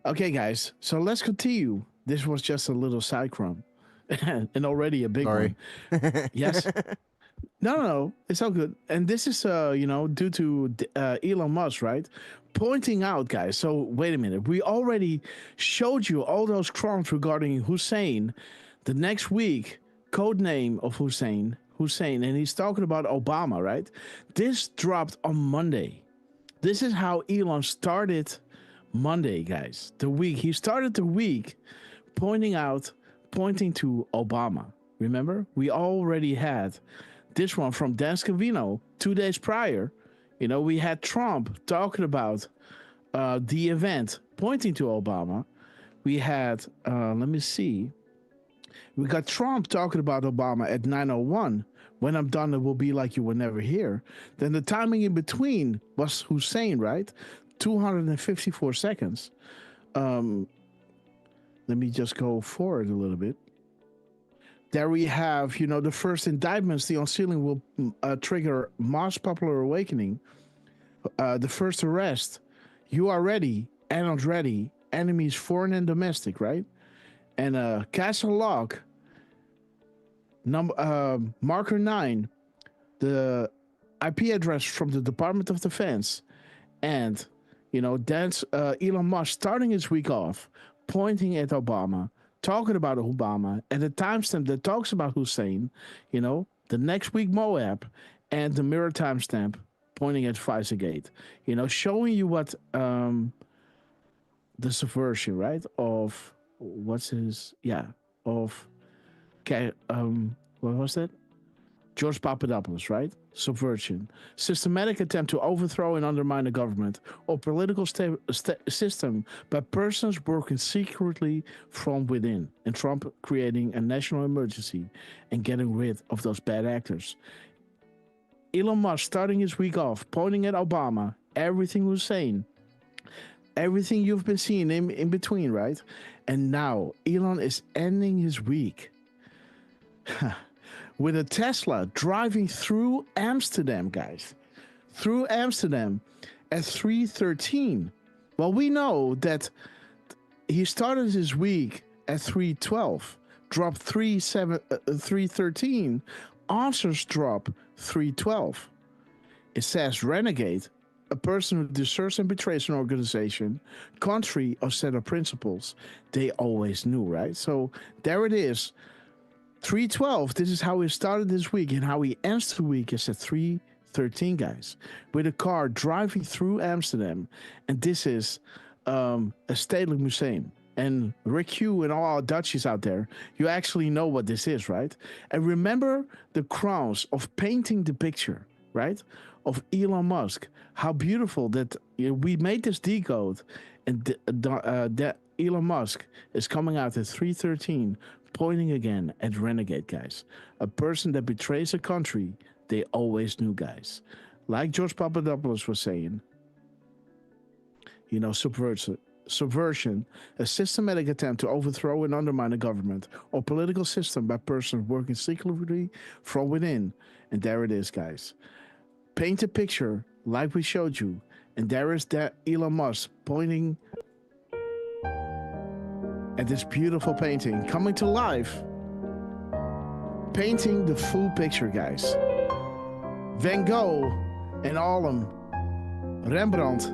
Okay, guys. So let's continue. This was just a little side crumb, and already a big one. Yes. No, it's all good. And this is, due to Elon Musk, right? Pointing out, guys. So wait a minute. We already showed you all those crimes regarding Hussein. The next week, code name of Hussein, and he's talking about Obama, right? This dropped on Monday. This is how Elon started Monday, guys. The week. He started the week pointing to Obama. Remember? We already had this one from Dan Scavino 2 days prior. We had Trump talking about the event pointing to Obama. We had, let me see. We got Trump talking about Obama at 9:01. When I'm done, it will be like you were never here. Then the timing in between was Hussein, right? 254 seconds. Let me just go forward a little bit. There we have, the first indictments. The unsealing will trigger mass popular awakening. The first arrest. You are ready and not ready. Enemies foreign and domestic, right? And Castle Lock. Marker 9. The IP address from the Department of Defense. And, that's Elon Musk starting his week off, pointing at Obama, talking about Obama, and the timestamp that talks about Hussein, the next week Moab, and the mirror timestamp pointing at Gate, showing you what the subversion, right, of what was that? George Papadopoulos, right? Subversion. Systematic attempt to overthrow and undermine a government or political system by persons working secretly from within, and Trump creating a national emergency and getting rid of those bad actors. Elon Musk starting his week off, pointing at Obama, everything Hussein, everything you've been seeing in between, right? And now Elon is ending his week with a Tesla driving through Amsterdam, guys. Through Amsterdam at 3:13. Well, we know that he started his week at 3:12, dropped 3:13. Answers drop 3:12. It says renegade, a person who deserts and betrays an organization, country, or set of principles they always knew, right? So there it is. 3:12, this is how he started this week, and how he ends the week is at 3:13, guys, with a car driving through Amsterdam. And this is a stedelijk museum. And Rick Hugh and all our Dutchies out there, you actually know what this is, right? And remember the crowns of painting the picture, right, of Elon Musk. How beautiful that we made this decode, and that Elon Musk is coming out at 3:13, pointing again at renegade, guys. A person that betrays a country they always knew, guys. Like George Papadopoulos was saying, subversion, a systematic attempt to overthrow and undermine a government or political system by persons working secretly from within. And there it is, guys. Paint a picture like we showed you. And there is that Elon Musk pointing at this beautiful painting coming to life. Painting the full picture, guys. Van Gogh and Allen, Rembrandt,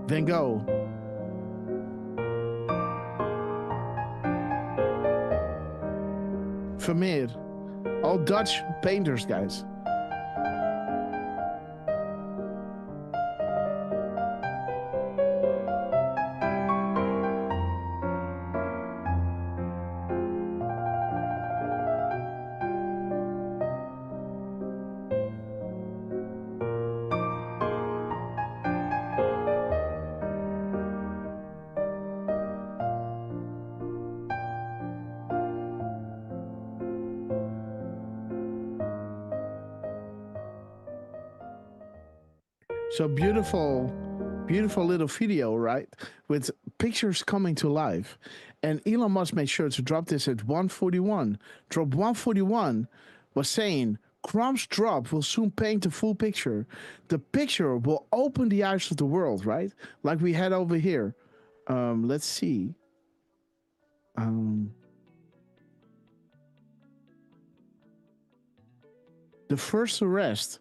Van Gogh, Vermeer, all Dutch painters, guys. So beautiful little video, right? With pictures coming to life. And Elon Musk made sure to drop this at 1:41. Drop 1:41 was saying, Crumb's drop will soon paint the full picture. The picture will open the eyes of the world, right? Like we had over here. Let's see. the first arrest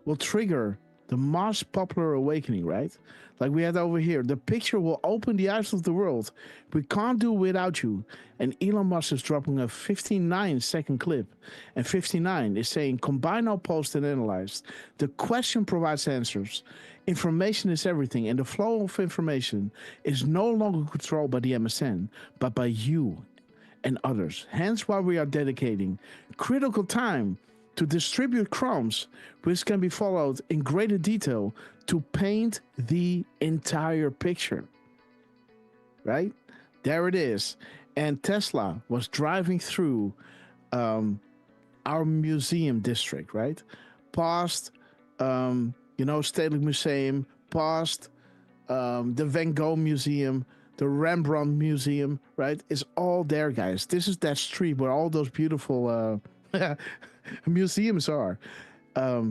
will trigger the most popular awakening, right? Like we had over here. The picture will open the eyes of the world. We can't do without you. And Elon Musk is dropping a 59-second clip. And 59 is saying, combine all post and analyze. The question provides answers. Information is everything. And the flow of information is no longer controlled by the MSN, but by you and others. Hence why we are dedicating critical time to distribute crumbs, which can be followed in greater detail to paint the entire picture. Right? There it is. And Tesla was driving through our museum district, right? Past, Stedelijk Museum, past the Van Gogh Museum, the Rembrandt Museum, right? It's all there, guys. This is that street where all those beautiful museums are,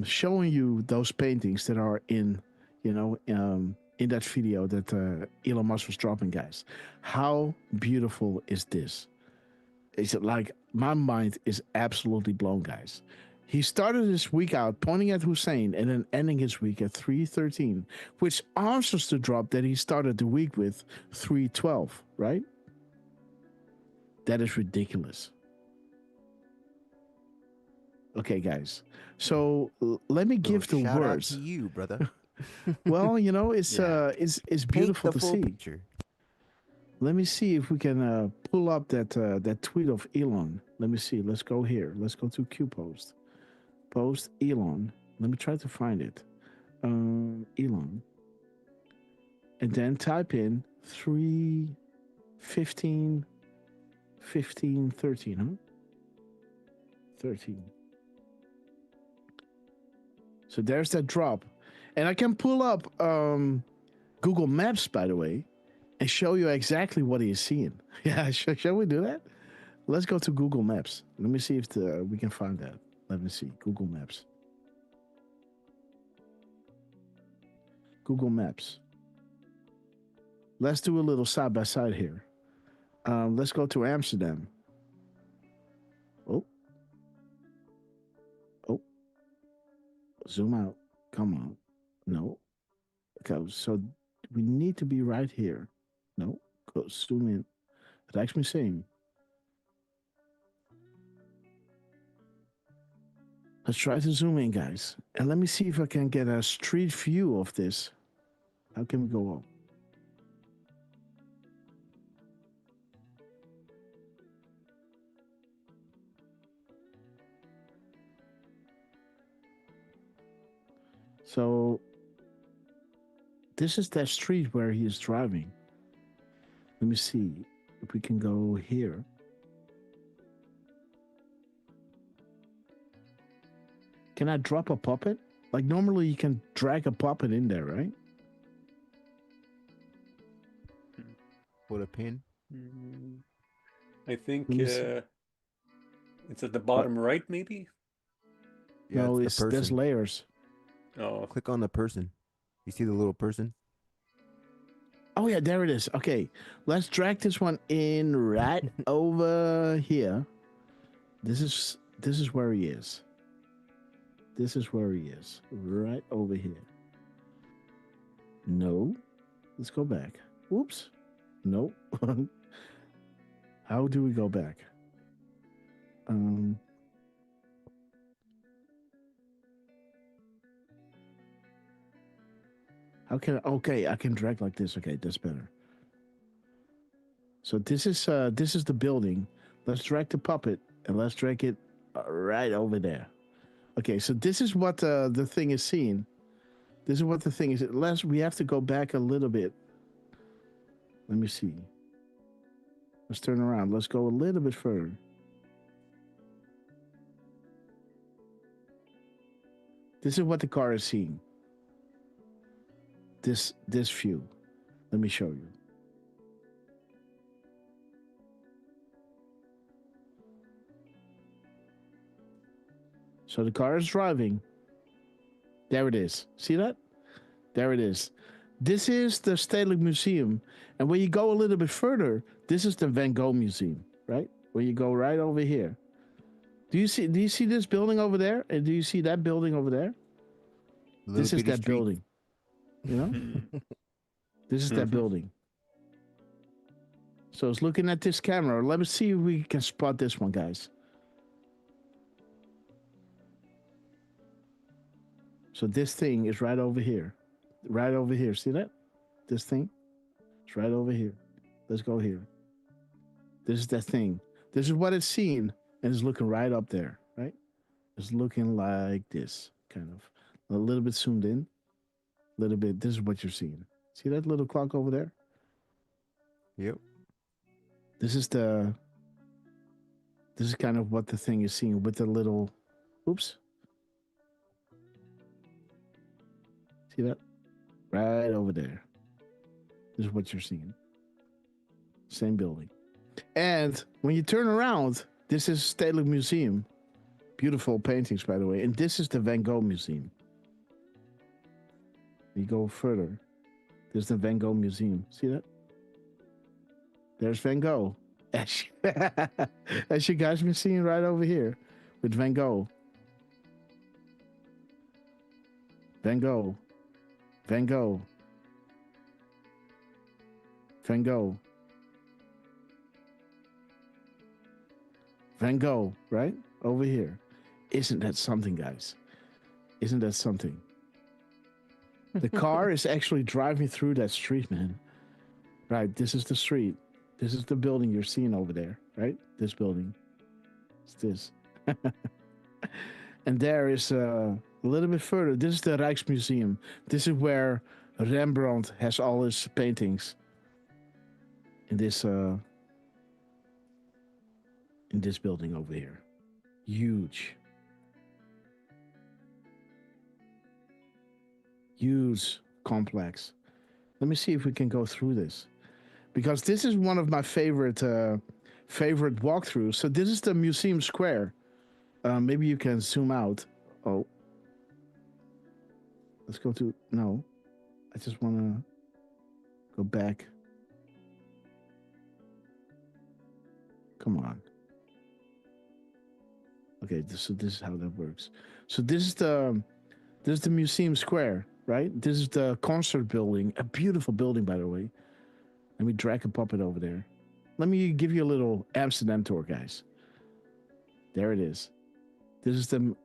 showing you those paintings that are in that video that Elon Musk was dropping, guys. How beautiful is this? It's like my mind is absolutely blown, guys. He started his week out pointing at Hussein and then ending his week at 3:13, which answers the drop that he started the week with 3:12, right? That is ridiculous. Okay, guys. So let me give the shout words out to you, brother. Well, it's beautiful to see. Picture. Let me see if we can pull up that tweet of Elon. Let me see. Let's go here. Let's go to Q post. Post Elon. Let me try to find it. Elon. And then type in 3:15, 15, 13, huh? 13. So there's that drop. And I can pull up Google Maps, by the way, and show you exactly what he is seeing. Yeah, shall we do that? Let's go to Google Maps. Let me see if we can find that. Let me see. Google Maps. Google Maps. Let's do a little side by side here. Let's go to Amsterdam. Oh. Zoom out. Come on. No. Okay, so we need to be right here. No. Go zoom in. It likes me saying. Let's try to zoom in, guys. And let me see if I can get a street view of this. How can we go up? So this is that street where he is driving. Let me see if we can go here. Can I drop a puppet? Like normally you can drag a puppet in there, right? Put a pin. I think it's at the bottom right, maybe? Yeah, no, it's the person. There's layers. Oh. Click on the person. You see the little person? Oh yeah, there it is. Okay, let's drag this one in right over here. This is where he is. This is where he is. Right over here. No. Let's go back. Oops. Nope. How do we go back? How can I can drag like this. Okay, that's better. So this is the building. Let's drag the puppet and let's drag it right over there. Okay, so this is what the thing is seeing. This is what the thing is. We have to go back a little bit. Let me see. Let's turn around. Let's go a little bit further. This is what the car is seeing. This view. Let me show you. So the car is driving. There it is. See that? There it is. This is the Stedelijk Museum. And when you go a little bit further, this is the Van Gogh Museum, right? When you go right over here. Do you see this building over there? And do you see that building over there? This is that building. You know? This is that building. So it's looking at this camera. Let me see if we can spot this one, guys. So this thing is right over here. Right over here. See that? This thing? It's right over here. Let's go here. This is that thing. This is what it's seeing. And it's looking right up there, right? It's looking like this, kind of. A little bit zoomed in. A little bit. This is what you're seeing. See that little clock over there? Yep. This is kind of what the thing is seeing with the little, oops. See that? Right over there. This is what you're seeing. Same building. And when you turn around, this is Stedelijk Museum. Beautiful paintings, by the way. And this is the Van Gogh Museum. You go further. There's the Van Gogh Museum. See that? There's Van Gogh. As you guys been seeing right over here with Van Gogh. Van Gogh. Van Gogh. Van Gogh. Van Gogh, right? Over here. Isn't that something, guys? Isn't that something? The car is actually driving through that street, man. Right, this is the street. This is the building you're seeing over there, right? This building. It's this. And there is a little bit further. This is the Rijksmuseum. This is where Rembrandt has all his paintings. In this building over here. Huge. Huge complex. Let me see if we can go through this. Because this is one of my favorite walkthroughs. So this is the museum square. Maybe you can zoom out. Oh. Let's go to, no. I just want to go back. Come on. Okay, so this is how that works. So this is the museum square, right? This is the concert building. A beautiful building, by the way. Let me drag a puppet over there. Let me give you a little Amsterdam tour, guys. There it is. This is the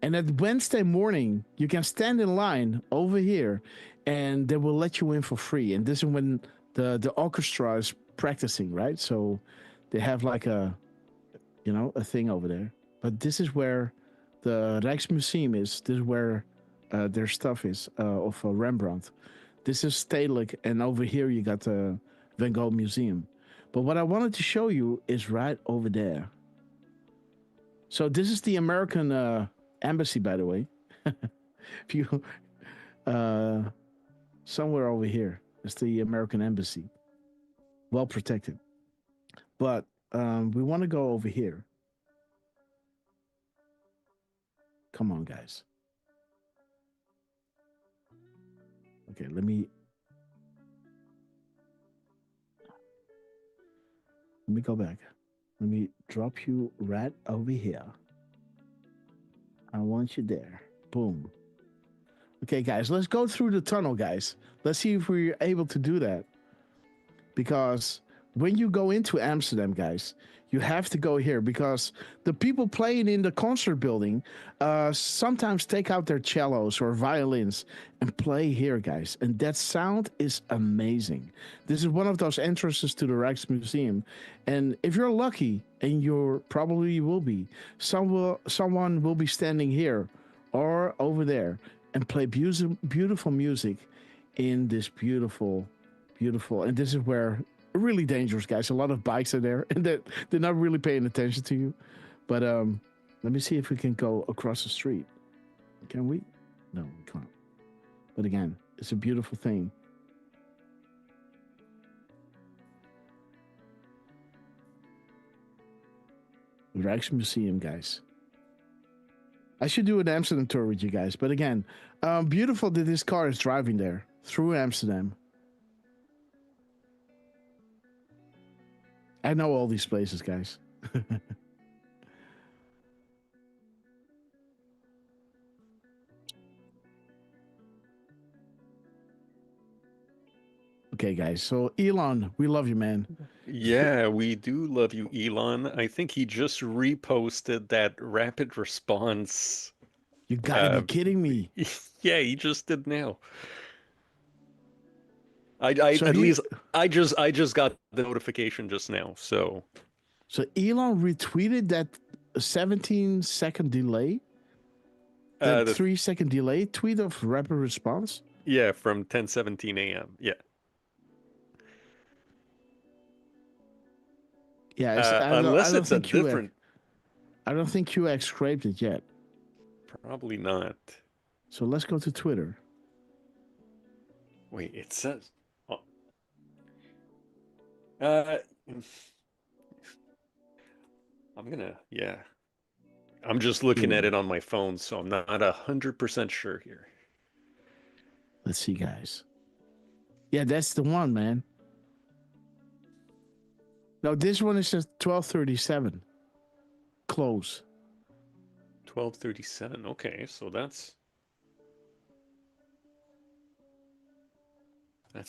and at Wednesday morning, you can stand in line over here and they will let you in for free. And this is when the orchestra is practicing, right? So they have like a thing over there. But this is where the Rijksmuseum is. This is where their stuff is of Rembrandt. This is Stedelijk, and over here you got the Van Gogh Museum. But what I wanted to show you is right over there. So this is the American embassy, by the way. If you somewhere over here, it's the American embassy, well protected. But we want to go over here. Come on, guys. Okay, let me go back. Let me drop you right over here. I want you there. Boom. Okay, guys, let's go through the tunnel, guys. Let's see if we're able to do that. Because when you go into Amsterdam, guys, you have to go here because the people playing in the concert building sometimes take out their cellos or violins and play here, guys. And that sound is amazing. This is one of those entrances to the Rijksmuseum. And if you're lucky, and you probably will be, someone will be standing here or over there and play beautiful music in this beautiful, and this is where really dangerous, guys. A lot of bikes are there, and they're not really paying attention to you. But let me see if we can go across the street. Can we? No, we can't. But again, it's a beautiful thing. Rijksmuseum, guys. I should do an Amsterdam tour with you guys. But again, beautiful that this car is driving there through Amsterdam. I know all these places, guys. Okay, guys. So Elon, we love you, man. Yeah, we do love you, Elon. I think he just reposted that rapid response. You gotta be kidding me. Yeah, he just did now. I just got the notification just now. So Elon retweeted that 17-second delay, that 3-second delay tweet of rapid response. Yeah, from 10:17 a.m. Yeah. Yeah, unless it's a different. I don't think QX scraped it yet. Probably not. So let's go to Twitter. Wait, it says. Oh. I'm just looking at it on my phone, so I'm not 100% sure here. Let's see, guys. Yeah, that's the one, man. No, this one is just 12:37. Close. 12:37. Okay, so that's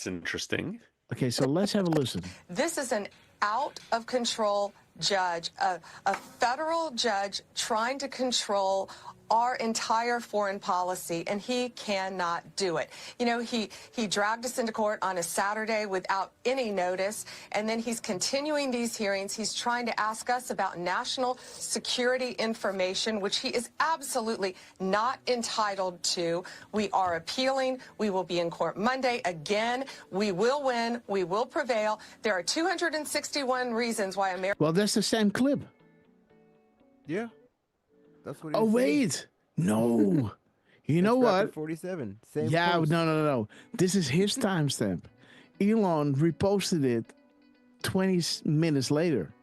interesting. Okay, so let's have a listen. This is an out of control judge, a federal judge trying to control our entire foreign policy, and he cannot do it. You know, he dragged us into court on a Saturday without any notice, and then he's continuing these hearings. He's trying to ask us about national security information, which he is absolutely not entitled to. We are appealing. We will be in court Monday again. We will win. We will prevail. There are 261 reasons why America... Well, that's the same clip. Yeah. That's what. Oh wait, no. You know what? 47. Same. Yeah, post. no. This is his timestamp. Elon reposted it 20 minutes later.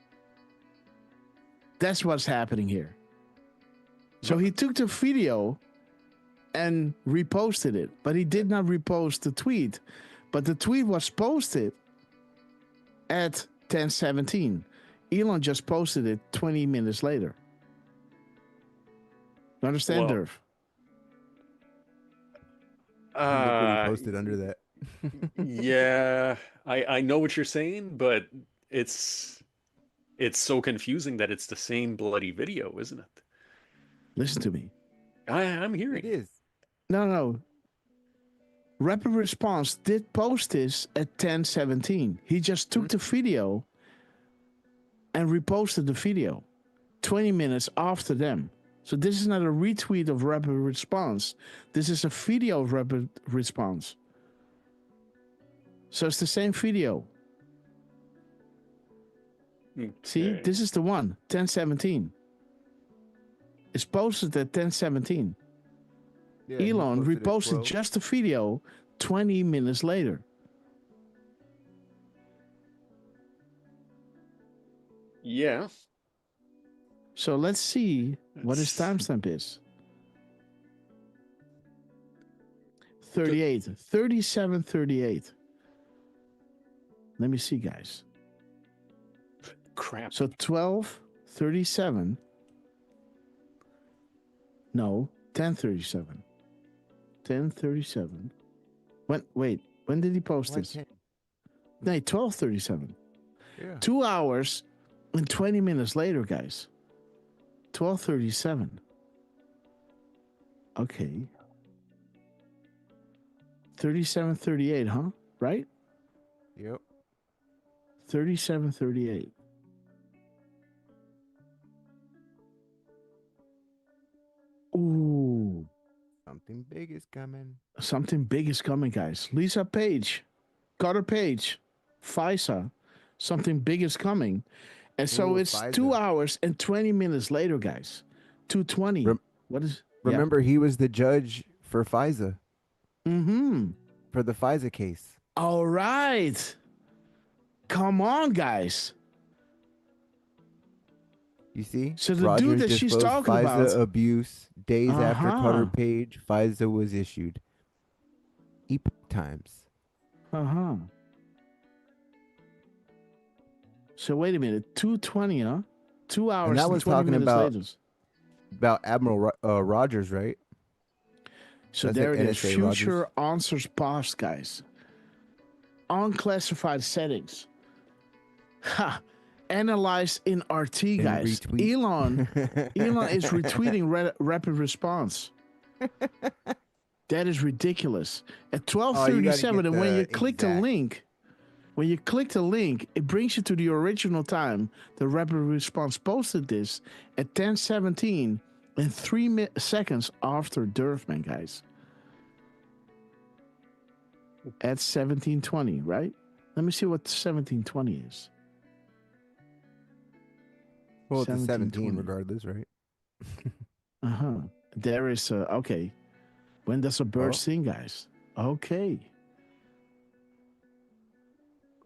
That's what's happening here. So he took the video and reposted it, but he did not repost the tweet. But the tweet was posted at 10:17. Elon just posted it 20 minutes later. You understand, Durf? Look what he posted under that. Yeah, I know what you're saying, but it's so confusing that it's the same bloody video, isn't it? Listen to me. I'm hearing it is. No. Rapid Response did post this at 10:17. He just took the video and reposted the video 20 minutes after them. So this is not a retweet of Rapid Response. This is a video of Rapid Response. So it's the same video. Okay. See, this is the one, 10:17. It's posted at 10:17. Yeah, Elon reposted just the video 20 minutes later. Yeah. So let's see what his timestamp is. 37:38. Let me see, guys. Crap. So 12:37. No, 10:37. 10:37. When did he post this? No, 12:37. Yeah. 2 hours and 20 minutes later, guys. 12:37. Okay. 37:38, huh? Right? Yep. 37:38. Ooh. Something big is coming. Something big is coming, guys. Lisa Page, Carter Page, FISA. Something big is coming. And so it's FISA. 2 hours and 20 minutes later, guys. 2:20. Remember, he was the judge for FISA. Mm-hmm. For the FISA case. All right. Come on, guys. You see? So the Rogers dude that she's talking FISA about. abuse days after Carter Page, FISA was issued. Epoch Times. Uh-huh. So wait a minute, 2:20, huh? 2 hours And that was talking about Admiral Rogers, right? So That's there it is. NSA Future Rogers. answers past, guys. unclassified settings. Ha! Analyzed in RT, guys. Elon is retweeting rapid response. That is ridiculous. At 12:37, and when you click the link, it brings you to the original time. The rapid response posted this at 10:17 and 3 seconds after Durfman, guys. At 17:20, right? Let me see what 17:20 is. Well, it's a 17 regardless, right? There is okay. When does a bird sing, guys? Okay.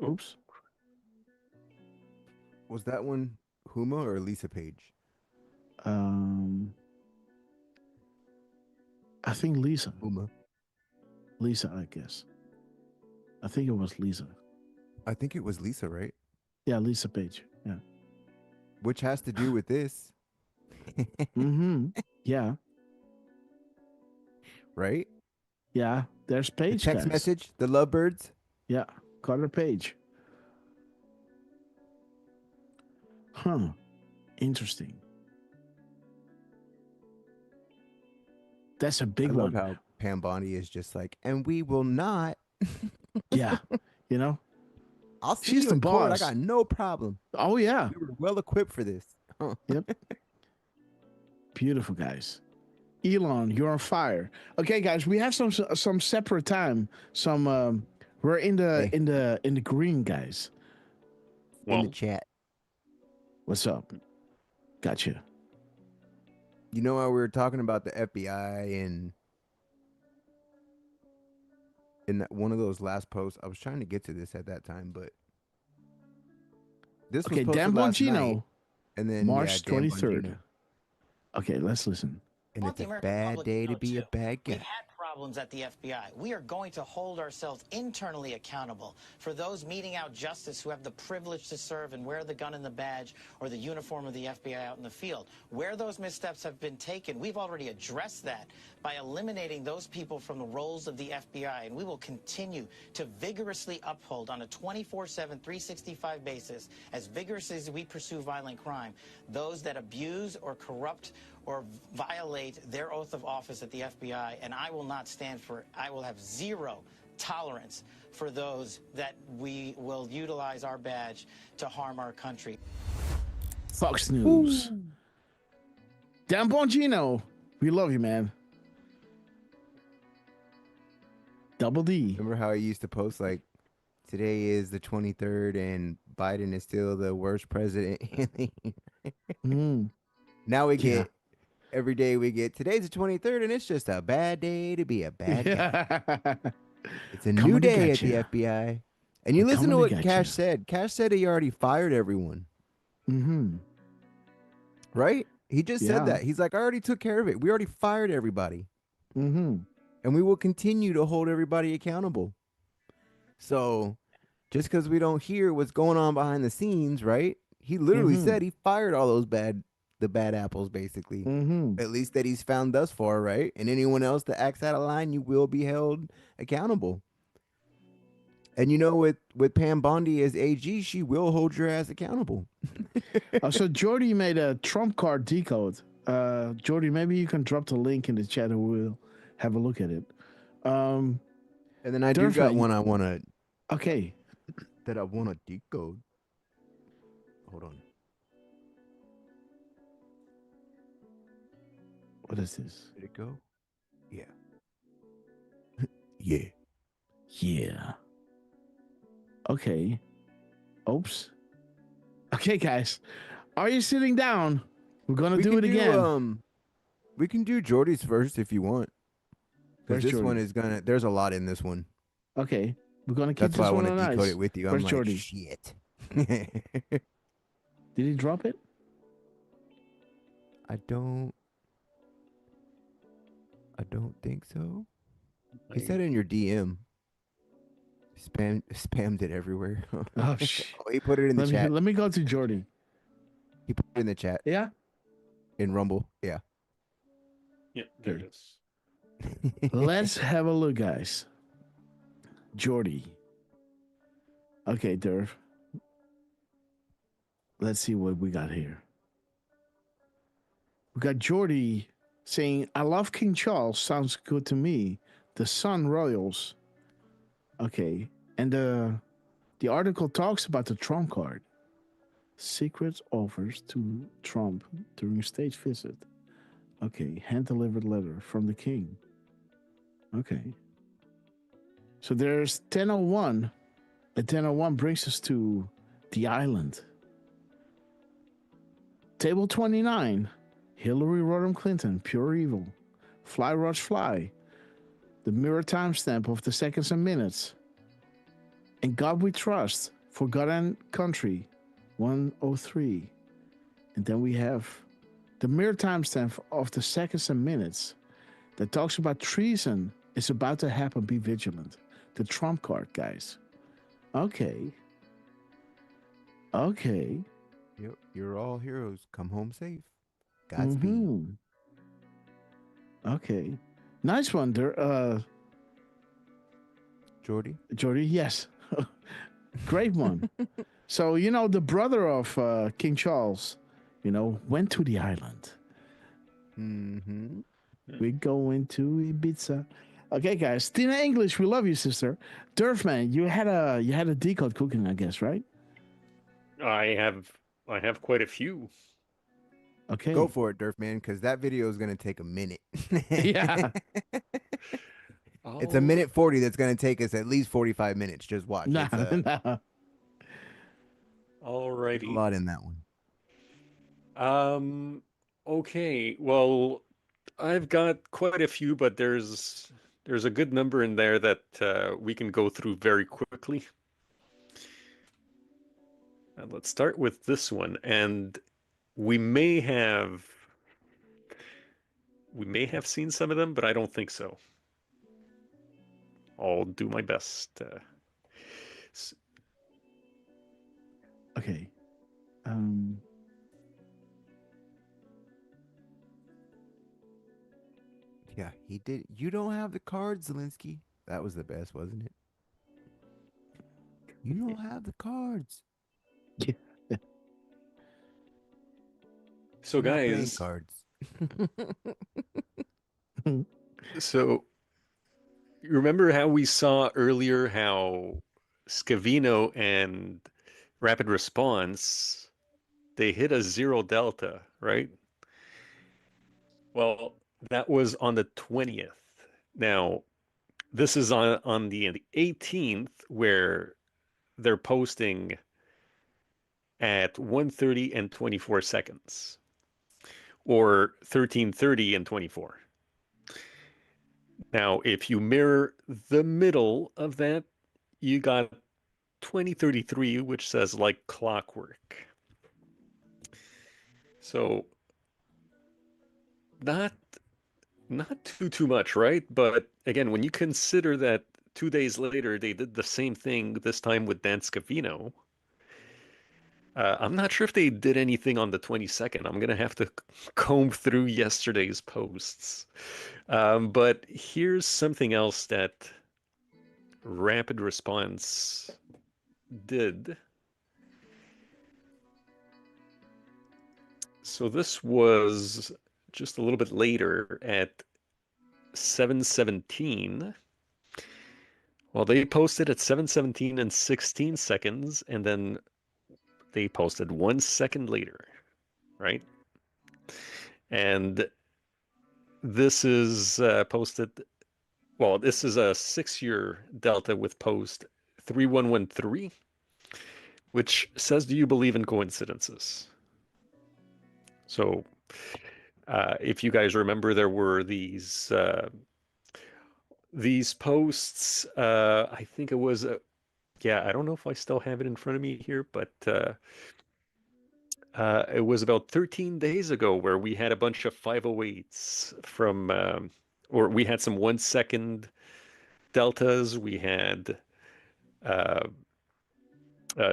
Oops. Was that one Huma or Lisa Page? I think Lisa. Huma. Lisa, I guess. I think it was Lisa. I think it was Lisa, right? Yeah, Lisa Page. Yeah. Which has to do with this. Yeah. Right? Yeah. There's Page. The text message, the lovebirds. Yeah. Carter Page. Huh. Interesting. That's a big one. I love how Pam Bondi is just like, and we will not. Yeah. You know? I'll see She's you the in court. boss. I got no problem. Oh, yeah. We were well equipped for this. Yep. Beautiful, guys. Elon, you're on fire. Okay, guys, we have some separate time. We're in the green, guys. In the chat. What's up? Gotcha. You know how we were talking about the FBI and in that one of those last posts? I was trying to get to this at that time, but this was posted Dan last Bongino, night, and then March Dan 23rd. Bongino. Okay, let's listen. And it's a bad day to be a bad guy. We've had problems at the FBI. We are going to hold ourselves internally accountable for those meting out justice who have the privilege to serve and wear the gun and the badge or the uniform of the FBI out in the field. Where those missteps have been taken, we've already addressed that by eliminating those people from the roles of the FBI, and we will continue to vigorously uphold on a 24/7, 365 basis, as vigorously as we pursue violent crime, those that abuse or corrupt or violate their oath of office at the FBI, and I will have zero tolerance for those that we will utilize our badge to harm our country. Fox News. Ooh. Dan Bongino, we love you, man. Double D. Remember how he used to post like, today is the 23rd and Biden is still the worst president. Now we get, every day we get, today's the 23rd and it's just a bad day to be a bad guy. It's a new day at the FBI. And you listen to what Cash said. Cash said he already fired everyone. Right? He just said that. He's like, I already took care of it. We already fired everybody. And we will continue to hold everybody accountable. So just because we don't hear what's going on behind the scenes, right? He literally said he fired all those bad apples, basically. At least that he's found thus far, right? And anyone else that acts out of line, you will be held accountable. And you know, with Pam Bondi as AG, she will hold your ass accountable. So Jordy made a Trump card decode. Jordy, maybe you can drop the link in the chat and we'll have a look at it. And then I do got one I want to... Okay. That I want to decode. Hold on. What is this? Did it go? Yeah. Yeah. Yeah. Okay. Oops. Okay, guys. Are you sitting down? We're going to do it again. We can do Jordy's first if you want. Because this one is going to... There's a lot in this one. Okay. We're going to keep this one on ice. That's why I want to decode it with you. Where's I'm like, Jordy? Shit. Did he drop it? I don't think so. He said in your DM. Spammed it everywhere. Oh, shit. Oh, he put it in the chat. Let me go to Jordy. He put it in the chat. Yeah? In Rumble. Yeah. Yeah, there it is. Let's have a look, guys. Jordy. Okay, Derv. Let's see what we got here. We got Jordy saying, I love King Charles. Sounds good to me. The Sun Royals. Okay. And the article talks about the Trump card. Secret offers to Trump during state visit. Okay. Hand-delivered letter from the king. Okay. So there's 1001. And 1001 brings us to the island. Table 29. Hillary Rodham Clinton, pure evil. Fly, Roach, fly. The mirror timestamp of the seconds and minutes. In God we trust, for God and country, 103. And then we have the mirror timestamp of the seconds and minutes that talks about treason is about to happen, be vigilant. The Trump card, guys. Okay. Okay. You're all heroes. Come home safe. Godspeed. Okay. Nice one there. Jordy? Jordy, yes. Great one. So, the brother of King Charles, went to the island. Mm-hmm. We go into Ibiza. Okay, guys. Tina English, we love you, sister. Durfman, you had a decode cooking, I guess, right? I have quite a few. Okay. Go for it, Durf, man, because that video is going to take a minute. Yeah. It's a minute 40 that's going to take us at least 45 minutes. Just watch. Nah. Alrighty. There's a lot in that one. Okay. Well, I've got quite a few, but there's a good number in there that we can go through very quickly. And let's start with this one, and we may have seen some of them, but I don't think so. I'll do my best. Okay. Yeah, he did. You don't have the cards, Zelensky. That was the best, wasn't it? You don't have the cards. Yeah. So, guys, cards. So, you remember how we saw earlier how Scavino and Rapid Response, they hit a 0 delta, right? Well, that was on the 20th. Now, this is on the 18th where they're posting at 1:30 and 24 seconds, or 13:30 and 24. Now, if you mirror the middle of that, you got 2033, which says like clockwork. So not too much, right? But again, when you consider that 2 days later they did the same thing, this time with Dan Scavino, I'm not sure if they did anything on the 22nd. I'm going to have to comb through yesterday's posts. But here's something else that Rapid Response did. So this was just a little bit later at 7:17. Well, they posted at 7:17 and 16 seconds, and then they posted 1 second later, right? And this is posted, well, this is a 6-year delta with post 3113, which says, do you believe in coincidences? So if you guys remember, there were these posts, I think it was, yeah, I don't know if I still have it in front of me here, but it was about 13 days ago where we had a bunch of 508s from, or we had some 1 second deltas. We had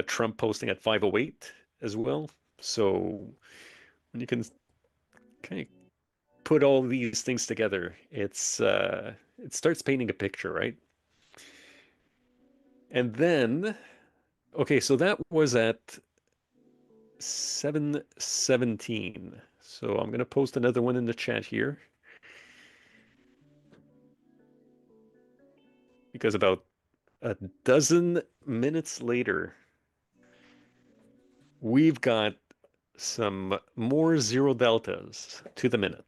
Trump posting at 508 as well. So when you can kind of put all these things together, it starts painting a picture, right? And then Okay, so that was at 7:17. So I'm going to post another one in the chat here. Because about a dozen minutes later, we've got some more zero deltas to the minute.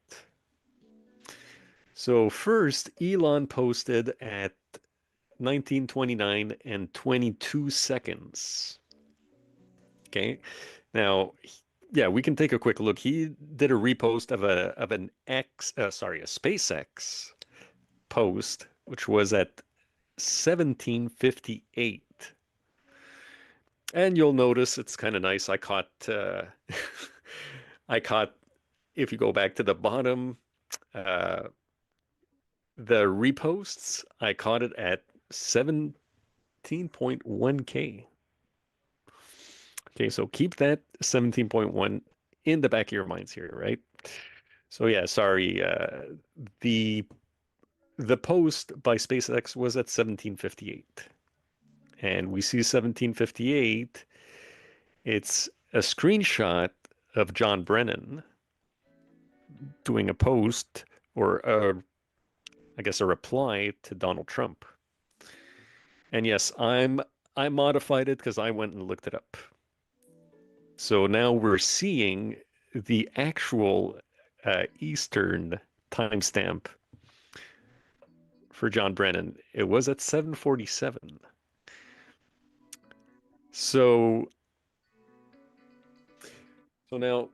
So first, Elon posted at 19:29 and 22 seconds. Okay. Now, yeah, we can take a quick look. He did a repost of a SpaceX post, which was at 17:58. And you'll notice it's kind of nice. I caught if you go back to the bottom, the reposts, I caught it at 17.1K. Okay, so keep that 17.1 in the back of your minds here, right? So yeah, sorry. The post by SpaceX was at 1758. And we see 1758. It's a screenshot of John Brennan doing a post, or I guess a reply to Donald Trump. And yes, I modified it because I went and looked it up. So now we're seeing the actual Eastern timestamp for John Brennan. It was at 7:47. So now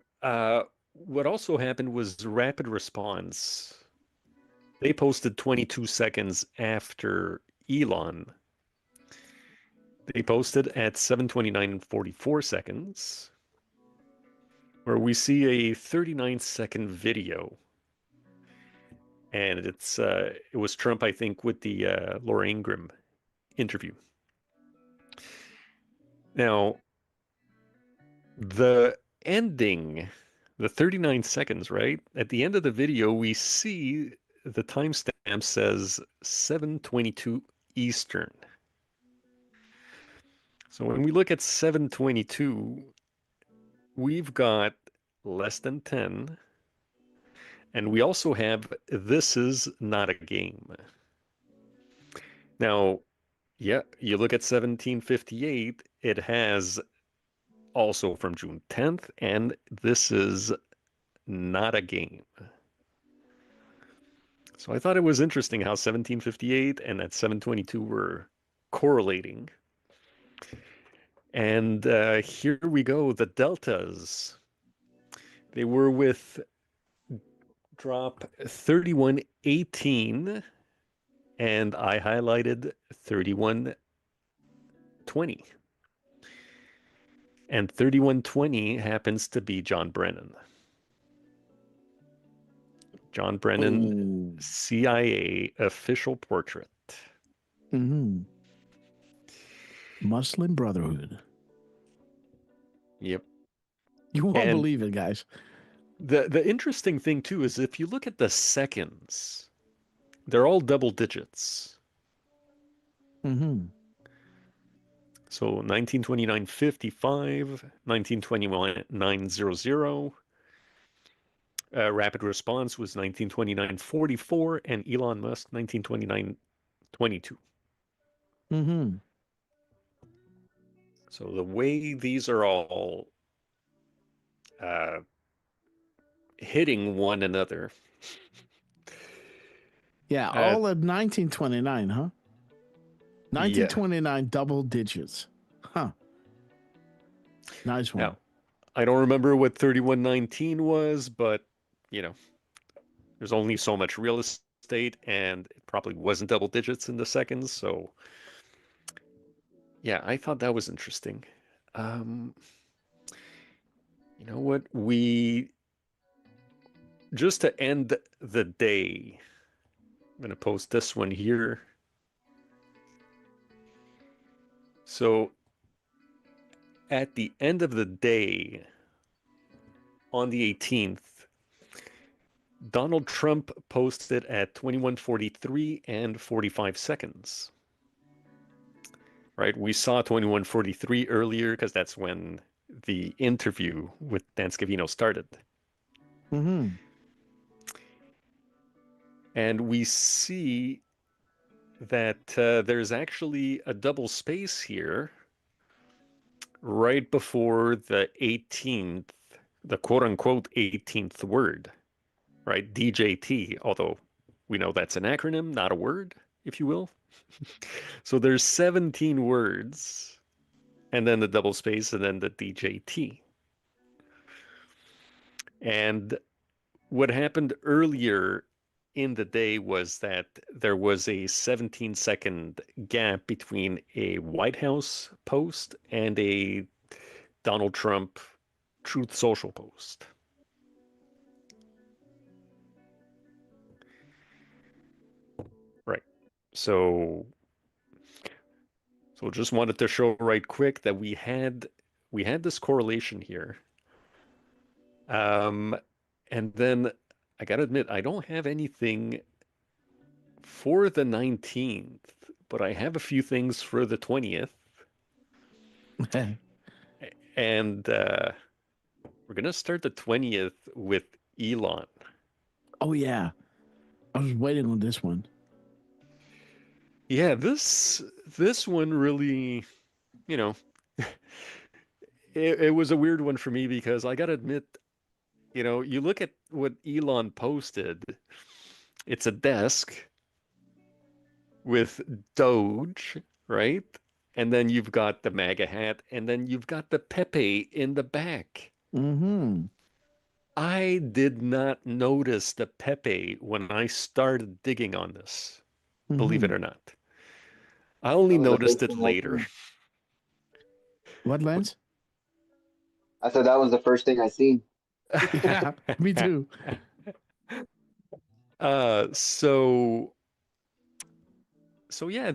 what also happened was rapid response. They posted 22 seconds after Elon. They posted at 7:29 and 44 seconds, where we see a 39-second video. And it was Trump, I think, with the Laura Ingraham interview. Now, the ending, the 39 seconds, right? At the end of the video, we see the timestamp says 7:22 Eastern. So when we look at 7:22, we've got less than 10. And we also have "This is not a game." Now, yeah, you look at 1758, it has also from June 10th, and "This is not a game." So I thought it was interesting how 1758 and that 722 were correlating. And here we go, the deltas. They were with drop 3118, and I highlighted 3120. And 3120 happens to be John Brennan. John Brennan, CIA official portrait. Muslim Brotherhood. Yep. You won't believe it, guys. The interesting thing, too, is if you look at the seconds, they're all double digits. So 1929.55, 1921.900. Rapid response was 1929.44, and Elon Musk 1929.22. So the way these are all hitting one another. Yeah, all at 1929, huh? 1929 double digits. Huh. Nice one. Now, I don't remember what 3119 was, but, there's only so much real estate, and it probably wasn't double digits in the seconds, so yeah, I thought that was interesting. You know what? Just to end the day, I'm going to post this one here. So at the end of the day, on the 18th, Donald Trump posted at 21:43 and 45 seconds. right? We saw 2143 earlier because that's when the interview with Dan Scavino started. Mm-hmm. And we see that there's actually a double space here right before the 18th, the quote-unquote 18th word, right? DJT, although we know that's an acronym, not a word, if you will. So there's 17 words, and then the double space, and then the DJT. And what happened earlier in the day was that there was a 17-second gap between a White House post and a Donald Trump Truth Social post. Right. So just wanted to show right quick that we had this correlation here. And then I gotta admit, I don't have anything for the 19th, but I have a few things for the 20th. And we're gonna start the 20th with Elon. Oh yeah, I was waiting on this one. Yeah, this one really, you know, it was a weird one for me because I gotta admit, you know, you look at what Elon posted, it's a desk with Doge, right? And then you've got the MAGA hat, and then you've got the Pepe in the back. Mm-hmm. I did not notice the Pepe when I started digging on this, believe it or not. I only noticed it later. What, Lance? I said that was the first thing I seen. Yeah, me too. So yeah,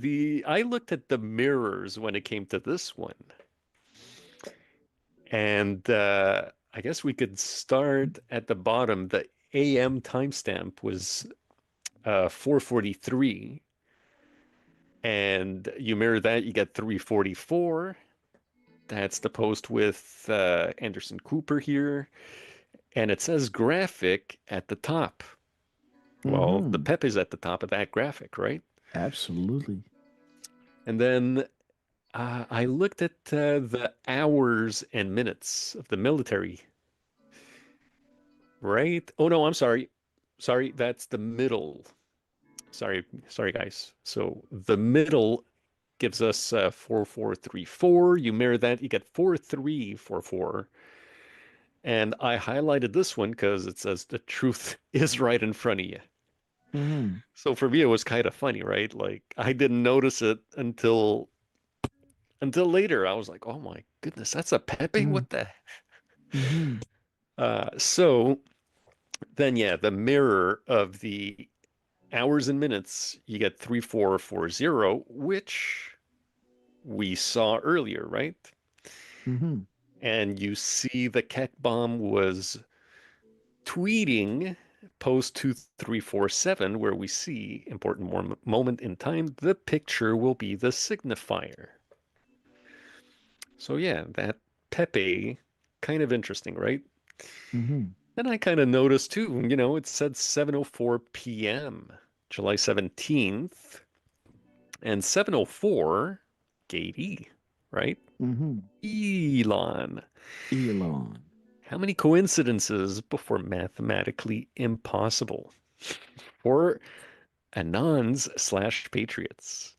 I looked at the mirrors when it came to this one. And I guess we could start at the bottom. The AM timestamp was 4:43. And you mirror that, you get 3:44. That's the post with Anderson Cooper here. And it says graphic at the top. Well, the Pep is at the top of that graphic, right? Absolutely. And then I looked at the hours and minutes of the military. Right? Oh, no, I'm sorry. Sorry, that's the middle. Sorry, guys. So the middle gives us 4434. You mirror that, you get 4344. And I highlighted this one because it says the truth is right in front of you. Mm-hmm. So for me, it was kind of funny, right? Like I didn't notice it until later. I was like, oh my goodness, that's a Pepe? Mm-hmm. What the? Mm-hmm. So then, yeah, the mirror of the hours and minutes, you get 3440, which we saw earlier, right? Mm-hmm. And you see the Ket bomb was tweeting post 2347, where we see important moment in time, the picture will be the signifier. So yeah, that Pepe, kind of interesting, right? Mm-hmm. And I kind of noticed too, you know, it said 7:04 p.m. July 17th, and 7:04 gate E, right? Mm-hmm. Elon. How many coincidences before mathematically impossible for Anons/Patriots?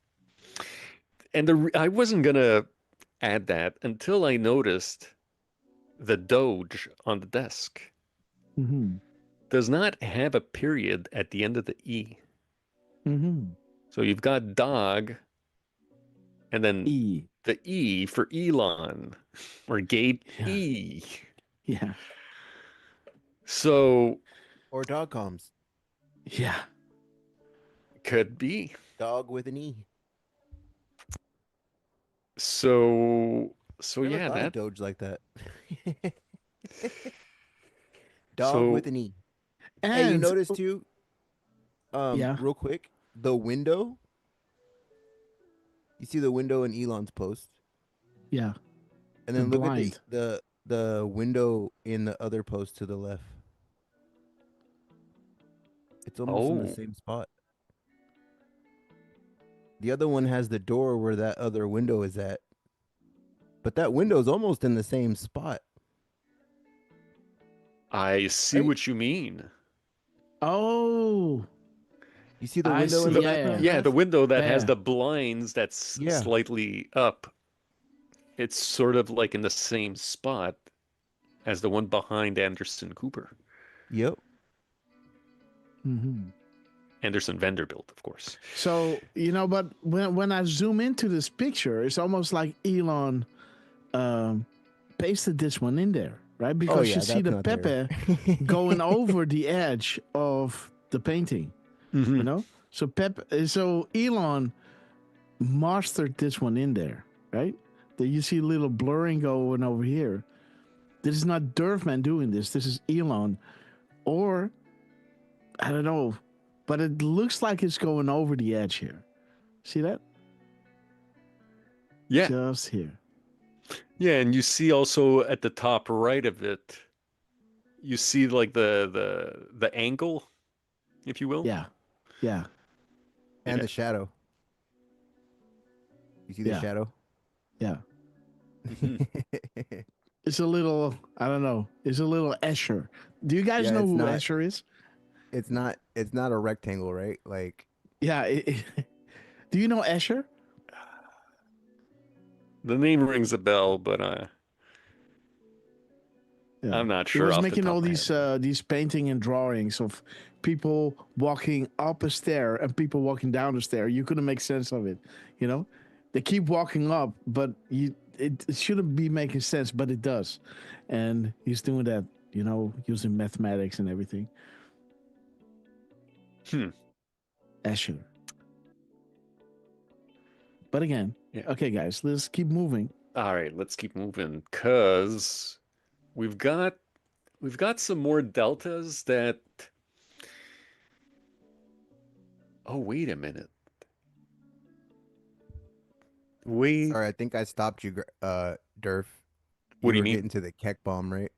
And I wasn't gonna add that until I noticed the Doge on the desk does not have a period at the end of the E. So you've got dog and then the E for Elon or gate E. Yeah. So. Or dog comms. Yeah. Could be. Dog with an E. So Never yeah, thought of Doge like that. Dog with an E. And hey, you notice too? Real quick, the window You see the window in Elon's post? Yeah. And then The look blind. at the window in the other post to the left. It's almost in the same spot. The other one has the door where that other window is at. But that window is almost in the same spot. I see what you mean. Oh. You see the window in the background? Yeah, the window that has the blinds that's Yeah. slightly up. It's sort of like in the same spot as the one behind Anderson Cooper. Yep. Mm-hmm. Anderson Vanderbilt, of course. So, you know, but when I zoom into this picture, it's almost like Elon pasted this one in there, right? Because you see the Pepe going over the edge of the painting, you know? So Elon mastered this one in there, right? That you see a little blurring going over here. This is not Durfman doing this. This is Elon. Or, I don't know, but it looks like it's going over the edge here. See that? Yeah. Just here. Yeah, and you see also at the top right of it, you see like the angle, if you will. Yeah. Yeah. And the shadow. You see the shadow? Yeah. It's a little, I don't know. It's a little Escher. Do you guys know who Escher is? It's not a rectangle, right? Like. Yeah. Do you know Escher? The name rings a bell, but I'm not sure. He was making all these painting and drawings of people walking up a stair and people walking down the stair. You couldn't make sense of it, you know? They keep walking up, but it shouldn't be making sense, but it does. And he's doing that, you know, using mathematics and everything. Escher. But again, okay, guys, let's keep moving. All right, let's keep moving, because we've got some more deltas that. Oh, wait a minute. Wait. Sorry, I think I stopped you, Durf. What do you were mean? Getting to the Keck bomb, right?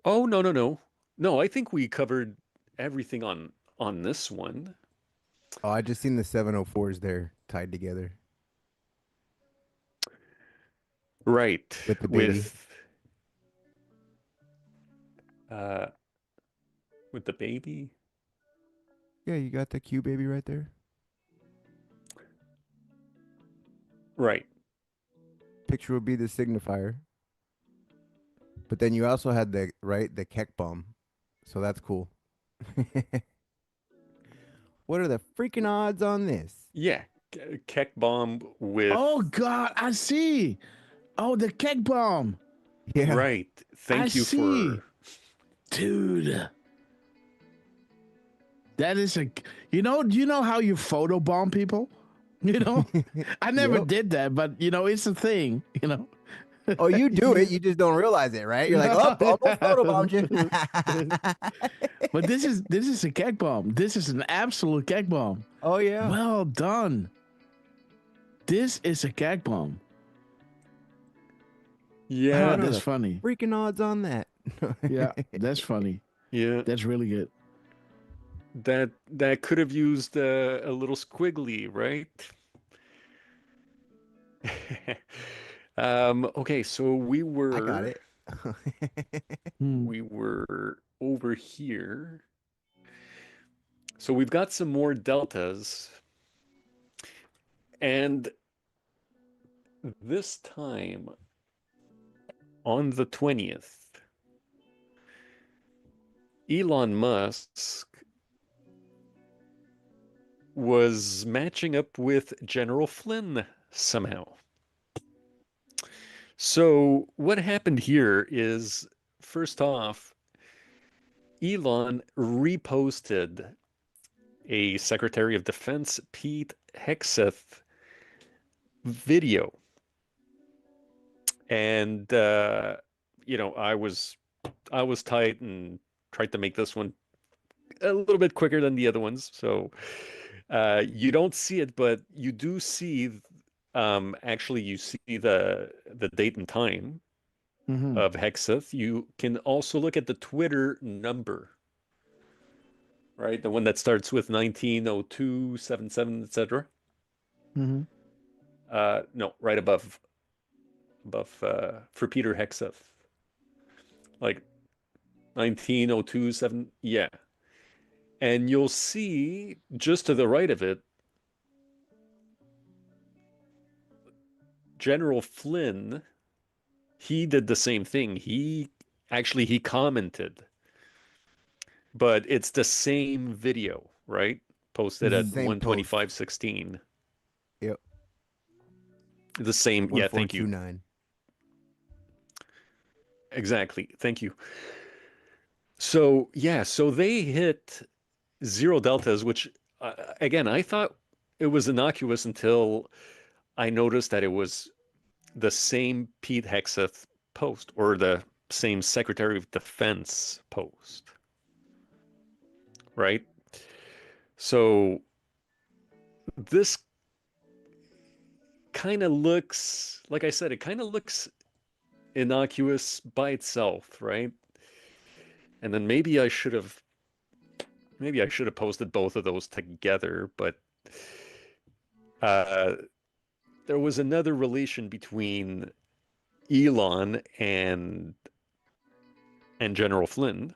Oh, no. No, I think we covered everything on this one. Oh, I just seen the 704s there tied together. Right. With the baby. With the baby? Yeah, you got the Q baby right there. Right. Picture would be the signifier. But then you also had the Keck bomb. So that's cool. What are the freaking odds on this? Yeah. Keck bomb with. Oh, God, I see. Oh, the Keck bomb. Yeah. Right. Thank you for. Dude. That is do you know how you photobomb people? You know, I never did that, but you know, it's a thing, you know. Oh, you do it. You just don't realize it, right? You're like, oh, almost photobombed you. But this is a Keck bomb. This is an absolute Keck bomb. Oh, yeah. Well done. This is a Keck bomb. Yeah. Oh, that's funny. Freaking odds on that. Yeah, that's funny. Yeah. That's really good. That could have used a little squiggly, right? Okay, so we were. I got it. We were over here. So we've got some more deltas. And this time on the 20th, Elon Musk was matching up with General Flynn somehow. So what happened here is, first off, Elon reposted a Secretary of Defense, Pete Hegseth, video. And, you know, I was tight and tried to make this one a little bit quicker than the other ones. So You don't see it, but you do see. Actually, you see the date and time of Hexeth. You can also look at the Twitter number, right? The one that starts with 190277, etc. No, right above for Peter Hexeth, like 19027. Yeah, and you'll see just to the right of it, General Flynn. He did the same thing. He commented, but it's the same video, right? Posted at 125:16. Yep. The same. Yeah, thank you. 1429. Exactly. Thank you. So, yeah, so they hit 0 deltas, which, again, I thought it was innocuous until I noticed that it was the same Pete Hexeth post, or the same Secretary of Defense post, right? So this kind of looks, like I said, it kind of looks innocuous by itself, right? And then maybe I should have posted both of those together, but there was another relation between Elon and General Flynn.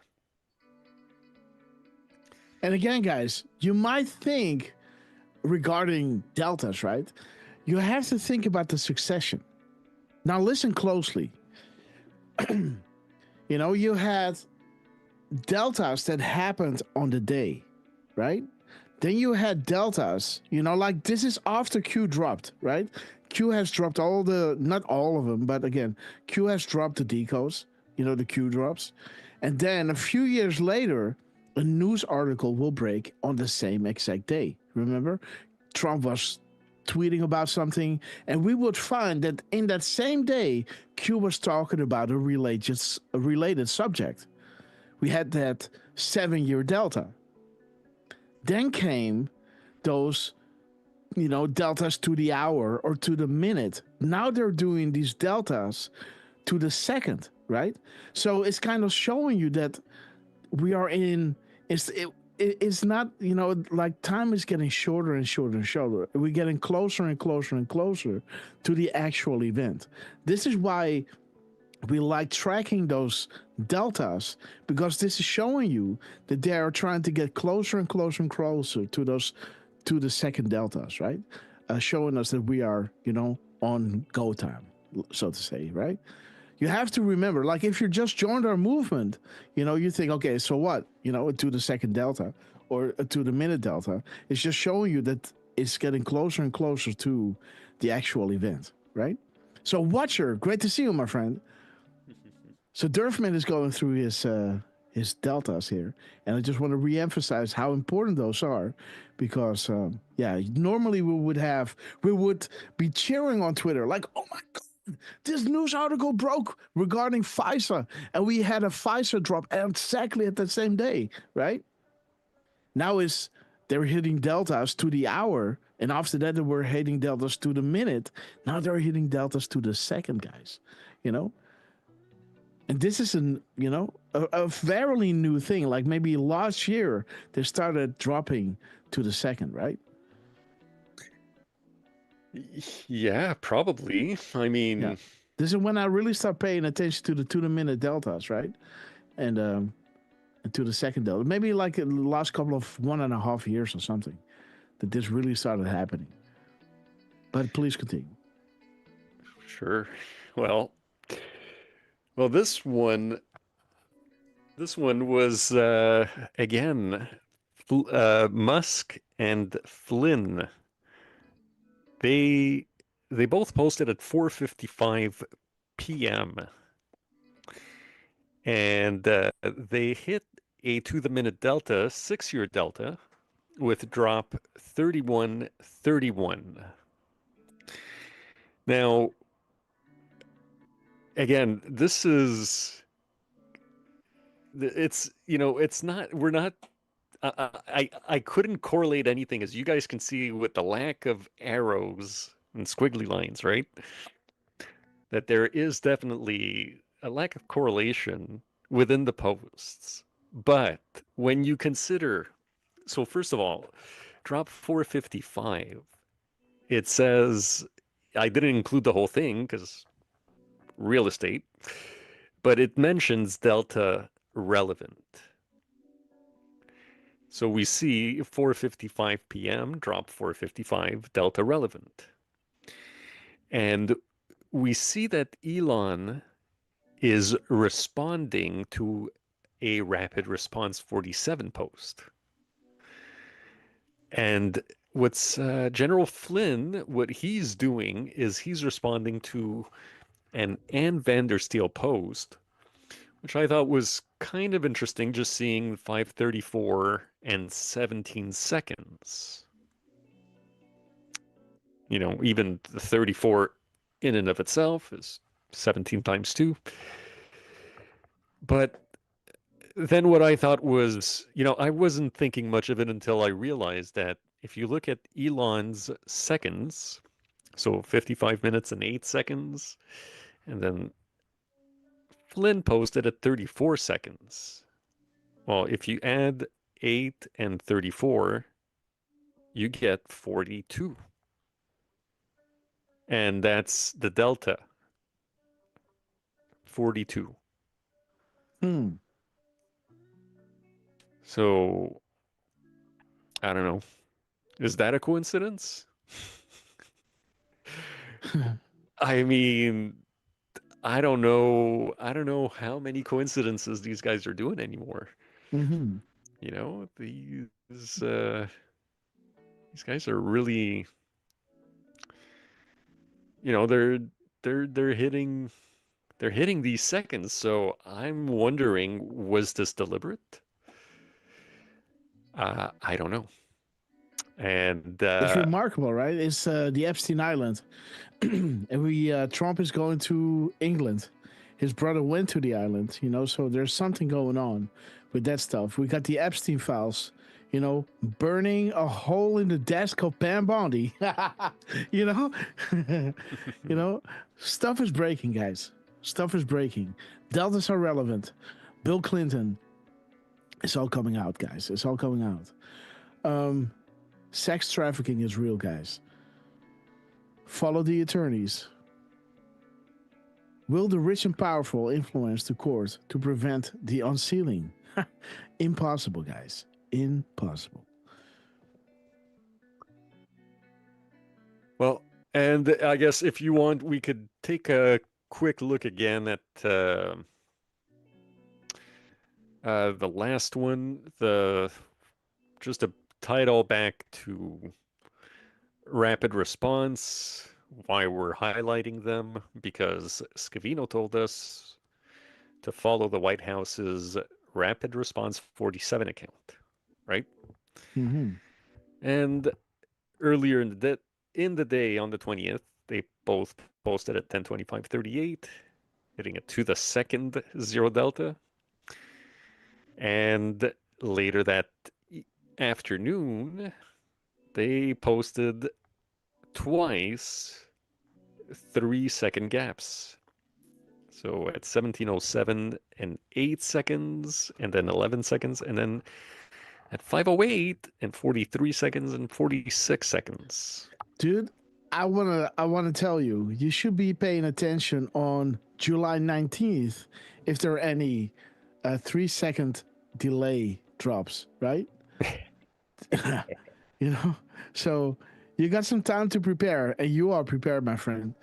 And again, guys, you might think regarding deltas, right? You have to think about the succession. Now listen closely. You know, you had deltas that happened on the day, right? Then you had deltas, you know, like this is after Q dropped, right? Q has dropped not all of them, but again, Q has dropped the decodes, you know, the Q drops. And then a few years later, a news article will break on the same exact day. Remember? Trump was tweeting about something, and we would find that in that same day, Q was talking about a related subject. We had that 7-year delta. Then came those, you know, deltas to the hour or to the minute. Now they're doing these deltas to the second, right? So it's kind of showing you that we are in, it's not, you know, like time is getting shorter and shorter and shorter. We're getting closer and closer and closer to the actual event. This is why we like tracking those deltas, because this is showing you that they are trying to get closer and closer and closer to the second deltas, right? Showing us that we are, you know, on go time, so to say, right? You have to remember, like if you just joined our movement, you know, you think, okay, so what? You know, to the second delta or to the minute delta. It's just showing you that it's getting closer and closer to the actual event, right? So Watcher, great to see you, my friend. So Durfman is going through his deltas here, and I just want to reemphasize how important those are, because normally we would be cheering on Twitter like, oh my God, this news article broke regarding FISA, and we had a FISA drop exactly at the same day, right? Now they're hitting deltas to the hour, and after that they were hitting deltas to the minute. Now they're hitting deltas to the second, guys, you know? And this is a fairly new thing. Like maybe last year they started dropping to the second, right? Yeah, probably. I mean, this is when I really start paying attention to the minute deltas, right? And to the second delta. Maybe like in the last couple of 1.5 years or something that this really started happening. But please continue. Sure. Well, this one was again Musk and Flynn. They both posted at 4:55 p.m. and they hit a to the minute delta, 6-year delta, with drop 31:31. Now, again, this is, it's, you know, it's not, we're not I couldn't correlate anything, as you guys can see with the lack of arrows and squiggly lines, right? That there is definitely a lack of correlation within the posts. But when you consider, so first of all, drop 455, it says, I didn't include the whole thing because real estate, but it mentions delta relevant. So we see 4:55 p.m., drop 4:55, delta relevant. And we see that Elon is responding to a rapid response 47 post. And what's General Flynn, what he's doing is he's responding to an Ann Vandersteel post, which I thought was kind of interesting, just seeing 5:34 and 17 seconds. You know, even the 34 in and of itself is 17 times 2. But then what I thought was, you know, I wasn't thinking much of it until I realized that if you look at Elon's seconds, so 55 minutes and 8 seconds, and then Flynn posted at 34 seconds. Well, if you add 8 and 34, you get 42. And that's the delta. 42. So, I don't know. Is that a coincidence? I mean, I don't know. I don't know how many coincidences these guys are doing anymore. Mm-hmm. You know, these guys are really, you know, they're hitting these seconds. So I'm wondering, was this deliberate? I don't know. And it's remarkable, right? It's the Epstein Island, and Trump is going to England. His brother went to the island, you know. So there's something going on with that stuff. We got the Epstein files, you know, burning a hole in the desk of Pam Bondi. You know, you know, stuff is breaking, guys. Stuff is breaking. Deltas are relevant. Bill Clinton. It's all coming out, guys. It's all coming out. Sex trafficking is real, guys. Follow the attorneys. Will the rich and powerful influence the court to prevent the unsealing? Impossible, guys. Impossible. Well, and I guess if you want, we could take a quick look again at the last one. Just to tie it all back to rapid response, why we're highlighting them, because Scavino told us to follow the White House's Rapid Response 47 account, right? Mm-hmm. And earlier in the day, on the 20th, they both posted at 10:25:38, hitting it to the second 0 delta. And later that afternoon, they posted twice 3-second gaps. So at 17:07 and 8 seconds, and then 11 seconds, and then at 5:08 and 43 seconds and 46 seconds. Dude, I wanna tell you, you should be paying attention on July 19th if there are any 3-second delay drops, right? You know, so you got some time to prepare, and you are prepared, my friend.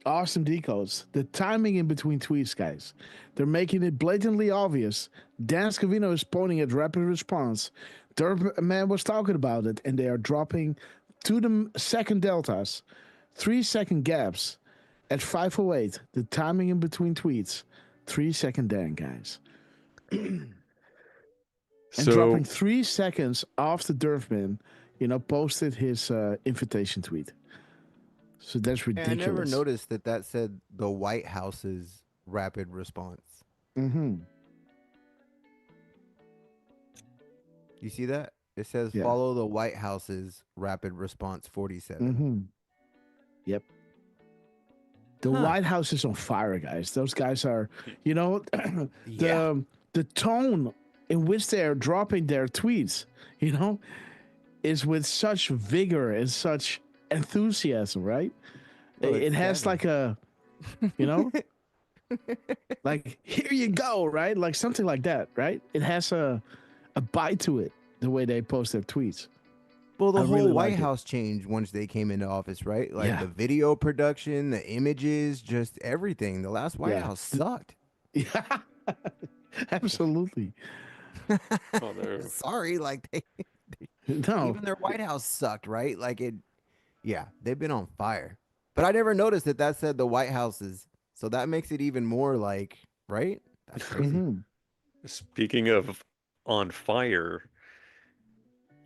Awesome decodes. The timing in between tweets, guys. They're making it blatantly obvious. Dan Scavino is pointing at rapid response. Man was talking about it, and they are dropping to the second deltas, 3-second gaps at 5:08. The timing in between tweets, 3-second Dan, guys. And dropping 3 seconds after Durfman, you know, posted his invitation tweet. So that's ridiculous. I never noticed that said the White House's rapid response. Mm-hmm. You see that? It says Yeah. follow the White House's rapid response 47. Mm-hmm. Yep. The White House is on fire, guys. Those guys are, Yeah. the tone in which they are dropping their tweets, is with such vigor and such enthusiasm, right? Well, It has savvy. like a, like, here you go, right? Like something like that, right? It has a bite to it, the way they post their tweets. Well, the I whole really White like it. House changed once they came into office, right? Like Yeah. the video production, the images, just everything. The last White Yeah. House sucked. Yeah, absolutely. Oh, they're Sorry, like No. even their White House sucked, right? Like yeah, they've been on fire. But I never noticed that said the White House's. So that makes it even more like, right? That's crazy. Speaking of on fire,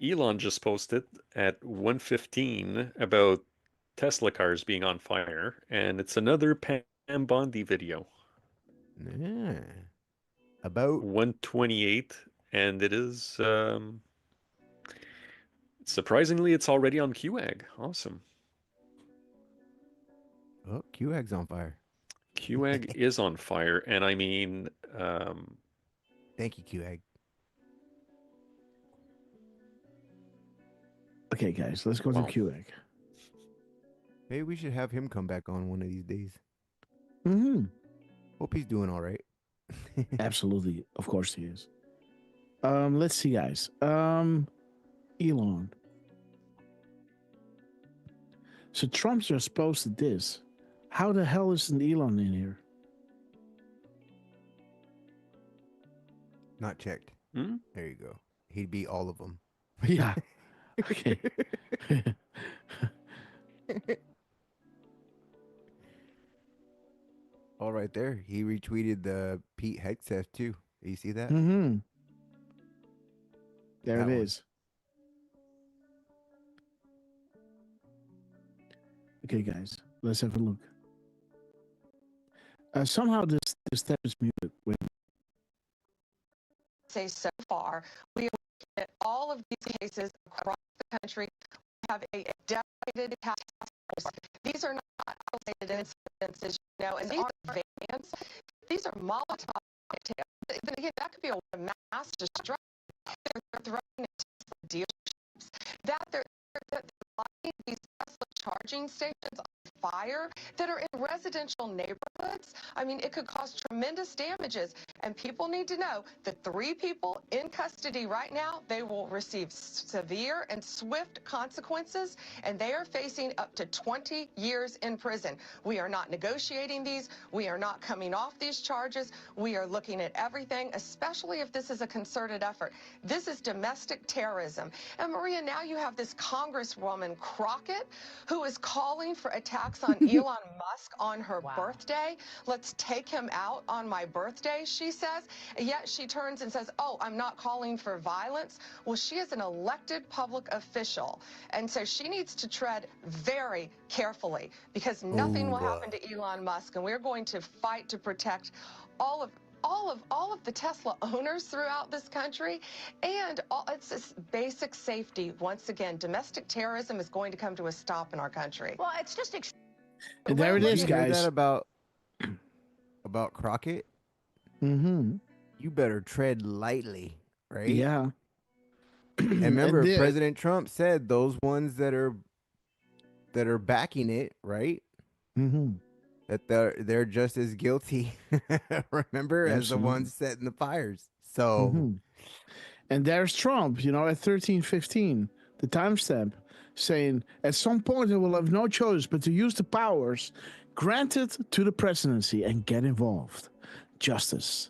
Elon just posted at 1:15 about Tesla cars being on fire, and it's another Pam Bondi video. Yeah. About 1:28, and it is surprisingly it's already on QAG. Awesome. Oh, QAG's on fire. QAG is on fire, and I mean, thank you, QAG. Okay, guys, let's go to QAG. Maybe we should have him come back on one of these days. Mm-hmm. Hope he's doing all right. Absolutely. Of course he is. Let's see, guys. Elon. So Trump just posted this. How the hell isn't Elon in here? Not checked. Hmm? There you go. He'd be all of them. Yeah. Okay. All right there. He retweeted the Pete Hegseth too. You see that? Mm-hmm. There That it one. is. Okay, guys, let's have a look. Somehow this step is muted. Wait. Say so far, we are looking at all of these cases across the country. We have a dedicated task force. These are not isolated incidences, and these are vans. These are Molotov cocktails. Then again, that could be a mass destruction. They're throwing into dealerships. They're lighting these Tesla charging stations on fire that are in residential neighborhoods. I mean, it could cause tremendous damages. And people need to know that 3 people in custody right now, they will receive severe and swift consequences, and they are facing up to 20 years in prison. We are not negotiating these. We are not coming off these charges. We are looking at everything, especially if this is a concerted effort. This is domestic terrorism. And Maria, now you have this Congresswoman Crockett who is calling for attacks on Elon Musk on her birthday. Let's take him out on my birthday, she says. Yet she turns and says, oh, I'm not calling for violence. Well, she is an elected public official. And so she needs to tread very carefully because nothing will happen to Elon Musk. And we're going to fight to protect all of the Tesla owners throughout this country, and it's this basic safety. Once again, domestic terrorism is going to come to a stop in our country. Well, it's just And there it is, You hear guys. that about Crockett? Mm-hmm. You better tread lightly, right? Yeah. And remember, President Trump said those ones that are backing it, right? Mm-hmm. That they're just as guilty, remember, as the ones setting the fires. So, And there's Trump, at 13:15, the timestamp, saying, at some point, I will have no choice but to use the powers granted to the presidency and get involved. Justice.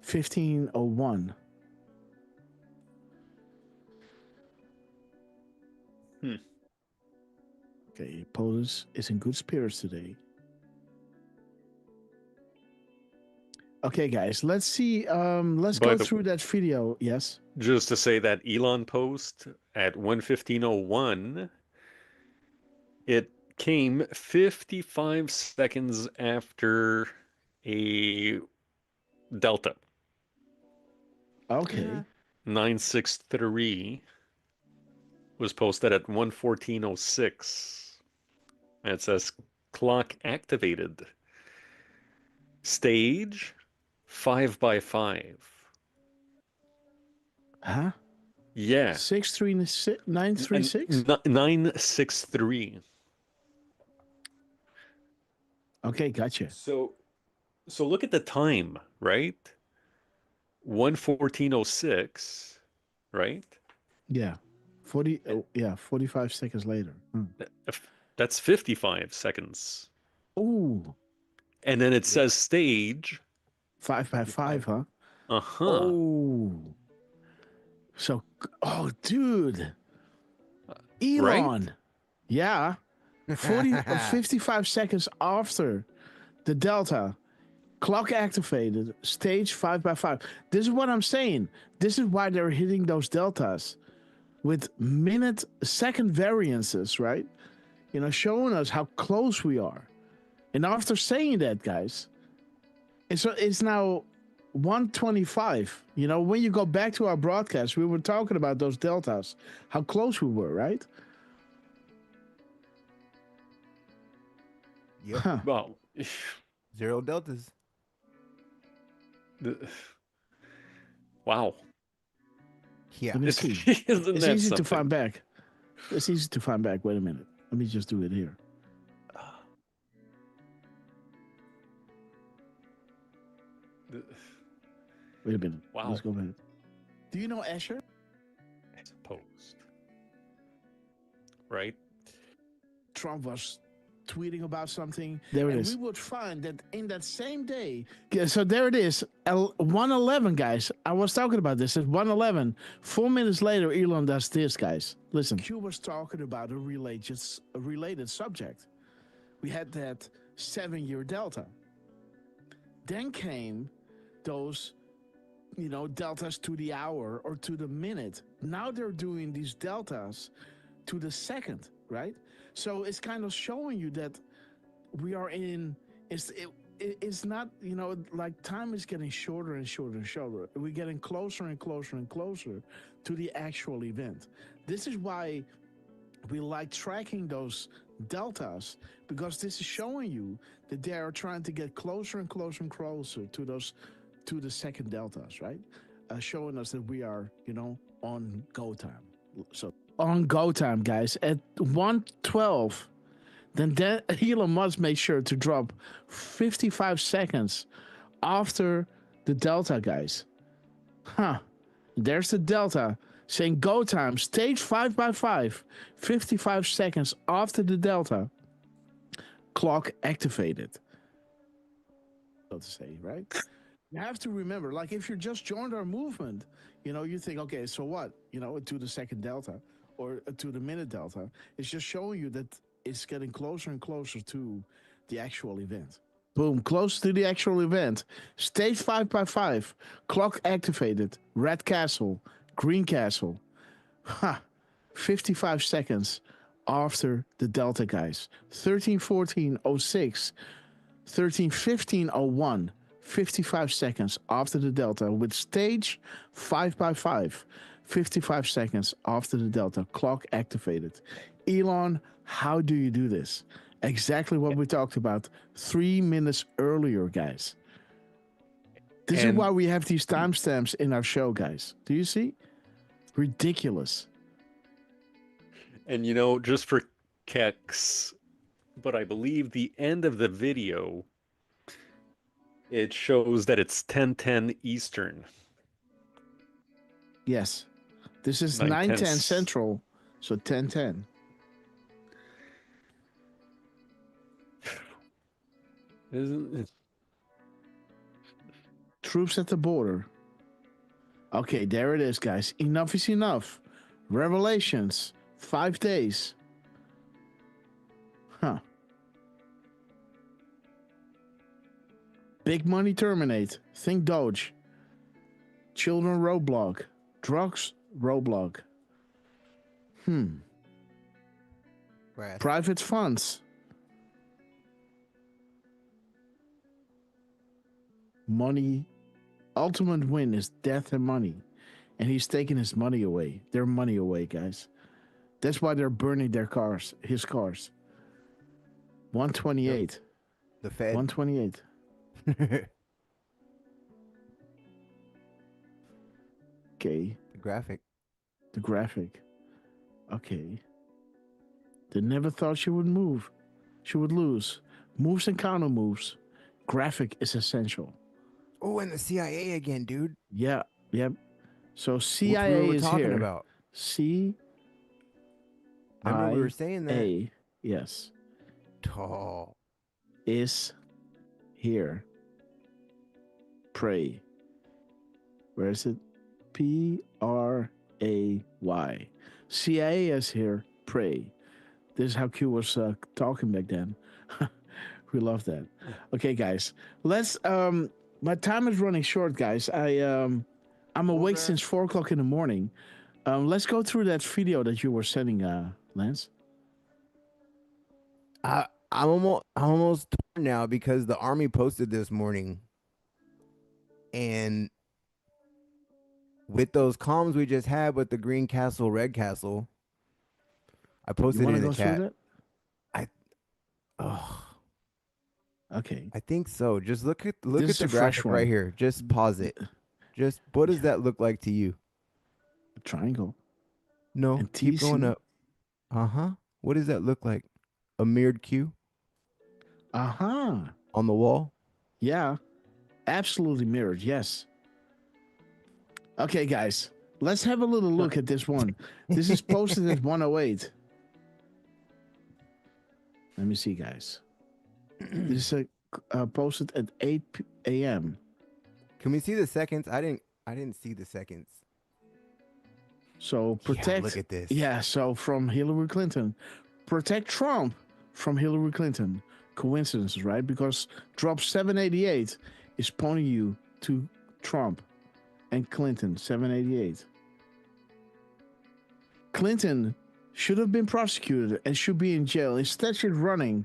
15:01. Okay, Polis is in good spirits today. Okay, guys, let's see. Let's go through that video. Yes. Just to say that Elon post at 1:15:01, it came 55 seconds after a Delta. Okay. 963 was posted at 1:14:06. And it says clock activated. Stage 5x5. Huh? Yeah. 936? 963. Okay, gotcha. So look at the time, right? 1:14:06, right? Yeah. 45 seconds later. That's 55 seconds. Ooh. And then it says stage 5x5, huh? Uh-huh. Oh. So, oh, dude. Elon. Right? Yeah. 55 seconds after the Delta, clock activated, stage 5x5. This is what I'm saying. This is why they're hitting those deltas with second variances, right? You know, showing us how close we are. And after saying that, guys, it's now 125. You know, when you go back to our broadcast, we were talking about those deltas, how close we were, right? Yeah. Huh. Well, 0 deltas. Wow. Yeah. Let me see. Isn't It's that easy something? to find back. It's easy to find back. Wait a minute. Let me just do it here. Wait a minute. Wow. Let's go back. Do you know Escher? Post. Right? Trump was tweeting about something. There it is. We would find that in that same day. Yeah, so there it is. 111, guys. I was talking about this. At 111. 4 minutes later, Elon does this, guys. Listen. Q was talking about a related subject. We had that 7-year delta. Then came those, you know, deltas to the hour or to the minute. Now they're doing these deltas to the second, right? So it's kind of showing you that we are in, it's not, you know, like time is getting shorter and shorter and shorter. We're getting closer and closer and closer to the actual event. This is why we like tracking those deltas, because this is showing you that they are trying to get closer and closer and closer to the second deltas, right? Showing us that we are, you know, on go time. So on go time, guys, at 1:12, then Elon Musk made sure to drop 55 seconds after the delta, guys. There's the delta saying go time, stage 5x5, 55 seconds after the delta, clock activated. So to say, right? You have to remember, like if you just joined our movement, you know, you think, okay, so what? You know, to the second delta or to the minute delta. It's just showing you that it's getting closer and closer to the actual event. Boom, close to the actual event. Stage 5x5, clock activated, red castle, green castle. 55 seconds after the delta, guys. 13:14:06, 13:15:01. 55 seconds after the delta with stage 5x5. 55 seconds after the delta, clock activated. Elon, how do you do this? Exactly what we talked about 3 minutes earlier, guys. This is why we have these timestamps in our show, guys. Do you see? Ridiculous. And you know, just for kicks, but I believe the end of the video, it shows that it's 10:10 Eastern. Yes. This is 9:10 Central, so 10:10. Isn't it? Troops at the border. Okay, there it is, guys. Enough is enough. Revelations, 5 days. Big money terminate. Think Doge. Children roadblock. Drugs roadblock. Private funds. Money. Ultimate win is death and money. and he's taking his money away. Their money away, guys. That's why they're burning their cars, his cars. 128. The Fed. 128. Okay. The graphic. The graphic. Okay. They never thought she would move. She would lose. Moves and counter moves. Graphic is essential. Oh, and the CIA again, dude. Yeah. Yep. So CIA we're is talking here. about. Remember we were saying that. Yes. Tall. Is here. Pray. Where is it? Pray. CIA is here. Pray. This is how Q was talking back then. We love that. Okay, guys. Let's. My time is running short, guys. I'm awake since 4 o'clock in the morning. Let's go through that video that you were sending, Lance. I'm almost done now because the army posted this morning, and with those comms we just had with the green castle, red castle, I posted it in the chat. Okay. I think so. Just look at the graphic right here. Just pause it. Just what does that look like to you? A triangle. No, and keep going up. What does that look like? A mirrored Q? On the wall? Yeah. Absolutely mirrored, yes. Okay, guys. Let's have a little look at this one. This is posted at 108. Let me see, guys. This is posted at 8 a.m. Can we see the seconds? I didn't see the seconds. So protect. Yeah, look at this. Yeah. So from Hillary Clinton, protect Trump from Hillary Clinton. Coincidences, right? Because drop 788 is pointing you to Trump and Clinton. 788. Clinton should have been prosecuted and should be in jail. Instead, she's running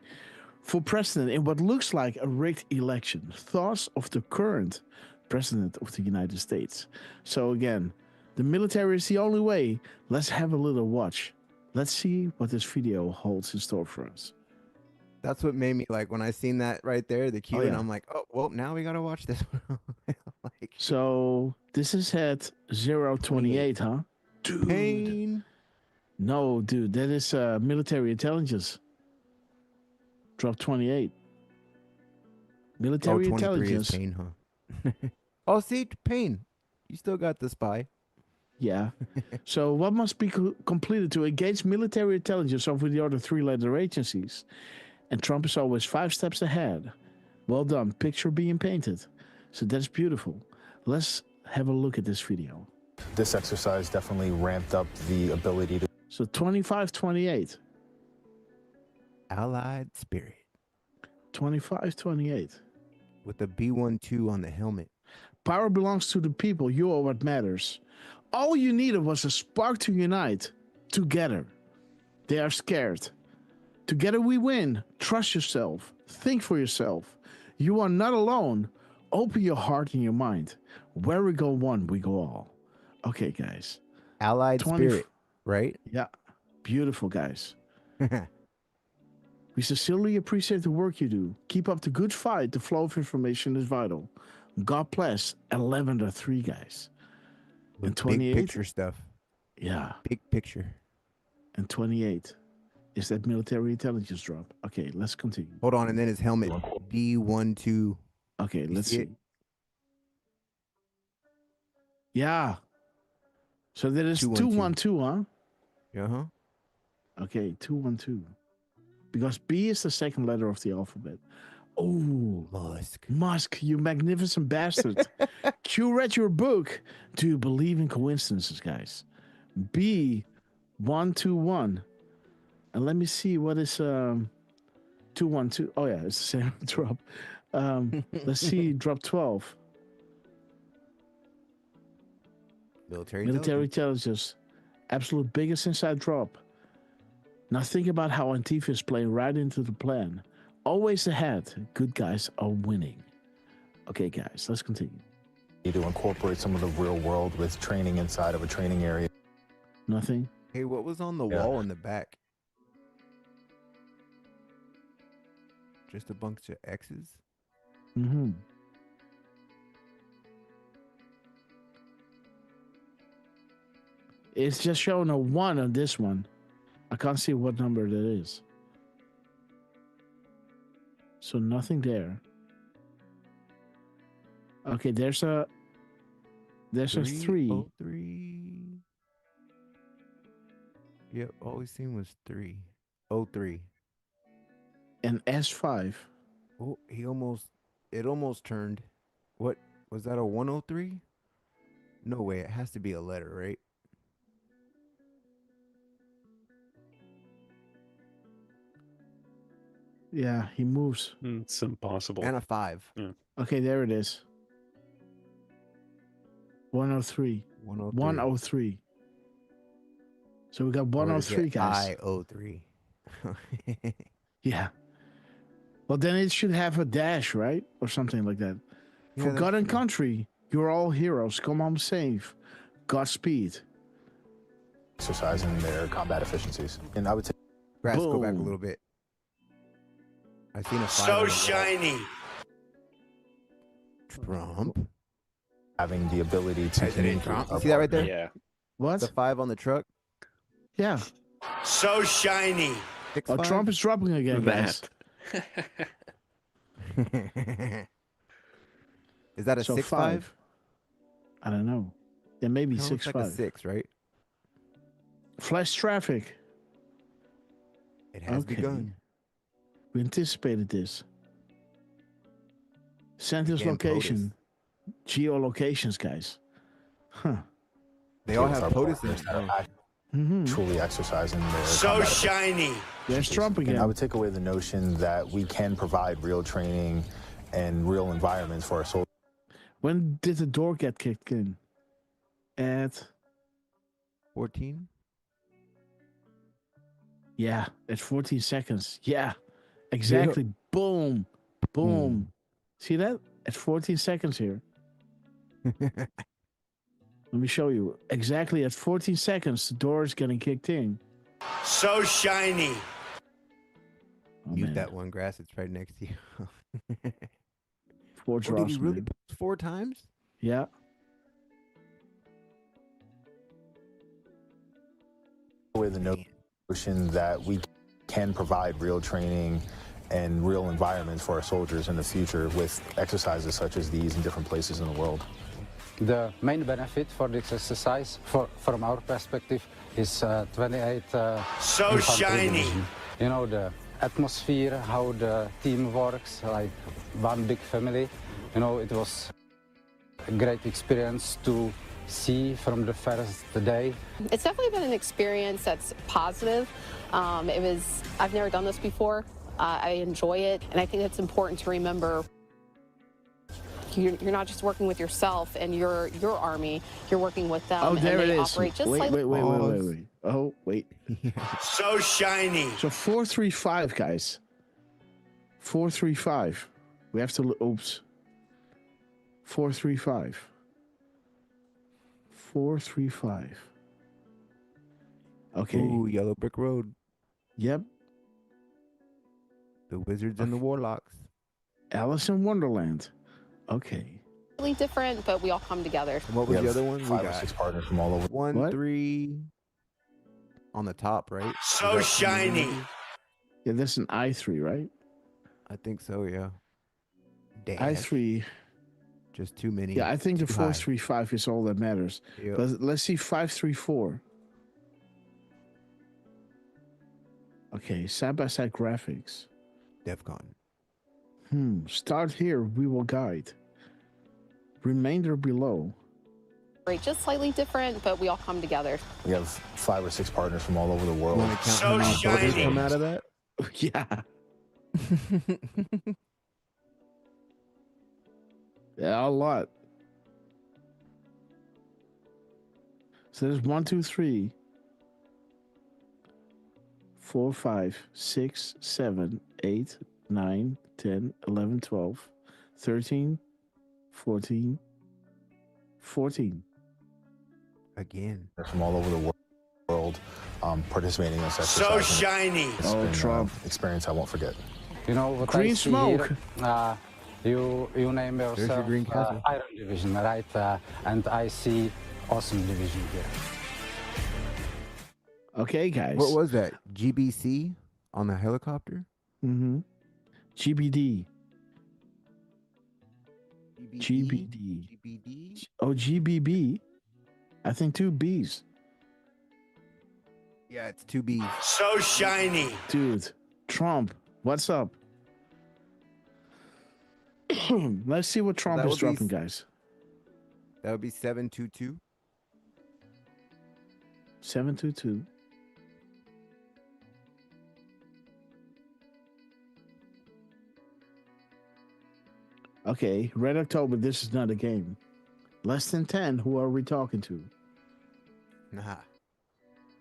for president in what looks like a rigged election. Thoughts of the current president of the United States. So again, the military is the only way. Let's have a little watch. Let's see what this video holds in store for us. That's what made me like when I seen that right there, the cue, and I'm like, oh, well, now we gotta watch this one. Like, so this is at 028, huh? Dude. Pain. No, dude, that is military intelligence. Drop 28. Military 23 intelligence. Is Pain, huh? Oh, see, Pain. You still got the spy. Yeah. So what must be completed to engage military intelligence over the other 3-letter agencies? And Trump is always 5 steps ahead. Well done. Picture being painted. So that's beautiful. Let's have a look at this video. This exercise definitely ramped up the ability to... So 25-28. Allied Spirit. 25-28. With the B-12 on the helmet. Power belongs to the people. You are what matters. All you needed was a spark to unite. Together. They are scared. Together we win. Trust yourself. Think for yourself. You are not alone. Open your heart and your mind. Where we go one, we go all. Okay, guys. Allied Spirit, right? Yeah. Beautiful, guys. We sincerely appreciate the work you do. Keep up the good fight. The flow of information is vital. God bless. 11-3, guys. With and 28. Big picture stuff. Yeah. Big picture. And 28 is that military intelligence drop. Okay, let's continue. Hold on, and then his helmet. B-12. Okay, let's see. Yeah. So that is 212, huh? Uh-huh. Okay, 212. Because B is the second letter of the alphabet. Oh, Musk, you magnificent bastard. Q read your book. Do you believe in coincidences, guys? B121. And let me see what is 212. Oh, yeah, it's the same drop. Let's see, drop 12. Military intelligence. Absolute biggest inside drop. Now think about how Antifa is playing right into the plan. Always ahead. Good guys are winning. Okay, guys, let's continue. to incorporate some of the real world with training inside of a training area. Nothing. Hey, what was on the wall in the back? Just a bunch of X's? Mm-hmm. It's just showing a 1 on this one. I can't see what number that is. So nothing there. Okay, there's a 3. 3. Yep, all we seen was 3. 03. And S5. Oh, it almost turned. What was that, a 103? No way, it has to be a letter, right? Yeah, he moves. It's impossible. And a 5. Yeah. Okay, there it is. 103. 103. So we got 103, guys. I-03. Yeah. Well, then it should have a dash, right? Or something like that. Yeah, For God and true. country, you're all heroes. Come home safe. Godspeed. Exercising their combat efficiencies. And I would say, Grass, go back a Boom. little bit. I seen a 5 So on the wall. shiny. Trump. having the ability to President Trump. See that right there? Yeah. What? The 5 on the truck. Yeah. So shiny. Six, Oh, five? Trump is dropping again, guys. Is that a So 6-5? I don't know. Yeah, maybe Kinda looks 6-5. like a 6, right? Flash traffic. It has begun. We anticipated this. Center's Again, location. Geolocations, guys. Huh. They all have POTUS in Mm-hmm. truly exercising their So combat shiny. There's Trump And again. I would take away the notion that we can provide real training and real environments for our soldiers. When did the door get kicked in? At 14? yeah, at 14 seconds. Yeah, exactly. Boom, boom. See that? At 14 seconds here. Let me show you. Exactly at 14 seconds, the door is getting kicked in. So shiny. Oh, Mute man. that one, Grass. It's right next to you. Forge Oh, did he Ross, really man. post 4 times? Yeah. Away the notion that we can provide real training and real environments for our soldiers in the future with exercises such as these in different places in the world. The main benefit for this exercise, from our perspective, is 28. So infantry shiny. division. You know, the atmosphere, how the team works, like one big family. You know, it was a great experience to see from the first day. It's definitely been an experience that's positive. I've never done this before. I enjoy it, and I think it's important to remember you're not just working with yourself and your army, you're working with them. Oh, there and it they is. operate just Wait. like Oh, wait. So shiny. So 435, guys. 435. We have to. Oops. 435. 435. Okay. Ooh, Yellow Brick Road. Yep. The Wizards and the Warlocks. Alice in Wonderland. Okay. really different, but we all come together. And what was the other one? 5 or 6 partners from all over. 1, 3 on the top, right? So shiny. Yeah, that's an I3, right? I think so, yeah. Dash. I3. Just too many. Yeah, I think the too high. 435 is all that matters. Yep. But let's see 534. Okay, side-by-side graphics. DEFCON. Start here, we will guide. Remainder below. Just slightly different, but we all come together. We have 5 or 6 partners from all over the world. Want to count how many soldiers come out of that? Yeah. Yeah, a lot. So there's 1, 2, 3, 4, 5, 6, 7, 8, 9, 10, 11, 12, 13, 14, 14. Again. From all over the world participating in this exercise. So shiny. It's been Trump. Experience I won't forget. You know what Green I see smoke. Here, you name There's your yourself green castle. Iron Division, right? And I see awesome division here. Okay, guys. What was that? GBC on the helicopter? Mm-hmm. GBD. GBD? GBD. Oh, GBB. I think 2 B's. Yeah, it's 2 B's. So shiny. Dude, Trump, what's up? Let's see what Trump is dropping, guys. That would be 722. 722. Okay, Red October, this is not a game. Less than 10, who are we talking to? Nah.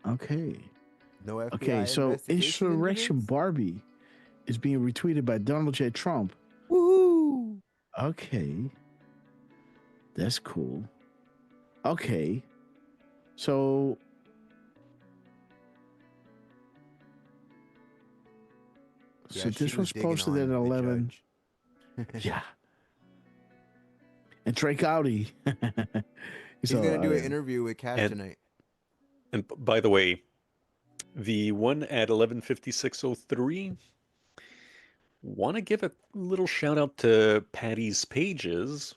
Okay. No FBI Okay, so investigation Insurrection evidence? Barbie is being retweeted by Donald J. Trump. Woohoo! Okay. That's cool. Okay. So Yeah, so she this was digging posted at on the 11. judge. Yeah. And Trey Cowdy. He's going to do an interview with Cash tonight. And by the way, the one at 11:56:03, want to give a little shout out to Patty's Pages,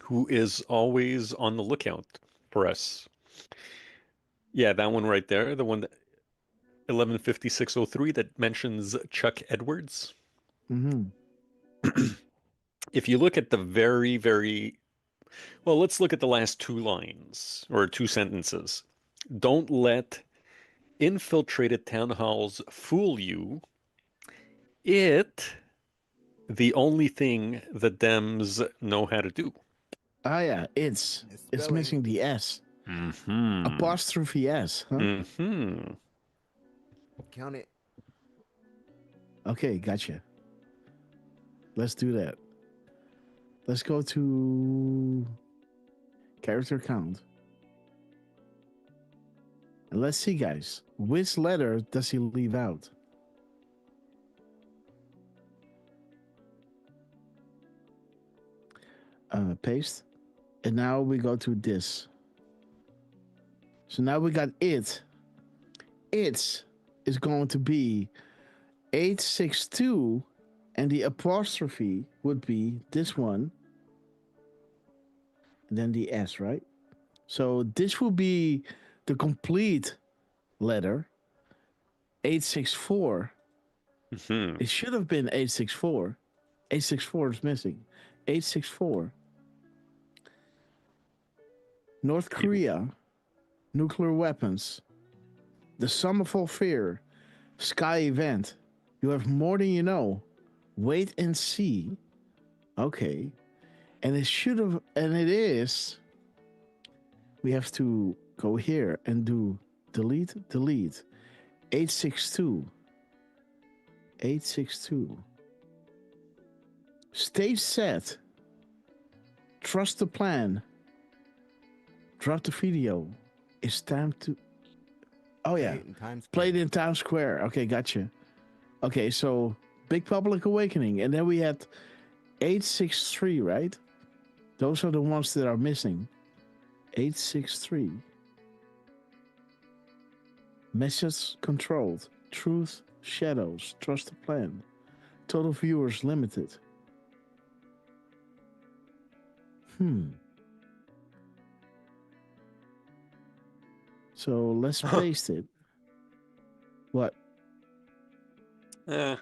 who is always on the lookout for us. Yeah, that one right there, the one that 11:56:03 that mentions Chuck Edwards. Mm-hmm. If you look at the well, let's look at the last 2 lines or 2 sentences. Don't let infiltrated town halls fool you. The only thing the Dems know how to do. Ah, yeah, it's missing the S. Mm-hmm. Apostrophe S. Huh? Mm-hmm. Count it. Okay, gotcha. Let's do that. Let's go to character count. And let's see, guys. Which letter does he leave out? Paste. And now we go to this. So now we got it. It is going to be 862, and the apostrophe would be this one. And then the S, right? So this will be the complete letter. 864. Mm-hmm. It should have been 864. 864 is missing. 864. North Korea, nuclear weapons, the sum of all fear, sky event. You have more than you know. Wait and see. Okay. And it should have, and it is. We have to go here and do delete. 862. 862. Stage set. Trust the plan. Drop the video. It's time to. Oh, yeah. Played in Times Square. Okay, gotcha. Okay, so big public awakening. And then we had 863, right? Those are the ones that are missing. 863. Message controlled. Truth, shadows. Trust the plan. Total viewers limited. So let's paste it. What? Well,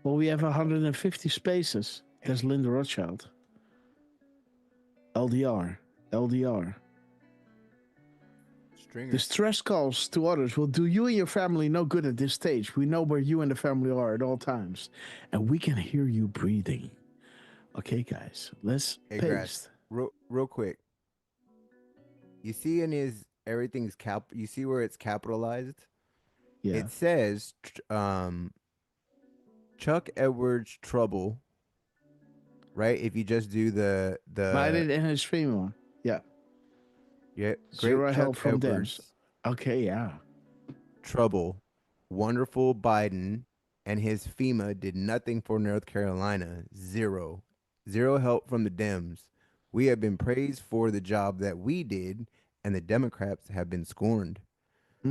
we have 150 spaces. There's Linda Rothschild. LDR. Distress calls to others will do you and your family no good at this stage. We know where you and the family are at all times. And we can hear you breathing. Okay, guys. Let's paste. Grass, real quick. You see in his everything's you see where it's capitalized? Yeah. It says Chuck Edwards Trouble, right? If you just do the Biden and his female. Yeah. Yeah. Zero Great help Chuck from them. Edwards. Okay, yeah. Trouble. Wonderful Biden and his FEMA did nothing for North Carolina. Zero. Zero help from the Dems. We have been praised for the job that we did, and the Democrats have been scorned.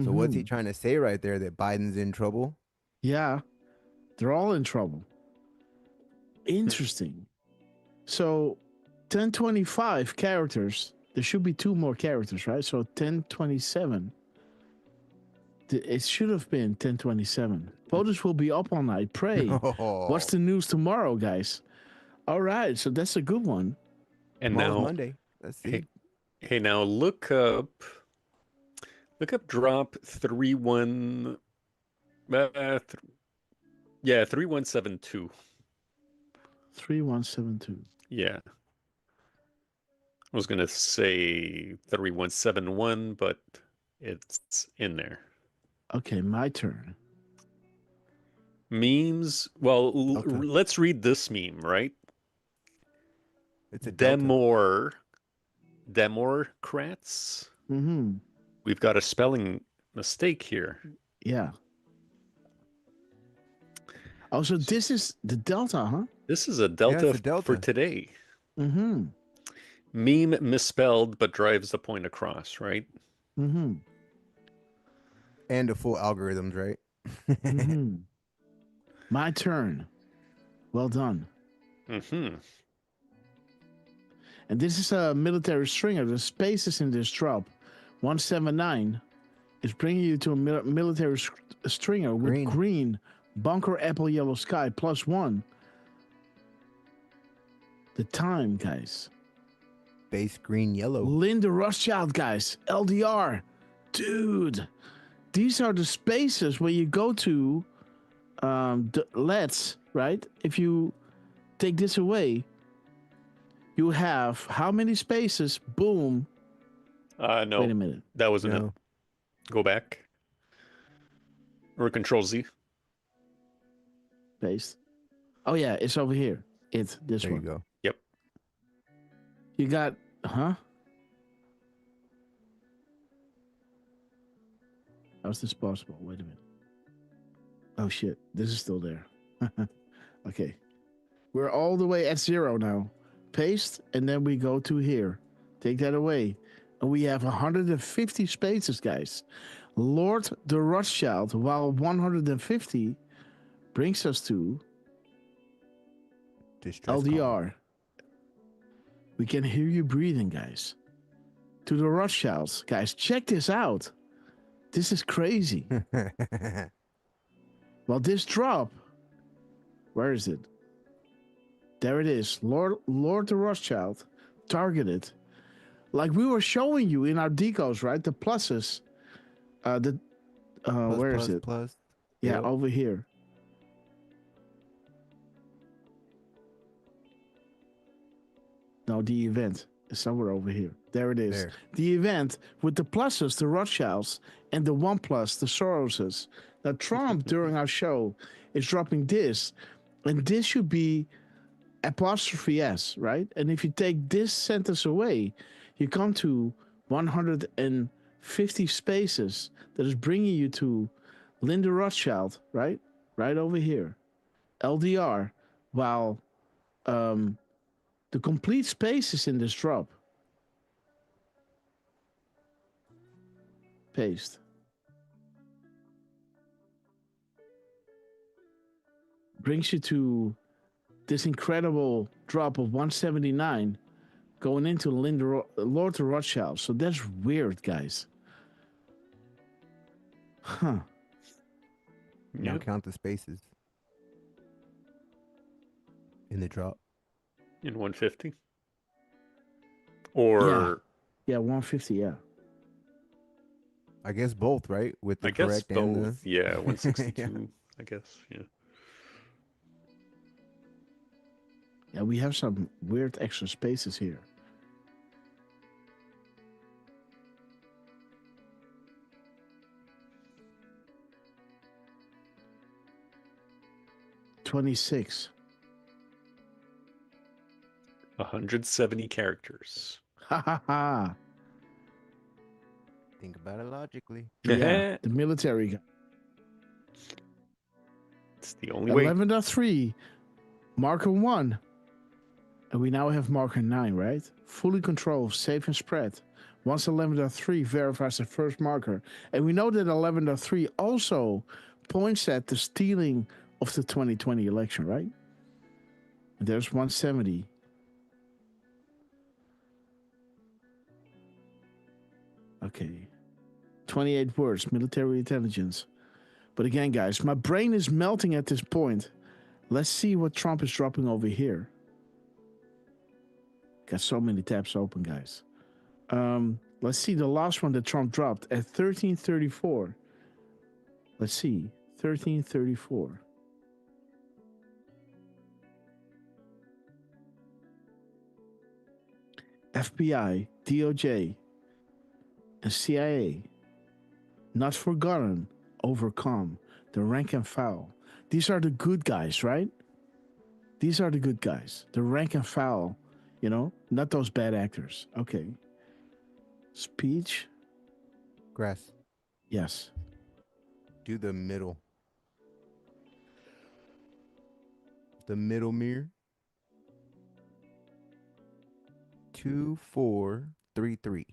So what's he trying to say right there? That Biden's in trouble? Yeah. They're all in trouble. Interesting. So 1025 characters. There should be 2 more characters, right? So 1027. It should have been 1027. Voters will be up all night. Pray. What's the news tomorrow, guys? All right. So that's a good one. And Tomorrow's now Monday. Let's see. Hey, now look up drop 31. 3172. 3172. Yeah. I was going to say 3171, but it's in there. Okay, my turn. Memes. Well, let's read this meme, right? It's a Democrats. Mm-hmm. We've got a spelling mistake here. Yeah. Oh, so this is the Delta, huh? This is a Delta, for today. Mm-hmm. Meme misspelled, but drives the point across, right? Mm-hmm. And the full algorithms, right? Mm-hmm. My turn. Well done. Mm-hmm. And this is a military stringer. The spaces in this drop, 179, is bringing you to a military stringer with green, bunker, apple, yellow sky, +1. The time, guys. Base green, yellow. Linda Rothschild, guys. LDR. Dude. These are the spaces where you go to the LEDs, right? If you take this away, you have how many spaces? Boom. No. Wait a minute. That wasn't it. Go back. Or Control Z. Paste. Oh, yeah. It's over here. It's this there one. You go. Yep. You got, How's this possible? Wait a minute. Oh, shit. This is still there. Okay. We're all the way at 0 now. Paste, and then we go to here. Take that away. And we have 150 spaces, guys. Lord the Rothschild, while 150 brings us to LDR. We can hear you breathing, guys. To the Rothschilds. Guys, check this out. This is crazy. Well, this drop, where is it? There it is. Lord the Rothschild, targeted. Like we were showing you in our decodes, right? The pluses. Where is it? Plus. Yeah, Yep. over here. No, the event is somewhere over here. There it is. There. The event with the pluses, the Rothschilds, and the 1+, the Soroses. Now, Trump, during our show, is dropping this, and this should be 'S, right? And if you take this sentence away, you come to 150 spaces that is bringing you to Linda Rothschild, right? Right over here. LDR, while the complete spaces in this drop. Paste. Brings you to this incredible drop of 179 going into Lord of Rothschild. So that's weird, guys. Huh. Now count the spaces in the drop. In 150? Or... Yeah, 150, yeah. I guess both, right? With the I guess correct both. and the... Yeah, 162, Yeah. I guess, yeah. Yeah, we have some weird extra spaces here. $26. 170 characters. Ha ha ha. Think about it logically. Yeah, the military guy. It's the only way. 11.3, marker 1. And we now have marker 9, right? Fully control, safe and spread. Once 11.3 verifies the first marker. And we know that 11.3 also points at the stealing of the 2020 election, right? And there's 170. Okay. 28 words, military intelligence. But again, guys, my brain is melting at this point. Let's see what Trump is dropping over here. Got so many tabs open, guys. Let's see the last one that Trump dropped at 1334. Let's see, 1334. FBI, DOJ, and CIA, not forgotten, overcome, the rank and file. These are the good guys, right? These are the good guys. The rank and file, you know, not those bad actors. Okay. Speech. Grass. Yes. Do the middle. The middle mirror. 2433.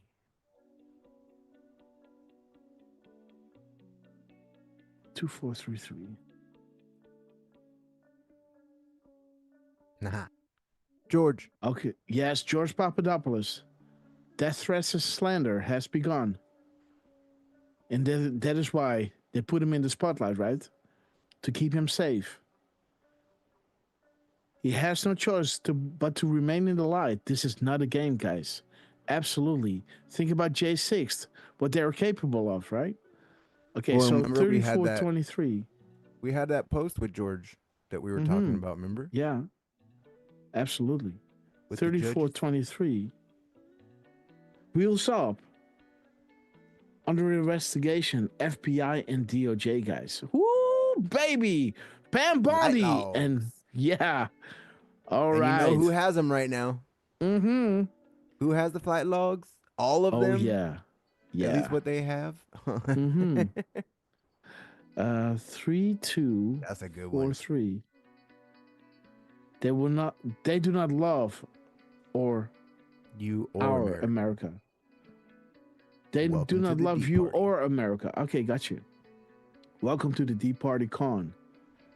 Two, 4, 3, 3. Nah. George. Okay. Yes, George Papadopoulos. Death threats and slander has begun. And that is why they put him in the spotlight, right? To keep him safe. He has no choice but to remain in the light. This is not a game, guys. Absolutely. Think about J6, what they're capable of, right? Okay, Well, so remember 3423. We had that post with George that we were talking about, remember? Yeah. Absolutely. With the judges? 3423. Wheels up. Under investigation, FBI and DOJ, guys. Woo, baby. Pam Bondi. And yeah. All right. You know who has them right now? Mm-hmm. Who has the flight logs? All of them? Oh, yeah. Yeah. At least what they have. Mm-hmm. 3, 2, That's a good 4, one. 3. They do not love or you or our America. They Welcome do to not the love Deep you Party. or America. Okay, got you. Welcome to the Deep Party Con.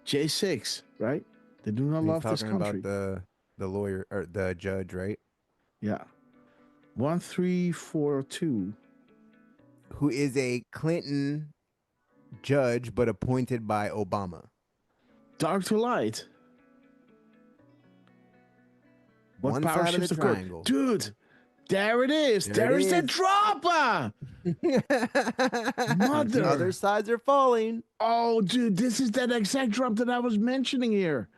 J6, right? They do not He's love this talking country. about the lawyer or the judge, right? Yeah. 1342. Who is a Clinton judge but appointed by Obama. Dark to light. What One power side of shifts the occur? triangle. Dude, there it is. There it is the is. dropper. Mother. Other sides are falling. Oh, dude, this is that exact drop that I was mentioning here.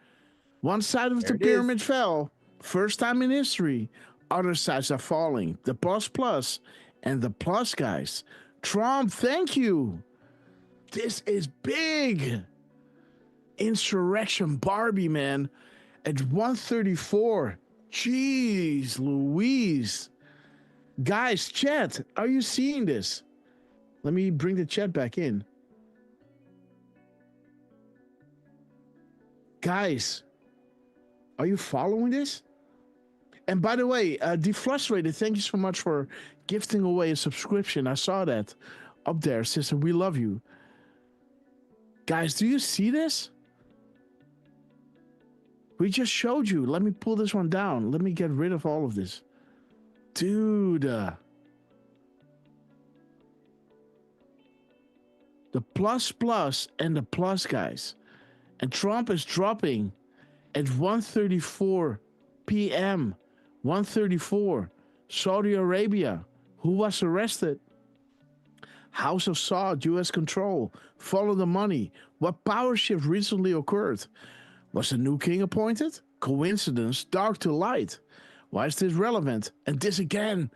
One side of There the it pyramid fell. First time in history. Other sides are falling. The plus and the plus guys. Trump, thank you. This is big. Insurrection Barbie, man. At 134. Jeez Louise. Guys, chat, are you seeing this? Let me bring the chat back in. Guys, are you following this? And by the way, Deflustrated, thank you so much for gifting away a subscription. I saw that up there, sister. We love you. Guys, do you see this? We just showed you. Let me pull this one down. Let me get rid of all of this. Dude. The plus and the plus guys. And Trump is dropping at 1:34 p.m. 1:34. Saudi Arabia. Who was arrested? House of Saud, U.S. control. Follow the money. What power shift recently occurred? Was a new king appointed? Coincidence, dark to light. Why is this relevant? And this again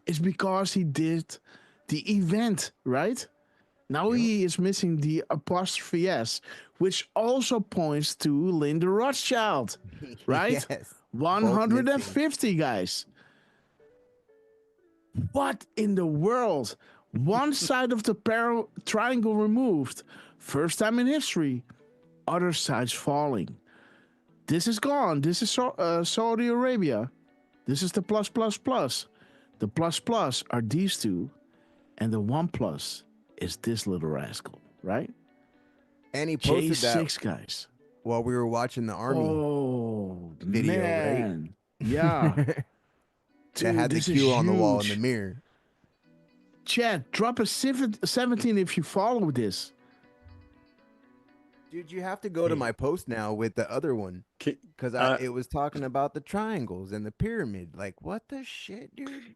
is because he did the event, right? Now he is missing the apostrophe S, which also points to Linda Rothschild, right? Yes. 150, guys. What in the world? One side of the triangle removed. First time in history. Other sides falling. This is gone. This is Saudi Arabia. This is the plus, plus, plus. The plus, plus are these two. And the one plus is this little rascal, right? And he posted J6, that guys. while we were watching the army video, man. right? Yeah. That had the cue on the wall in the mirror. Chat, drop a 17 if you follow this. Dude, you have to go to my post now with the other one. Because it was talking about the triangles and the pyramid. Like, what the shit, dude?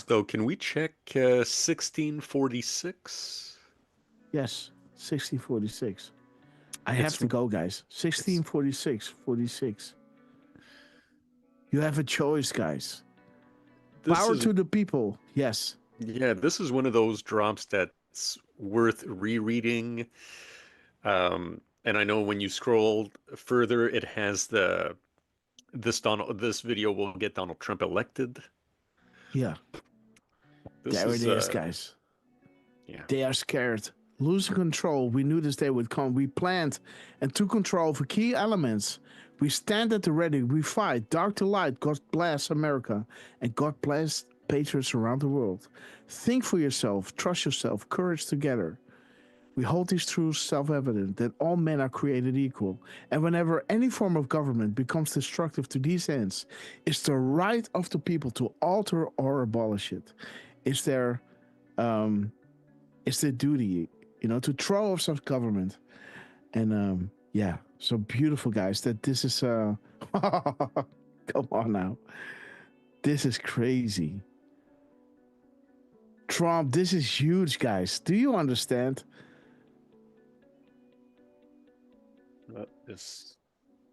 Though, can we check 1646? Yes, 1646. I have to go, guys. 1646. You have a choice, guys. Power to the people. Yes. Yeah, this is one of those drops that's worth rereading. And I know when you scroll further, it has this video will get Donald Trump elected. Yeah. There it is, guys. Yeah. They are scared. Losing control. We knew this day would come. We planned and took control for key elements. We stand at the ready. We fight. Dark to light. God bless America. And God bless patriots around the world. Think for yourself. Trust yourself. Courage together. We hold these truths self-evident that all men are created equal. And whenever any form of government becomes destructive to these ends, it's the right of the people to alter or abolish it. It's their duty, to throw off such government. And yeah, so beautiful, guys, that this is come on now. This is crazy. Trump, this is huge, guys. Do you understand?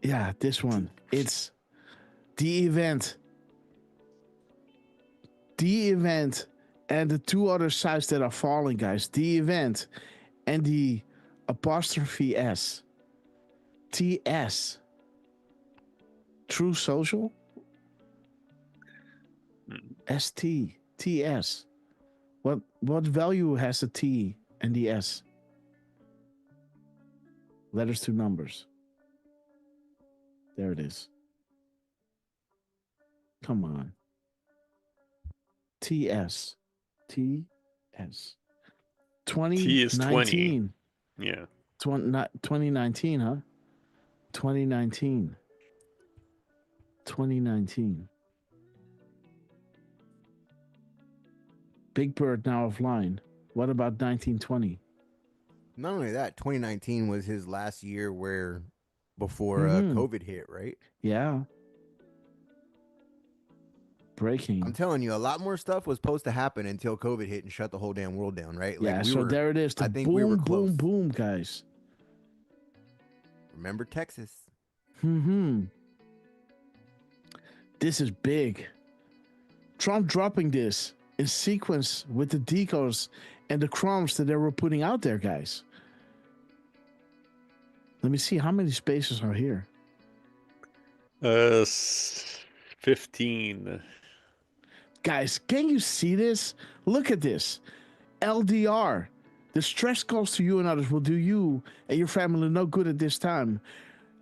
Yeah, this one. It's the event. The event and the two other sides that are falling, guys. The event and the apostrophe S. TS. True Social? ST. TS. What value has the T and the S? Letters to numbers. There it is. Come on. TS. TS. 2019. T is 20. Yeah. 2019, huh? 2019. 2019. Big Bird now offline. What about 1920? Not only that, 2019 was his last year before COVID hit, right? Yeah. Breaking. I'm telling you, a lot more stuff was supposed to happen until COVID hit and shut the whole damn world down, right? Yeah, there it is. I think we were close. Boom, boom, guys. Remember Texas? This is big. Trump dropping this in sequence with the decodes and the crumbs that they were putting out there, guys. Let me see how many spaces are here. 15. Guys, can you see this? Look at this. LDR. The stress calls to you and others will do you and your family no good at this time.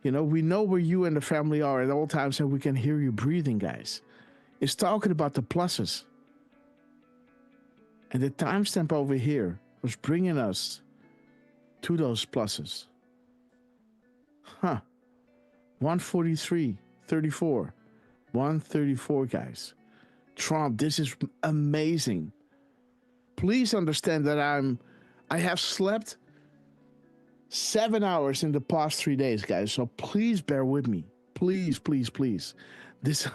We know where you and the family are at all times and we can hear you breathing, guys. It's talking about the pluses. And the timestamp over here was bringing us to those pluses. 143.34. 134, guys. Trump, this is amazing. Please understand that I have slept 7 hours in the past 3 days, guys. So please bear with me. Please, please, please.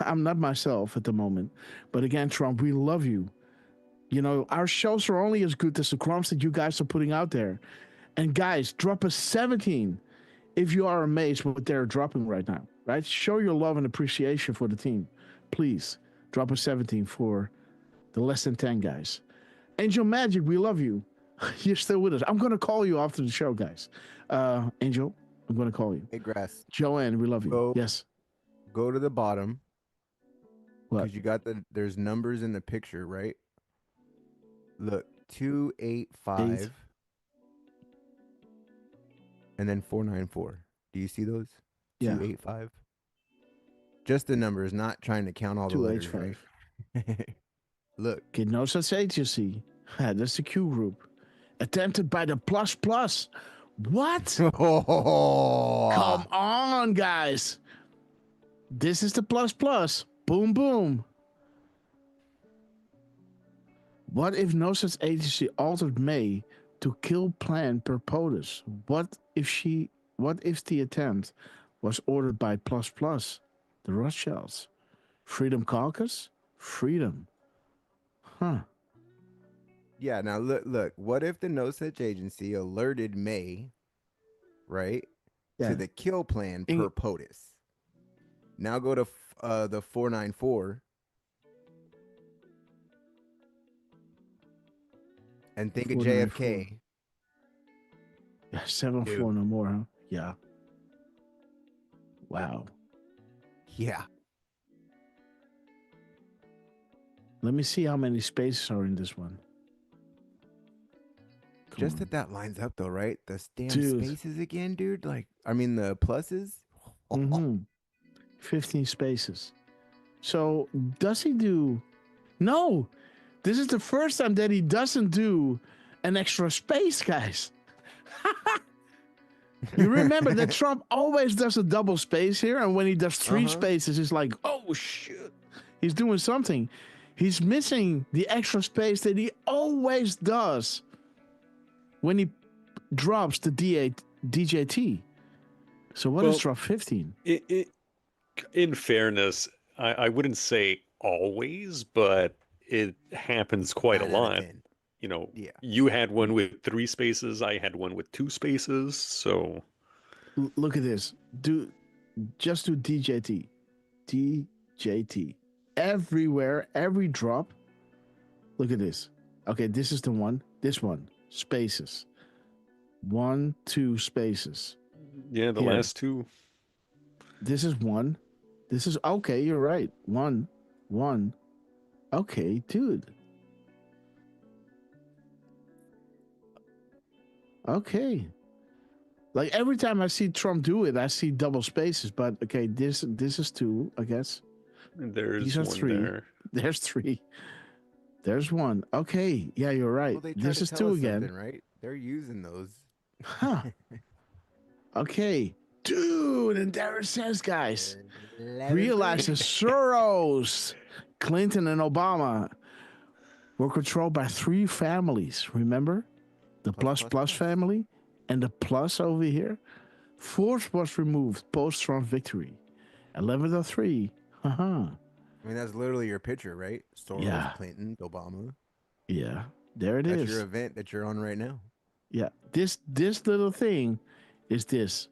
I'm not myself at the moment. But again, Trump, we love you. Our shows are only as good as the crumbs that you guys are putting out there. And guys, drop a 17 if you are amazed with what they're dropping right now, right? Show your love and appreciation for the team. Please drop a 17 for the less than 10 guys. Angel Magic, we love you. You're still with us. I'm going to call you after the show, guys. Angel, I'm going to call you. Hey, Grass. Joanne, we love you. Yes. go to the bottom. What? Because you got there's numbers in the picture, right? Look, 285 and then 494. Do you see those? Yeah. 285. Just the numbers, not trying to count all the letters. 285. Right? Look. Okay, no such agency. That's the Q group. Attempted by the plus plus. What? Oh. Come on, guys. This is the plus plus. Boom, boom. What if no such agency altered May to kill plan per POTUS? What if the attempt was ordered by plus plus, the Rothschilds? Freedom Caucus? Freedom. Huh. Yeah, now look. What if the no such agency alerted May, right, to the kill plan per POTUS? Now go to the 494 and think of JFK. Yeah, 7-4 no more, huh? Yeah. Wow. Yeah. Let me see how many spaces are in this one. Just that lines up though, right? The damn spaces again, dude. Like, I mean, the pluses. 15 spaces. So does he do? No, this is the first time that he doesn't do an extra space, guys. You remember that Trump always does a double space here, and when he does 3 spaces, it's like, oh shit, he's doing something. He's missing the extra space that he always does when he drops the DJT. So what is drop 15? In fairness, I wouldn't say always, but it happens quite a lot. You know, you had one with 3 spaces. I had one with 2 spaces. So look at this. Just do DJT. DJT. Everywhere, every drop. Look at this. Okay, this is the one. This one. Spaces. 1, 2 spaces. Yeah, the last 2. This is 1. This is okay, you're right. 1. Okay, dude. Okay. Like every time I see Trump do it, I see double spaces, but okay, this is 2, I guess. There's These are one 3. there. There's 3. There's 1. Okay, yeah, you're right. Well, This is 2 again. Right? They're using those. Huh. Okay. Dude, and there it says, guys. Realize that Soros, Clinton, and Obama were controlled by 3 families. Remember? The plus family and the plus over here. Force was removed post-Trump victory. 11.3. I mean, that's literally your picture, right? Soros, Clinton, Obama. Yeah, there it is. That's your event that you're on right now. Yeah, this little thing is this.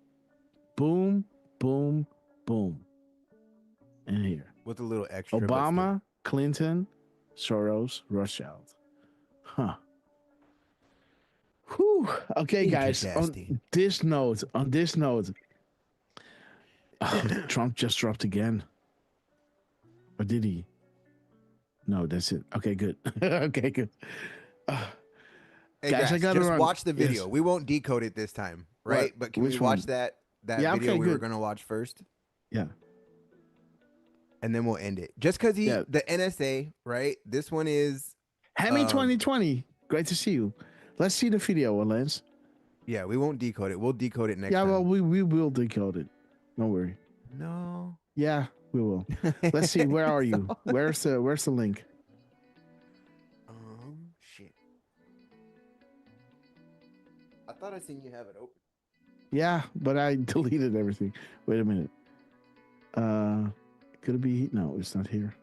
Boom, boom, boom. And here. With a little extra. Obama, Clinton, Soros, Rothschild. Huh. Whew. Okay, guys. On this note, Trump just dropped again. Or did he? No, that's it. Okay, good. Okay, good. Hey, guys, I gotta just watch the video. Yes. We won't decode it this time, right? What? But can Which we watch one? that video we were going to watch first? Yeah. And then we'll end it. Just because the NSA, right? This one is... Hemi 2020. Great to see you. Let's see the video, Lance. Yeah, we won't decode it. We'll decode it next time. Yeah, well, we will decode it. Don't worry. No. Yeah, we will. Let's see. Where are you? Where's the link? Shit. I thought I seen you have it open. Yeah, but I deleted everything. Wait a minute. Could it be? No, it's not here.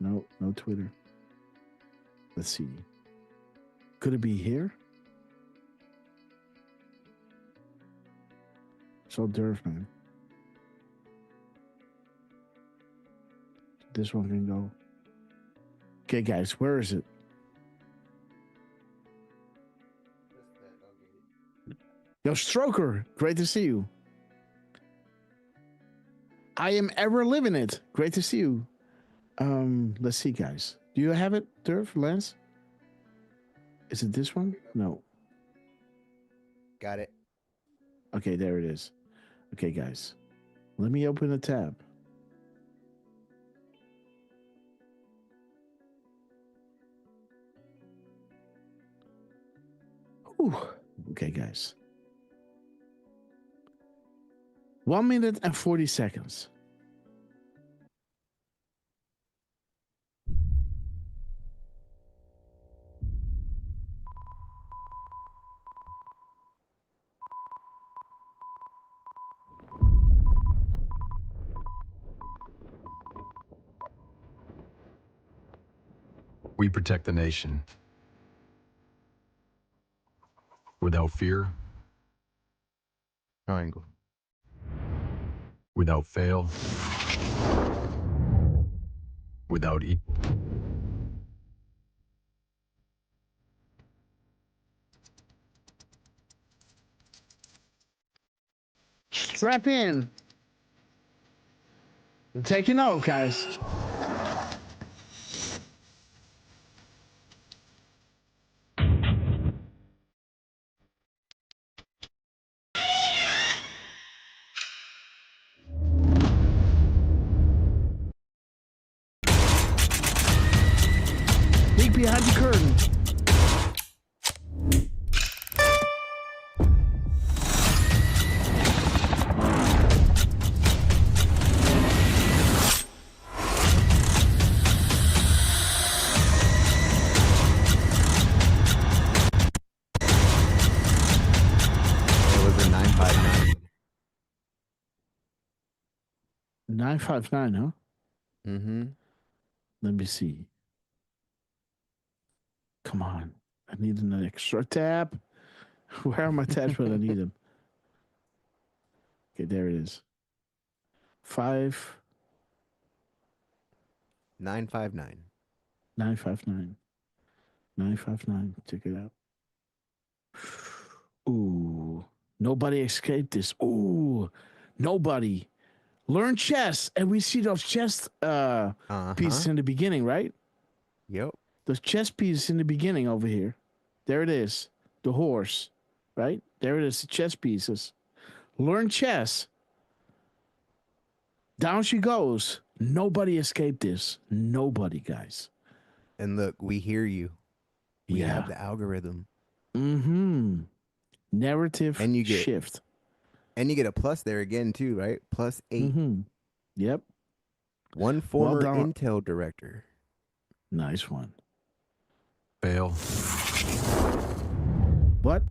No Twitter. Let's see. Could it be here? So derf, man. This one can go. Okay, guys, where is it? Yo, Stroker, great to see you. I am ever living it. Great to see you. Let's see, guys. Do you have it, Durf, Lance? Is it this one? No. Got it. Okay, there it is. Okay, guys. Let me open a tab. Ooh. Okay, guys. 1 minute and 40 seconds. We protect the nation. Without fear. Triangle. Without fail. Without Strap in. Take a note, guys. Peek behind the curtain. It was a 959. 959, huh? Mm-hmm. Let me see. Come on. I need an extra tab. Where are my tabs when I need them? Okay, there it is. 959. 959. 959. Check it out. Ooh. Nobody escaped this. Ooh. Nobody. Learn chess. And we see those chess pieces in the beginning, right? Yep. Those chess pieces in the beginning over here. There it is. The horse. Right? There it is. The chess pieces. Learn chess. Down she goes. Nobody escaped this. Nobody, guys. And look, we hear you. We have the algorithm. Mm-hmm. Narrative and you get, shift. And you get a plus there again, too, right? +8. Mm-hmm. Yep. One former Intel director. Nice one. Fail. What?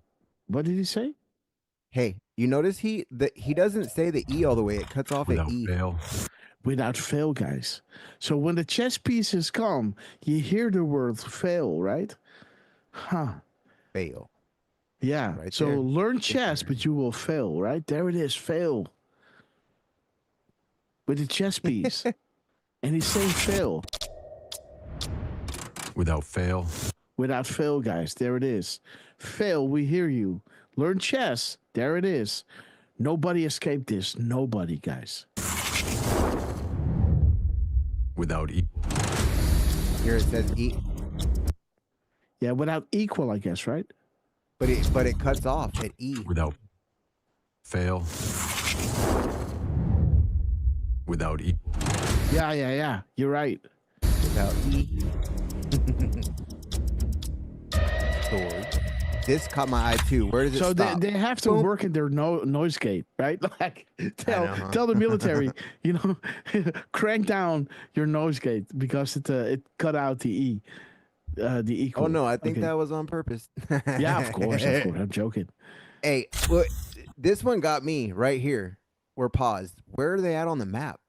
What did he say? Hey, you notice he doesn't say the E all the way. It cuts off at E. Fail. Without fail, guys. So when the chess pieces come, you hear the word fail, right? Huh. Fail. Yeah. Right so there. learn chess, but you will fail, right? There it is, fail. With the chess piece. And he's saying fail. Without fail. Without fail, guys. There it is. Fail, we hear you. Learn chess. There it is. Nobody escaped this. Nobody, guys. Without E. Here it says E. Yeah, without equal, I guess, right? But it cuts off at E. Without fail. Without E. Yeah. You're right. Without E. Sword. This caught my eye too. Where does it stop? So they have to work in their noise gate, right? Like tell the military, crank down your noise gate because it cut out the E, the equal. Oh no, I think that was on purpose. Yeah, of course. I'm joking. Hey, look, this one got me right here. We're paused. Where are they at on the map?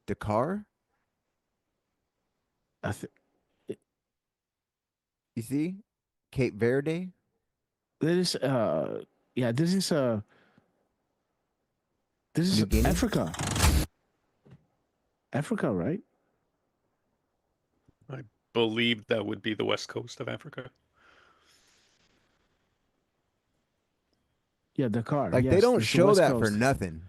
Dakar? You see? Cape Verde? This is Africa. Africa, right? I believe that would be the west coast of Africa. Yeah, Dakar. Like, yes, they don't it's the show West that Coast. for nothing.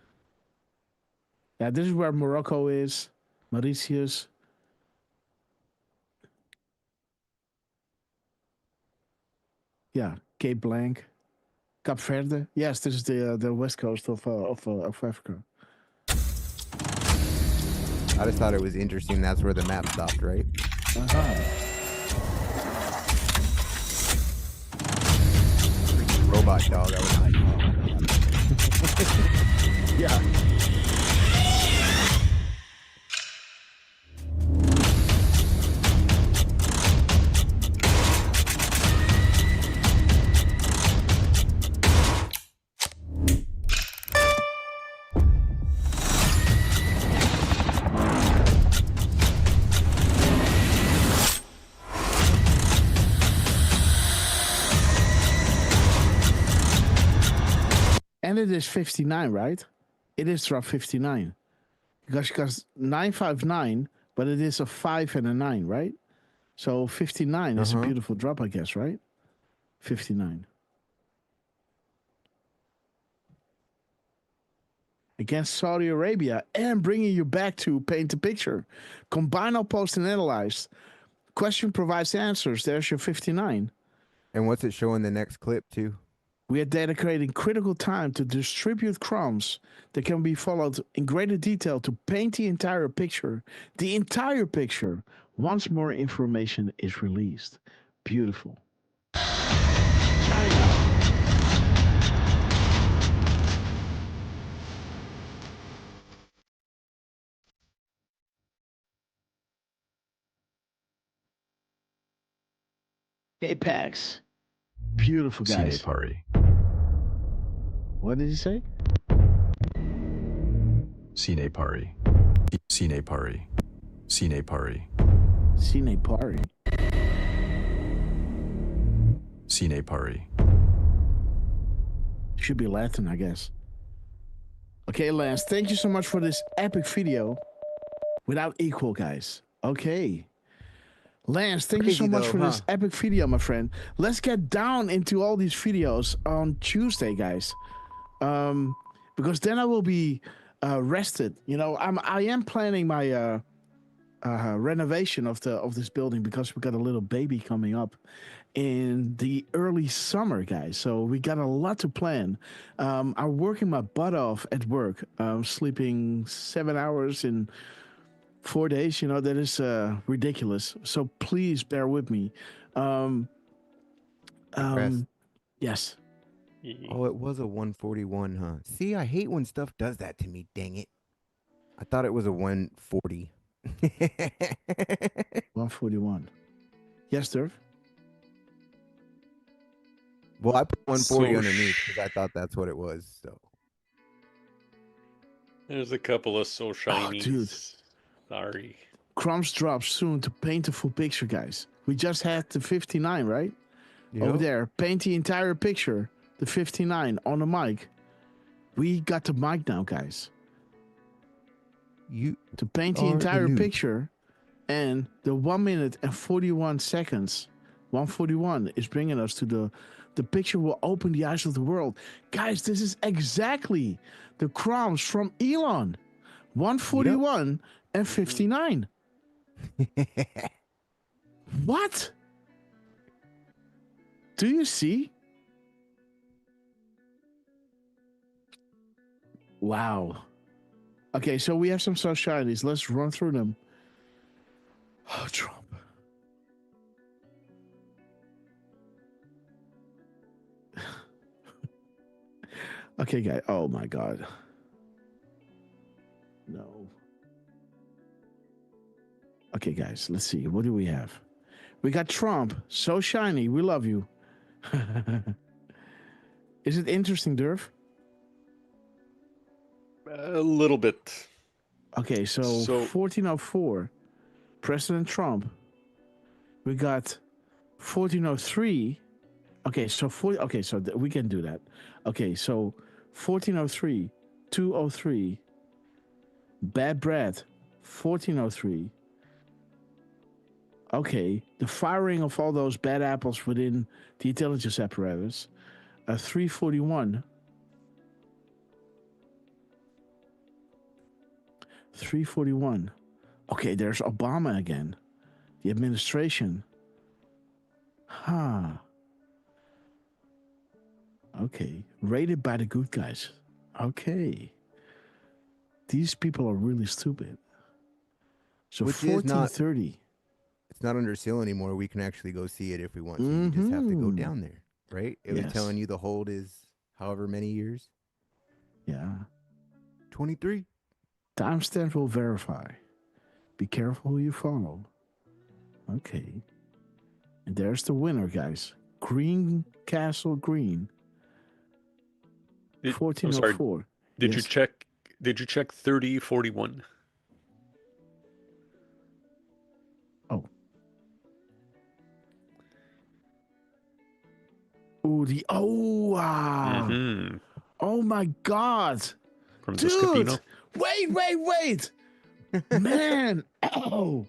Yeah, this is where Morocco is. Mauritius. Yeah, Cape Blanc. Cape Verde. Yes, this is the west coast of Africa. I just thought it was interesting. That's where the map stopped, right? Robot dog. I was like, yeah. And it is 59, right? It is drop 59. Because 959, but it is a 5 and a 9, right? So 59 is a beautiful drop, I guess, right? 59. Against Saudi Arabia and bringing you back to paint the picture. Combine, post, and analyze. Question provides answers. There's your 59. And what's it showing the next clip, too? We are dedicating critical time to distribute crumbs that can be followed in greater detail to paint the entire picture. The entire picture. Once more information is released. Beautiful. China. Apex. Beautiful guys. Pari. What did he say? Cine Pari. Cine Pari. Cine Pari. Cine Pari. Cine Pari. Should be Latin, I guess. Okay, Lance, thank you so much for this epic video. Without equal, guys. Okay. Lance, thank you so much for this epic video, my friend. Let's get down into all these videos on Tuesday, guys. Because then I will be rested. You know, I am planning my renovation of this building because we got a little baby coming up in the early summer, guys. So we got a lot to plan. I'm working my butt off at work. sleeping 7 hours in 4 days. You know, that is ridiculous. So please bear with me. Yes. Oh, it was a 141, huh? See, I hate when stuff does that to me, dang it. I thought it was a 140. 141. Yes, Durf? Well, I put 140 underneath because I thought that's what it was, so. There's a couple of so shiny. Oh, dude. Sorry. Crumbs drops soon to paint a full picture, guys. We just had the 59, right? Yep. Over there. Paint the entire picture. The 59 on the mic. We got the mic now, guys. To paint the entire picture, and the 1 minute and 41 seconds, 141 is bringing us to the picture will open the eyes of the world. Guys, this is exactly the crumbs from Elon. 141 and 59. What? Do you see? Wow. Okay, so we have some so shinies. Let's run through them. Oh, Trump. Okay, guy. Oh my God. No. Okay, guys. Let's see. What do we have? We got Trump. So shiny. We love you. Is it interesting, Durf? A little bit. Okay, so 1404, President Trump. We got 1403. Okay, so we can do that. Okay, so 1403, 203, Bad Bread, 1403. Okay, the firing of all those bad apples within the intelligence apparatus. 341. 341. Okay, there's Obama again. The administration. Huh. Okay. Rated by the good guys. Okay. These people are really stupid. So 1430. It's not under seal anymore. We can actually go see it if we want to. You just have to go down there, right? It was telling you the hold is however many years. Yeah. 23. Timestamp will verify. Be careful who you follow. Okay. And there's the winner, guys. Green Castle Green. 1404. Did you check? Did you check 3041? Oh. Oh, the Oh my God. From Dude, the Scavino? Wait. Man. Oh.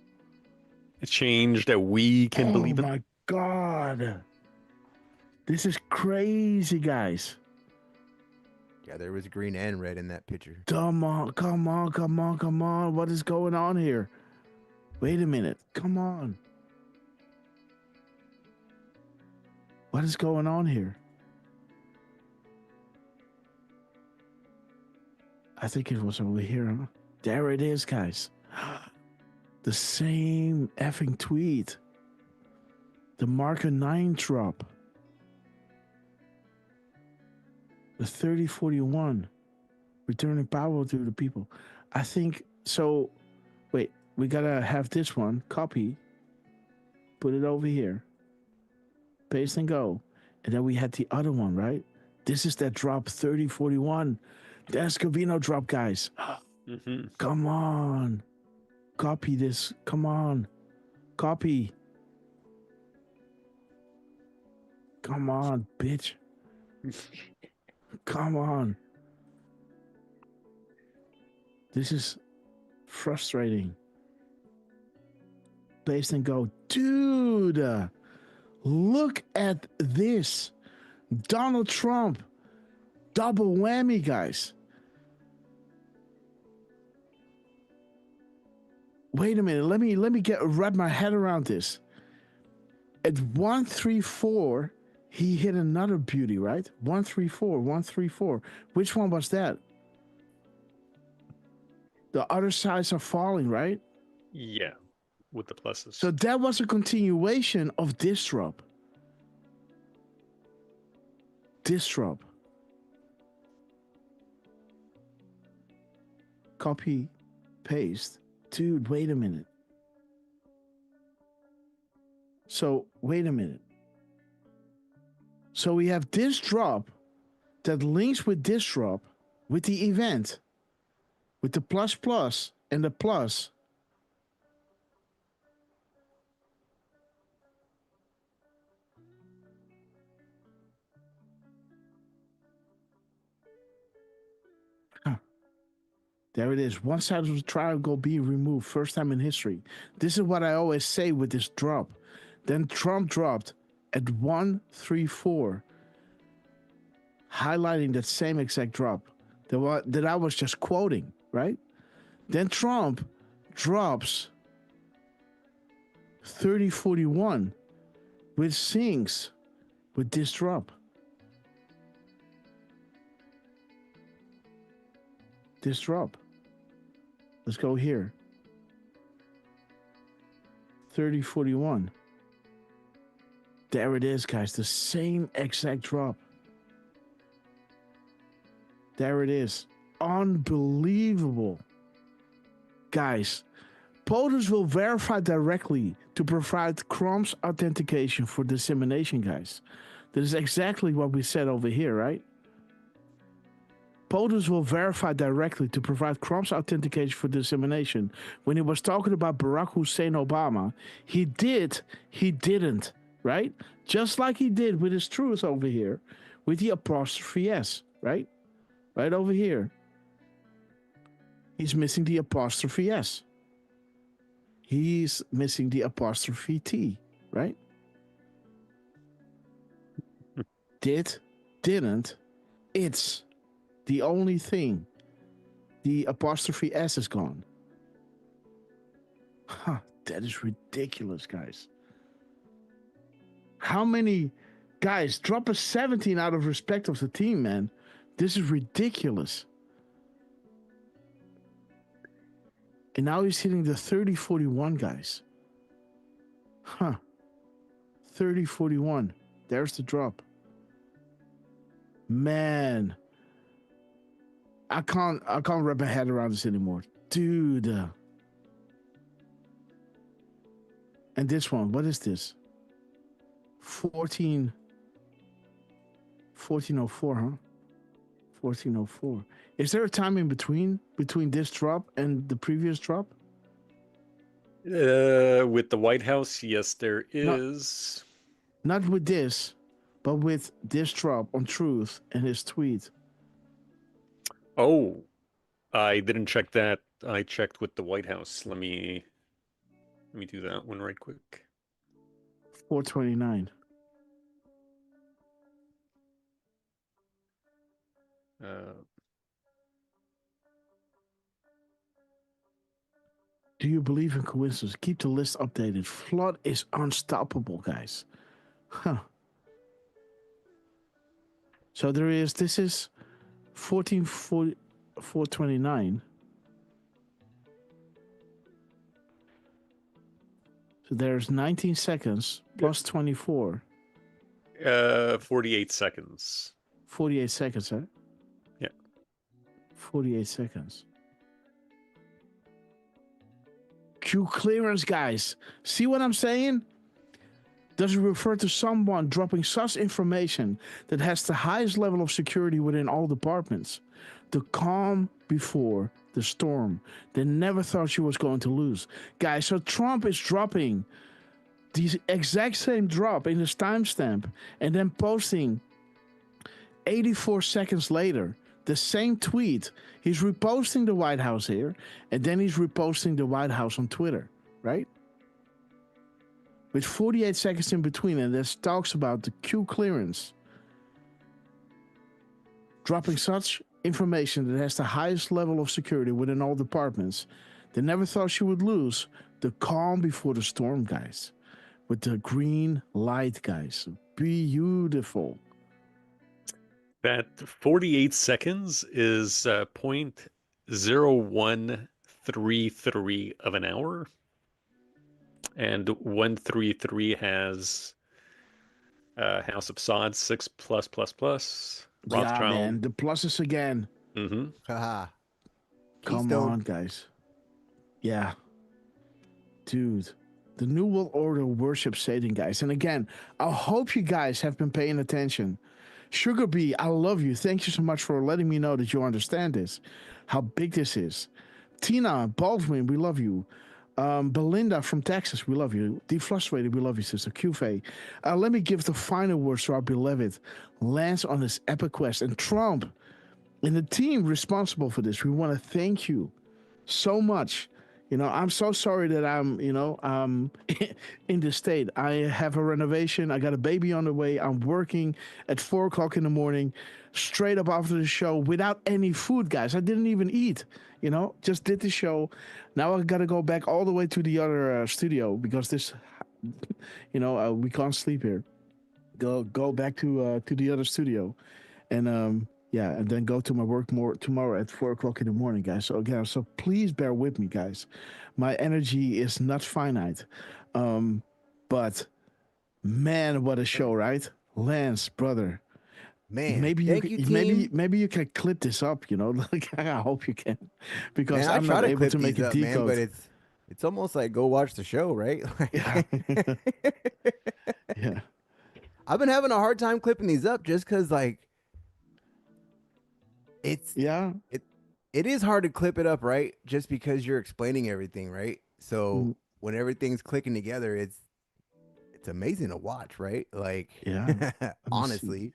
It changed that we can believe it. Oh my God. This is crazy, guys. Yeah, there was green and red in that picture. Come on. What is going on here? Wait a minute. Come on. What is going on here? I think it was over here, huh? There it is, guys. The same effing tweet. The marker 9 drop. The 3041. Returning power to the people. I think so. Wait, we gotta have this one. Copy. Put it over here. Paste and go. And then we had the other one, right? This is that drop 3041. That's Scavino drop, guys. Come on. Copy this. Come on. Copy. Come on, bitch. Come on. This is frustrating. Paste and go. Dude, look at this. Donald Trump. Double whammy, guys. Wait a minute. Let me wrap my head around this. At 134, he hit another beauty, right? 134. Which one was that? The other sides are falling, right? Yeah, with the pluses. So that was a continuation of this drop. Copy, paste. Dude, wait a minute. So, wait a minute. So we have this drop that links with this drop, with the event, with the plus and the plus. There it is. One side of the triangle being removed. First time in history. This is what I always say with this drop. Then Trump dropped at 134. Highlighting that same exact drop. That I was just quoting, right? Then Trump drops 3041. Which syncs with this drop. This drop. Let's go here. 3041. There it is, guys. The same exact drop. There it is. Unbelievable. Guys, POTUS will verify directly to provide Chrome's authentication for dissemination, guys. That is exactly what we said over here, right? POTUS will verify directly to provide Chrome's authentication for dissemination. When he was talking about Barack Hussein Obama, he didn't, right? Just like he did with his truth over here, with the apostrophe S, right? Right over here. He's missing the apostrophe S. He's missing the apostrophe T, right? Didn't, it's the only thing. The apostrophe S is gone. that is ridiculous, guys. How many guys drop a 17 out of respect of the team, man? This is ridiculous. And now he's hitting the 30-41, guys. Huh. 30-41. There's the drop. Man. I can't wrap my head around this anymore. Dude. And this one, what is this? 1404, huh? 1404. Is there a time in between this drop and the previous drop? With the White House, yes, there is. Not with this, but with this drop on Truth and his tweet. Oh, I didn't check that. I checked with the White House. Let me do that one right quick. 429. Do you believe in coincidence? Keep the list updated. Flood is unstoppable, guys. Huh. So this is 429. So there's 19 seconds plus 24. 48 seconds. 48 seconds, huh? Yeah. 48 seconds. Q clearance, guys. See what I'm saying? Does it refer to someone dropping such information that has the highest level of security within all departments? The calm before the storm. They never thought she was going to lose. Guys, so Trump is dropping the exact same drop in his timestamp and then posting 84 seconds later the same tweet. He's reposting the White House here, and then he's reposting the White House on Twitter, right? With 48 seconds in between, and this talks about the Q clearance. Dropping such information that has the highest level of security within all departments. They never thought she would lose. The calm before the storm, guys. With the green light, guys. Beautiful. That 48 seconds is 0.0133 of an hour. And 133 has House of Sod 6 plus. Rothschild. Yeah, man. The pluses again. Mm-hmm. Haha. Come on, guys. Yeah. Dude. The New World Order worships Satan, guys. And again, I hope you guys have been paying attention. Sugar Bee, I love you. Thank you so much for letting me know that you understand this, how big this is. Tina Baldwin, we love you. Belinda from Texas, we love you. Deflustrated, we love you, sister. QFA. Let me give the final words to our beloved Lance on his epic quest. And Trump and the team responsible for this, we want to thank you so much. You know, I'm so sorry that I'm in this state. I have a renovation. I got a baby on the way. I'm working at 4 o'clock in the morning, straight up after the show without any food, guys. I didn't even eat, just did the show. Now I got to go back all the way to the other studio because this, we can't sleep here. Go back to the other studio. And, and then go to my work tomorrow at 4 o'clock in the morning, guys. So again, please bear with me, guys. My energy is not finite. But man, what a show, right? Lance, brother. Man, maybe you can clip this up, Like, I hope you can. Because I'm not able to make a decode. Man, but it's almost like go watch the show, right? Yeah. Yeah. I've been having a hard time clipping these up just because it is hard to clip it up, right? Just because you're explaining everything, right? So when everything's clicking together, it's amazing to watch, right? Honestly.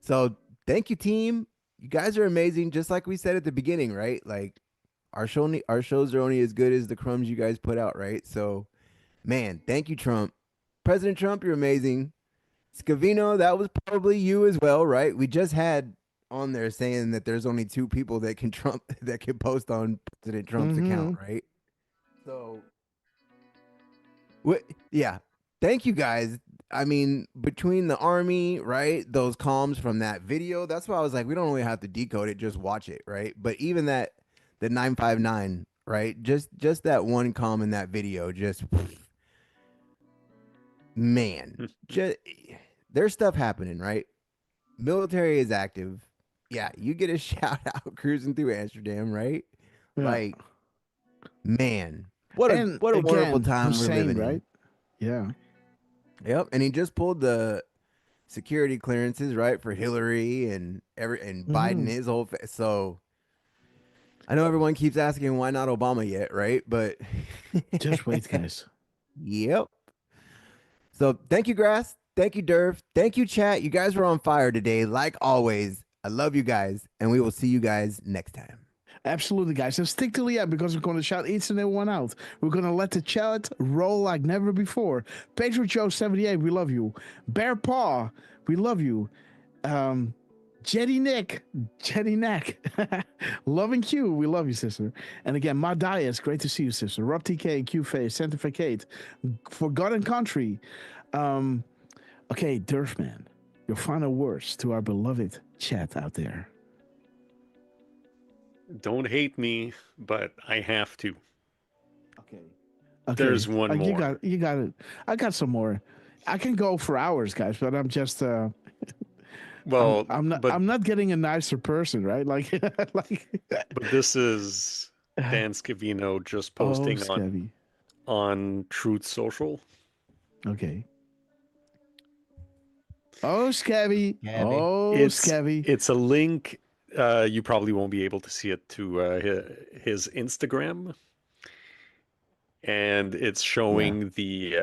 So thank you, team. You guys are amazing. Just like we said at the beginning, right? Like our shows are only as good as the crumbs you guys put out, right? So, man, thank you, Trump. President Trump, you're amazing. Scavino, that was probably you as well, right? We just had on there saying that there's only 2 people that can post on President Trump's account, right? So What? Yeah. Thank you guys. I mean, between the army, right? Those comms from that video, that's why I was like, we don't really have to decode it, just watch it, right? But even that, the 959, right? Just that one comm in that video, just man, just there's stuff happening, right? Military is active. Yeah, you get a shout out cruising through Amsterdam, right? Yeah. Like, man, what a And wonderful again, time we're Hussein, living in. right? Yeah. Yep, and he just pulled the security clearances, right, for Hillary and Biden, his whole so I know everyone keeps asking why not Obama yet, right? But just wait, guys. Yep. So thank you, Grass. Thank you, Derv. Thank you, chat. You guys were on fire today, like always. I love you guys, and we will see you guys next time. Absolutely, guys. And stick till the end because we're going to shout each and every one out. We're going to let the chat roll like never before. Patriot Joe 78, we love you. Bear Paw, we love you. Jetty Neck, Loving Q, we love you, sister. And again, Ma Dias, great to see you, sister. Rob TK, Q Face, Sanctificate, Forgotten Country. Okay, Durfman, your final words to our beloved chat out there. Don't hate me, but I have to. Okay. There's one more. You got it. I got some more. I can go for hours, guys, but I'm just well, I'm not getting a nicer person, right? Like But this is Dan Scavino just posting on Truth Social. Okay. Oh, Scabby. Scabby. It's a link. You probably won't be able to see it to his Instagram, and it's showing the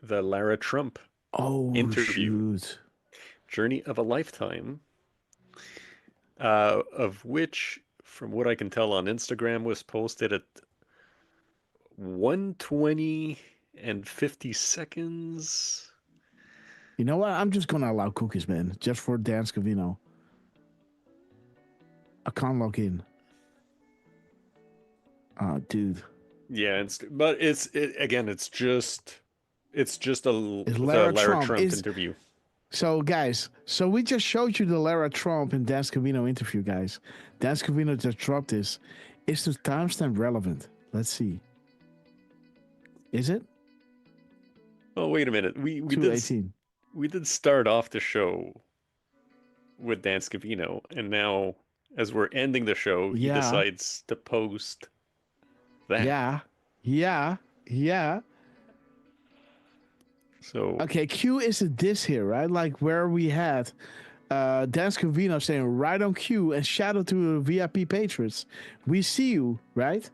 Lara Trump interview. Shoot. Journey of a Lifetime, of which, from what I can tell on Instagram, was posted at 1:20 and 50 seconds. You know what? I'm just going to allow cookies, man, just for Dan Scavino. I can't log in. Dude. Yeah, but it's just a Lara Trump interview. So, guys, we just showed you the Lara Trump and Dan Scavino interview, guys. Dan Scavino just dropped this. Is the timestamp relevant? Let's see. Is it? Oh, wait a minute. We did start off the show with Dan Scavino, and now, as we're ending the show, he decides to post that. Yeah. So okay, Q is a diss here, right? Like where we had Dan Scavino saying right on Q and shout out to the VIP Patriots. We see you, right?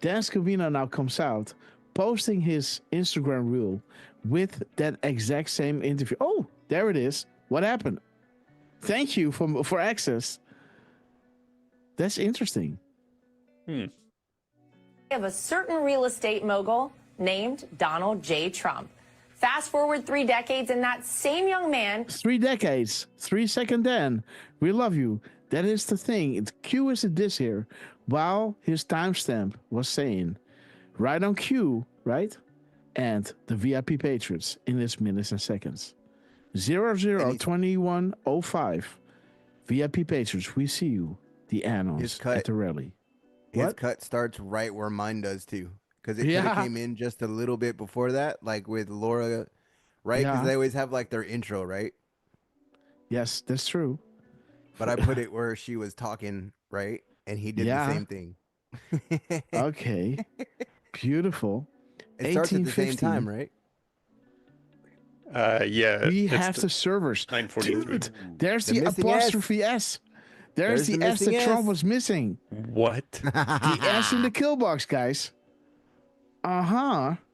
Dan Scavino now comes out posting his Instagram reel with that exact same interview. Oh, there it is. What happened? Thank you for access. That's interesting. Of a certain real estate mogul named Donald J. Trump. Fast forward 3 decades, and that same young man. 3 decades. 3 second Dan. We love you. That is the thing. It's Q is a diss here. While his timestamp was saying right on Q, right? And the VIP Patriots in its minutes and seconds. 002105. VIP Patriots, we see you. The annals at the rally. His cut starts right where mine does too. Because it could have came in just a little bit before that, like with Laura, right? Because they always have like their intro, right? Yes, that's true. But I put it where she was talking, right? And he did the same thing. Okay. Beautiful. It starts at the same time, right? Yeah. We have the servers. 943. Dude, there's the apostrophe S. There's the S that Trump was missing. What? The S in the kill box, guys.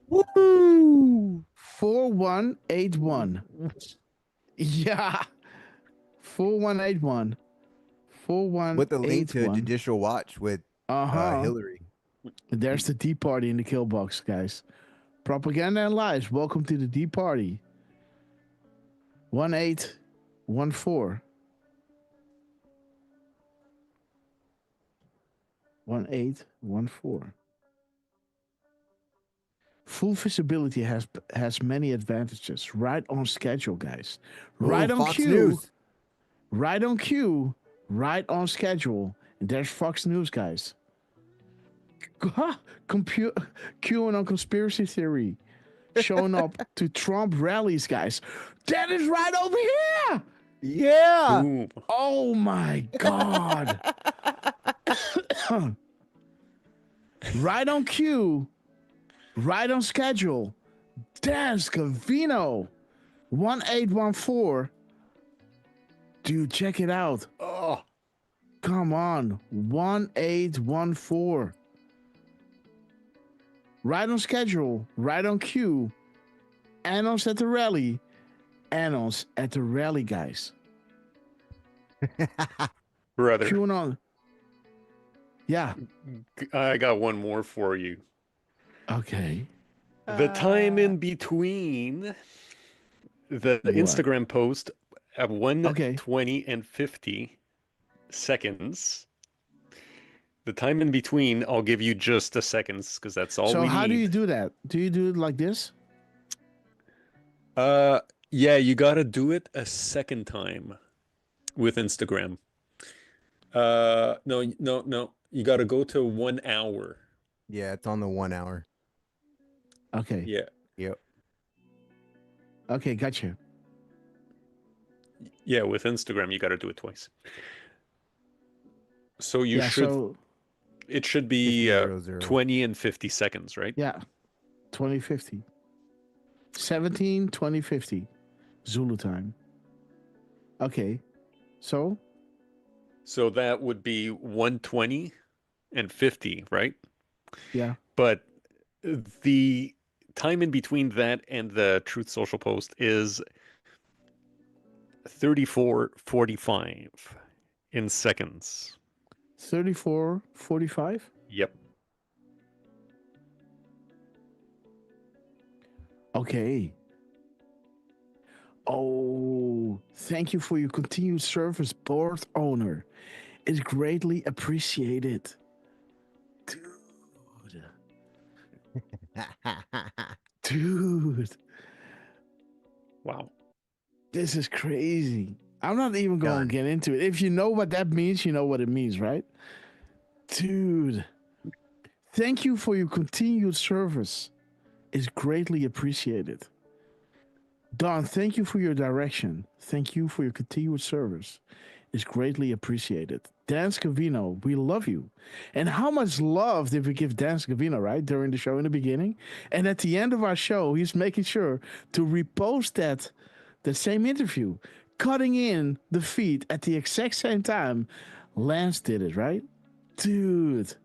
Woo! 4181. Yeah. 4181. 4181. With the link to a judicial watch with Hillary. There's the D party in the kill box, guys. Propaganda and lies. Welcome to the D party. 1814. 1814. Full visibility has many advantages. Right on schedule, guys. Right on Fox cue. News. Right on cue. Right on schedule. And there's Fox News, guys. Queuing on conspiracy theory. Showing up to Trump rallies, guys. That is right over here. Yeah. Ooh. Oh my God. Right on cue. Right on schedule. Dan Scavino. 1814. Dude, check it out. Oh. Come on. 1814. Right on schedule. Right on cue. Annons at the rally. Annons at the rally, guys. Brother. Queuing on. Yeah. I got one more for you. Okay. The time in between the Instagram post at 1:20 and 50 seconds. The time in between, I'll give you just a seconds because that's all we need. So how do you do that? Do you do it like this? Yeah, you got to do it a second time with Instagram. No. You got to go to 1 hour. Yeah, it's on the 1 hour. Okay. Yeah. Yep. Okay, gotcha. Yeah, with Instagram, you got to do it twice. So you should. It should be 20 and 50 seconds, right? Yeah. 2050. 17, 2050. Zulu time. Okay. So that would be 1:20 and 50, right? Yeah. But the time in between that and the Truth Social post is 34:45 in seconds. 34:45? Yep. Okay. Oh, thank you for your continued service, board owner. It's greatly appreciated. Dude. Wow. This is crazy. I'm not even going to get into it. If you know what that means, you know what it means, right? Dude. Thank you for your continued service. It's greatly appreciated. Don, thank you for your direction. Thank you for your continued service. It's greatly appreciated. Dan Scavino, we love you. And how much love did we give Dan Scavino, right, during the show in the beginning? And at the end of our show, he's making sure to repost the same interview, cutting in the feed at the exact same time Lance did it, right? Dude.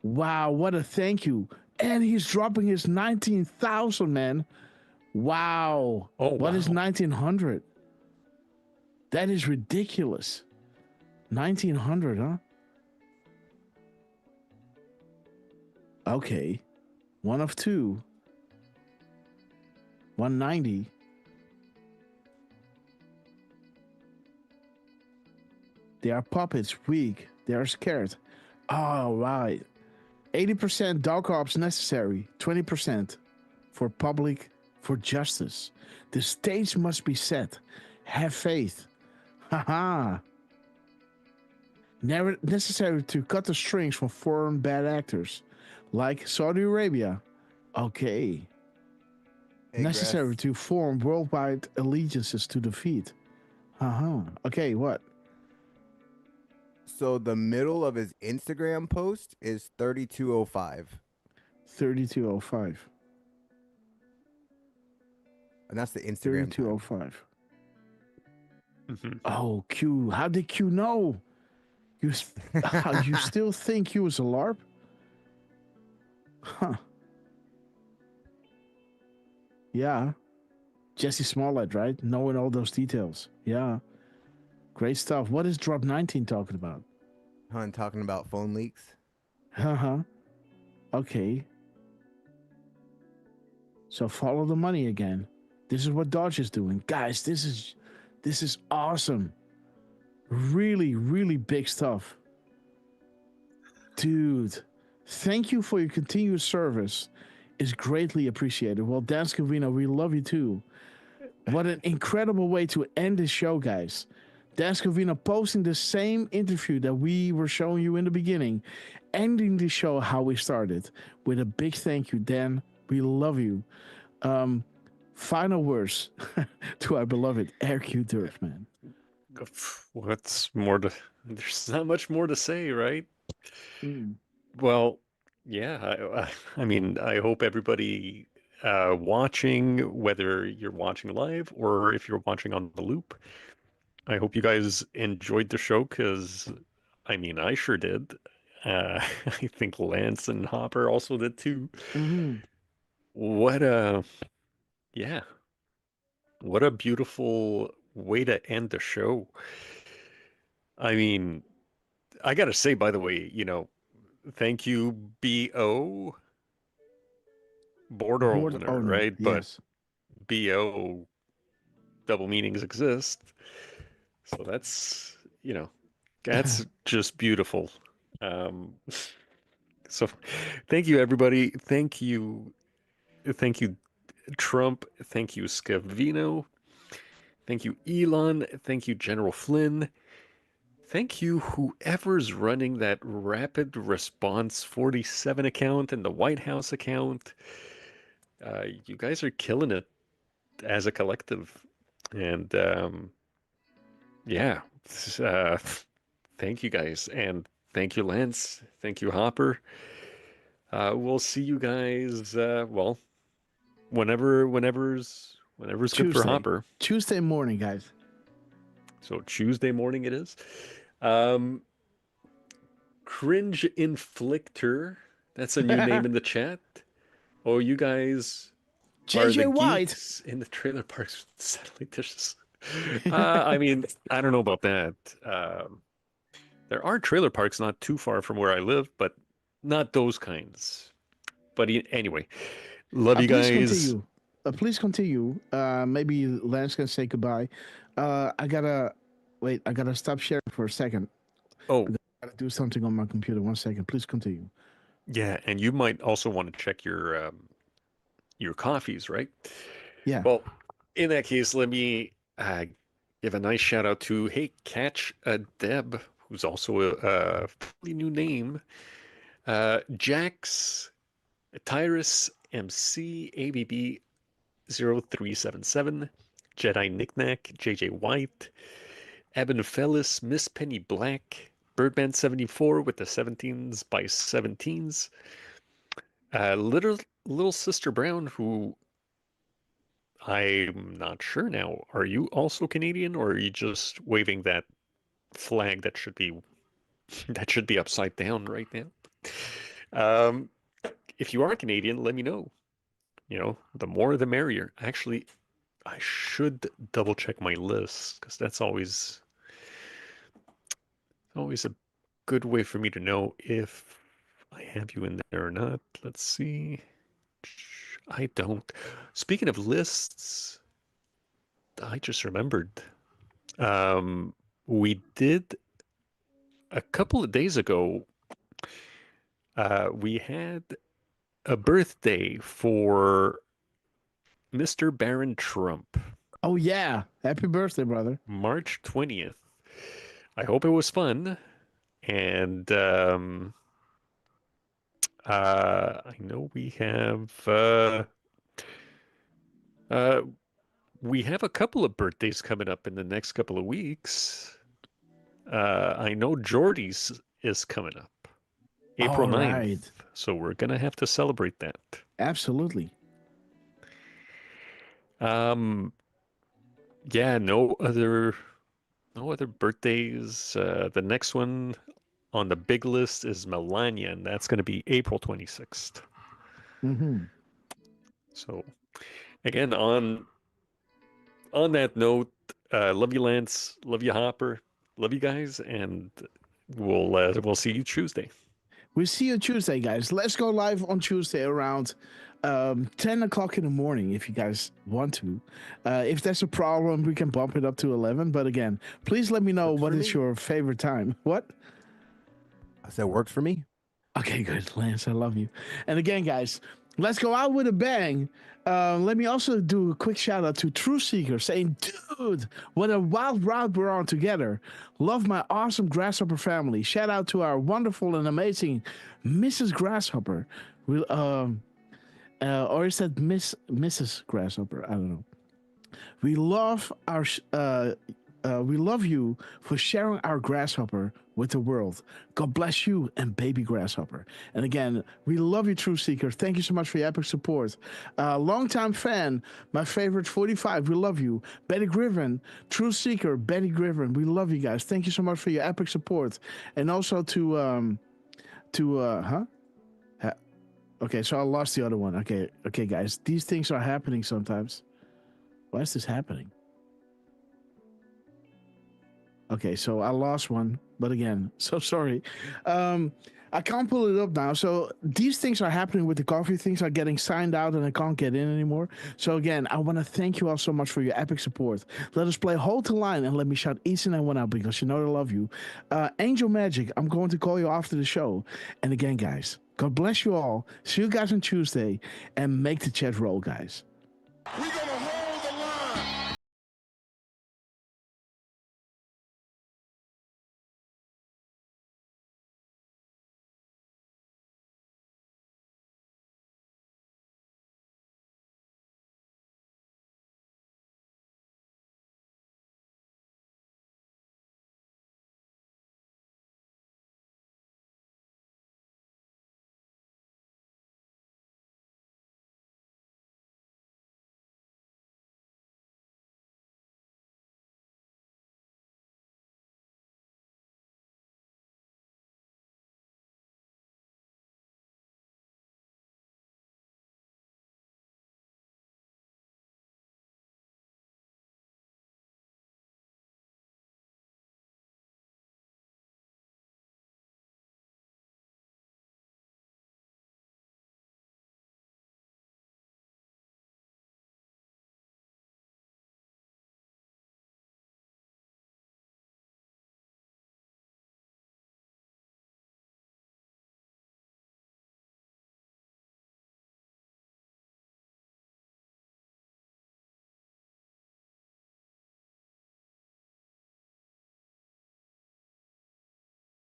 Wow, what a thank you. And he's dropping his 19,000, man. Wow. Oh, what is 1900? That is ridiculous. 1900, huh? Okay. One of two. 190. They are puppets, weak. They are scared. All right. 80% dog ops necessary. 20% for public, for justice. The stage must be set. Have faith. Haha. Never necessary to cut the strings from foreign bad actors, like Saudi Arabia. Okay. Hey, necessary to form worldwide allegiances to defeat. Okay, what? So the middle of his Instagram post is 3205. 3205. And that's the Instagram. 3205. Oh, Q. How did Q know? You still think he was a LARP? Huh. Yeah. Jesse Smollett, right? Knowing all those details. Yeah. Great stuff. What is Drop 19 talking about? Hun talking about phone leaks. Okay. So follow the money again. This is what Dodge is doing. Guys, this is awesome. Really, really big stuff. Dude, Thank you for your continued service. Is greatly appreciated. Well, Dan Scavino, we love you too. What an incredible way to end the show, guys. Dan Scavino posting the same interview that we were showing you in the beginning, ending the show how we started with a big thank you, Dan. We love you. Final words to our beloved RQ Durf, man. What's more to? There's not much more to say, right? Well, yeah. I mean, I hope everybody watching, whether you're watching live or if you're watching on the loop, I hope you guys enjoyed the show because, I mean, I sure did. I think Lance and Hopper also did too. What a beautiful way to end the show. I mean, I gotta say, by the way, thank you, BO, board owner, right? Yes. But BO, double meanings exist. So that's just beautiful. So thank you, everybody. Thank you, Trump. Thank you, Scavino. Thank you, Elon. Thank you, General Flynn. Thank you, whoever's running that Rapid Response 47 account and the White House account. You guys are killing it as a collective. And thank you guys. And thank you, Lance. Thank you, Hopper. We'll see you guys, whenever's good for Hopper. Tuesday morning, guys. So Tuesday morning it is. Cringe Inflictor. That's a new name in the chat. Oh, you guys are the JJ White geeks in the trailer parks with satellite dishes. I mean, I don't know about that. There are trailer parks not too far from where I live, but not those kinds. But anyway, love you guys. Please continue. Maybe Lance can say goodbye. I gotta stop sharing for a second. Oh, I gotta do something on my computer. 1 second. Please continue. Yeah, and you might also want to check your coffees, right? Yeah. Well, in that case, let me give a nice shout out to Catch a Deb, who's also a fairly new name. Jax, Tyrus, MC, ABB 0377, Jedi Knickknack, JJ White, Eben Fellis, Miss Penny Black, Birdman 74 with the 17s by 17s, Little Sister Brown, who I'm not sure now. Are you also Canadian, or are you just waving that flag that should be upside down right now? If you are Canadian, let me know. The more the merrier. Actually, I should double check my list because that's always a good way for me to know if I have you in there or not. Let's see. I don't. Speaking of lists, I just remembered. We did a couple of days ago. We had a birthday for Mr. Barron Trump. Oh yeah, happy birthday, brother! March 20th. I hope it was fun, and I know we have a couple of birthdays coming up in the next couple of weeks. I know Jordy's is coming up April 9th. Right. So we're going to have to celebrate that. Absolutely. Yeah, no other birthdays. The next one on the big list is Melania, and that's going to be April 26th. So, again, on that note, love you, Lance. Love you, Hopper. Love you guys, and we'll see you Tuesday. We'll see you Tuesday, guys. Let's go live on Tuesday around 10 o'clock in the morning if you guys want to. If there's a problem, we can bump it up to 11. But again, please let me know what is your favorite time. What? I said works for me. Okay, good, Lance. I love you. And again, guys, let's go out with a bang. Let me also do a quick shout out to True Seeker saying, dude, what a wild ride we're on together. Love my awesome Grasshopper family. Shout out to our wonderful and amazing Mrs. Grasshopper. Or is that Mrs. Grasshopper? I don't know. We love we love you for sharing our Grasshopper with the world. God bless you and baby Grasshopper. And again, we love you, True Seeker. Thank you so much for your epic support. Longtime fan, my favorite 45. We love you, Betty Griffin, True Seeker, Betty Griffin. We love you guys. Thank you so much for your epic support. And also Okay, so I lost the other one. Okay, guys. These things are happening sometimes. Why is this happening? Okay, so I lost one, but again, so sorry. I can't pull it up now. So these things are happening with the coffee. Things are getting signed out and I can't get in anymore. So again, I want to thank you all so much for your epic support. Let us play Hold the Line and let me shout each and every one out because you know I love you. Angel Magic, I'm going to call you after the show. And again, guys, God bless you all. See you guys on Tuesday and make the chat roll, guys. We're gonna hold the line.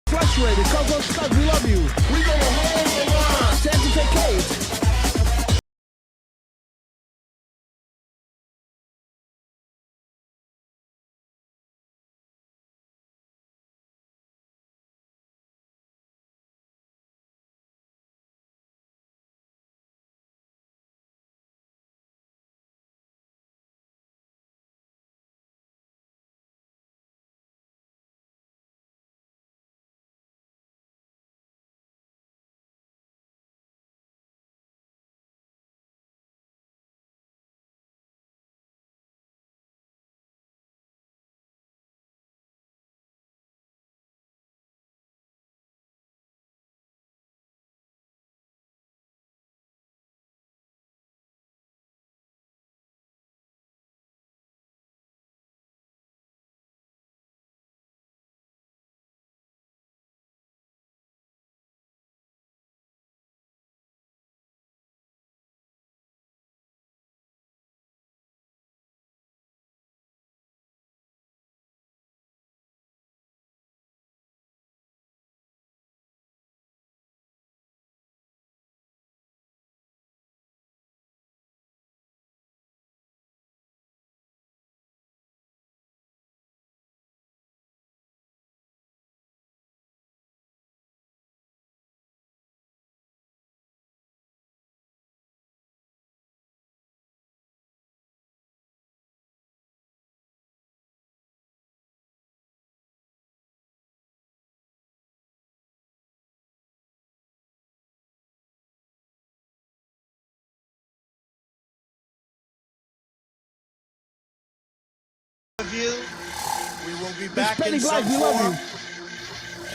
Frustrated, Coco Scott, we love you. We're gonna hold the line. Santa Fe Kate. We will be back in some form.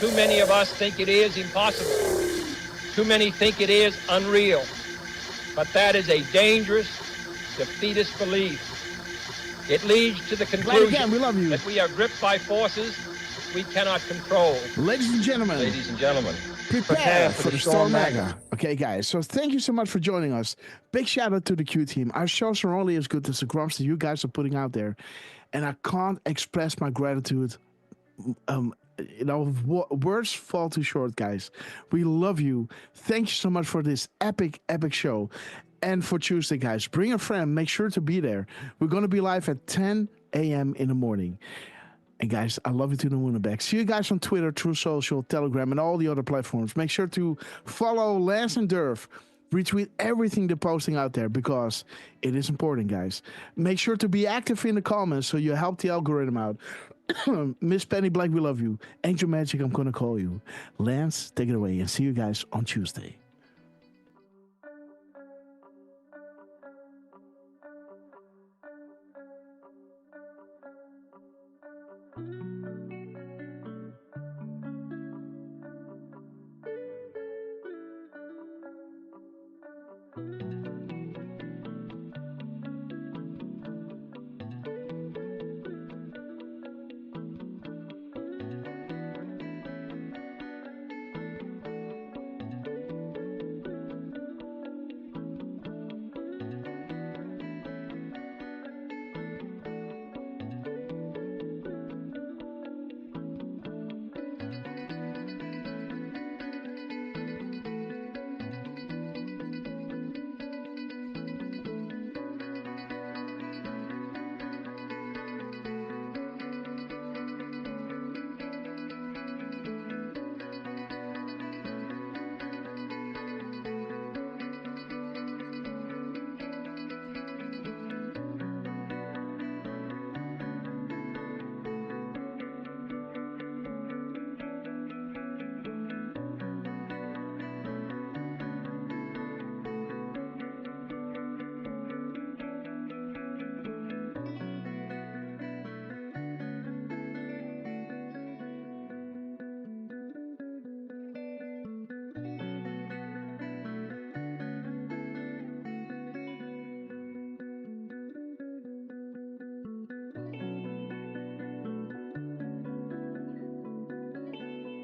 Too many of us think it is impossible. Too many think it is unreal. But that is a dangerous, defeatist belief. It leads to the conclusion that we are gripped by forces we cannot control. Ladies and gentlemen. Ladies and gentlemen. Prepare for the Storm Mega. Okay, guys. So thank you so much for joining us. Big shout out to the Q team. Our shows are only as good as the grumps that you guys are putting out there, and I can't express my gratitude. Words fall too short, guys. We love you. Thank you so much for this epic show. And for Tuesday, guys, bring a friend. Make sure to be there. We're going to be live at 10 a.m. in the morning. And guys, I love you to the moon and back. See you guys on Twitter, True Social, Telegram, and all the other platforms. Make sure to follow Lance and Durf. Retweet everything they're posting out there because it is important, guys. Make sure to be active in the comments so you help the algorithm out. Miss Penny Black, we love you. Angel Magic, I'm going to call you. Lance, take it away and see you guys on Tuesday.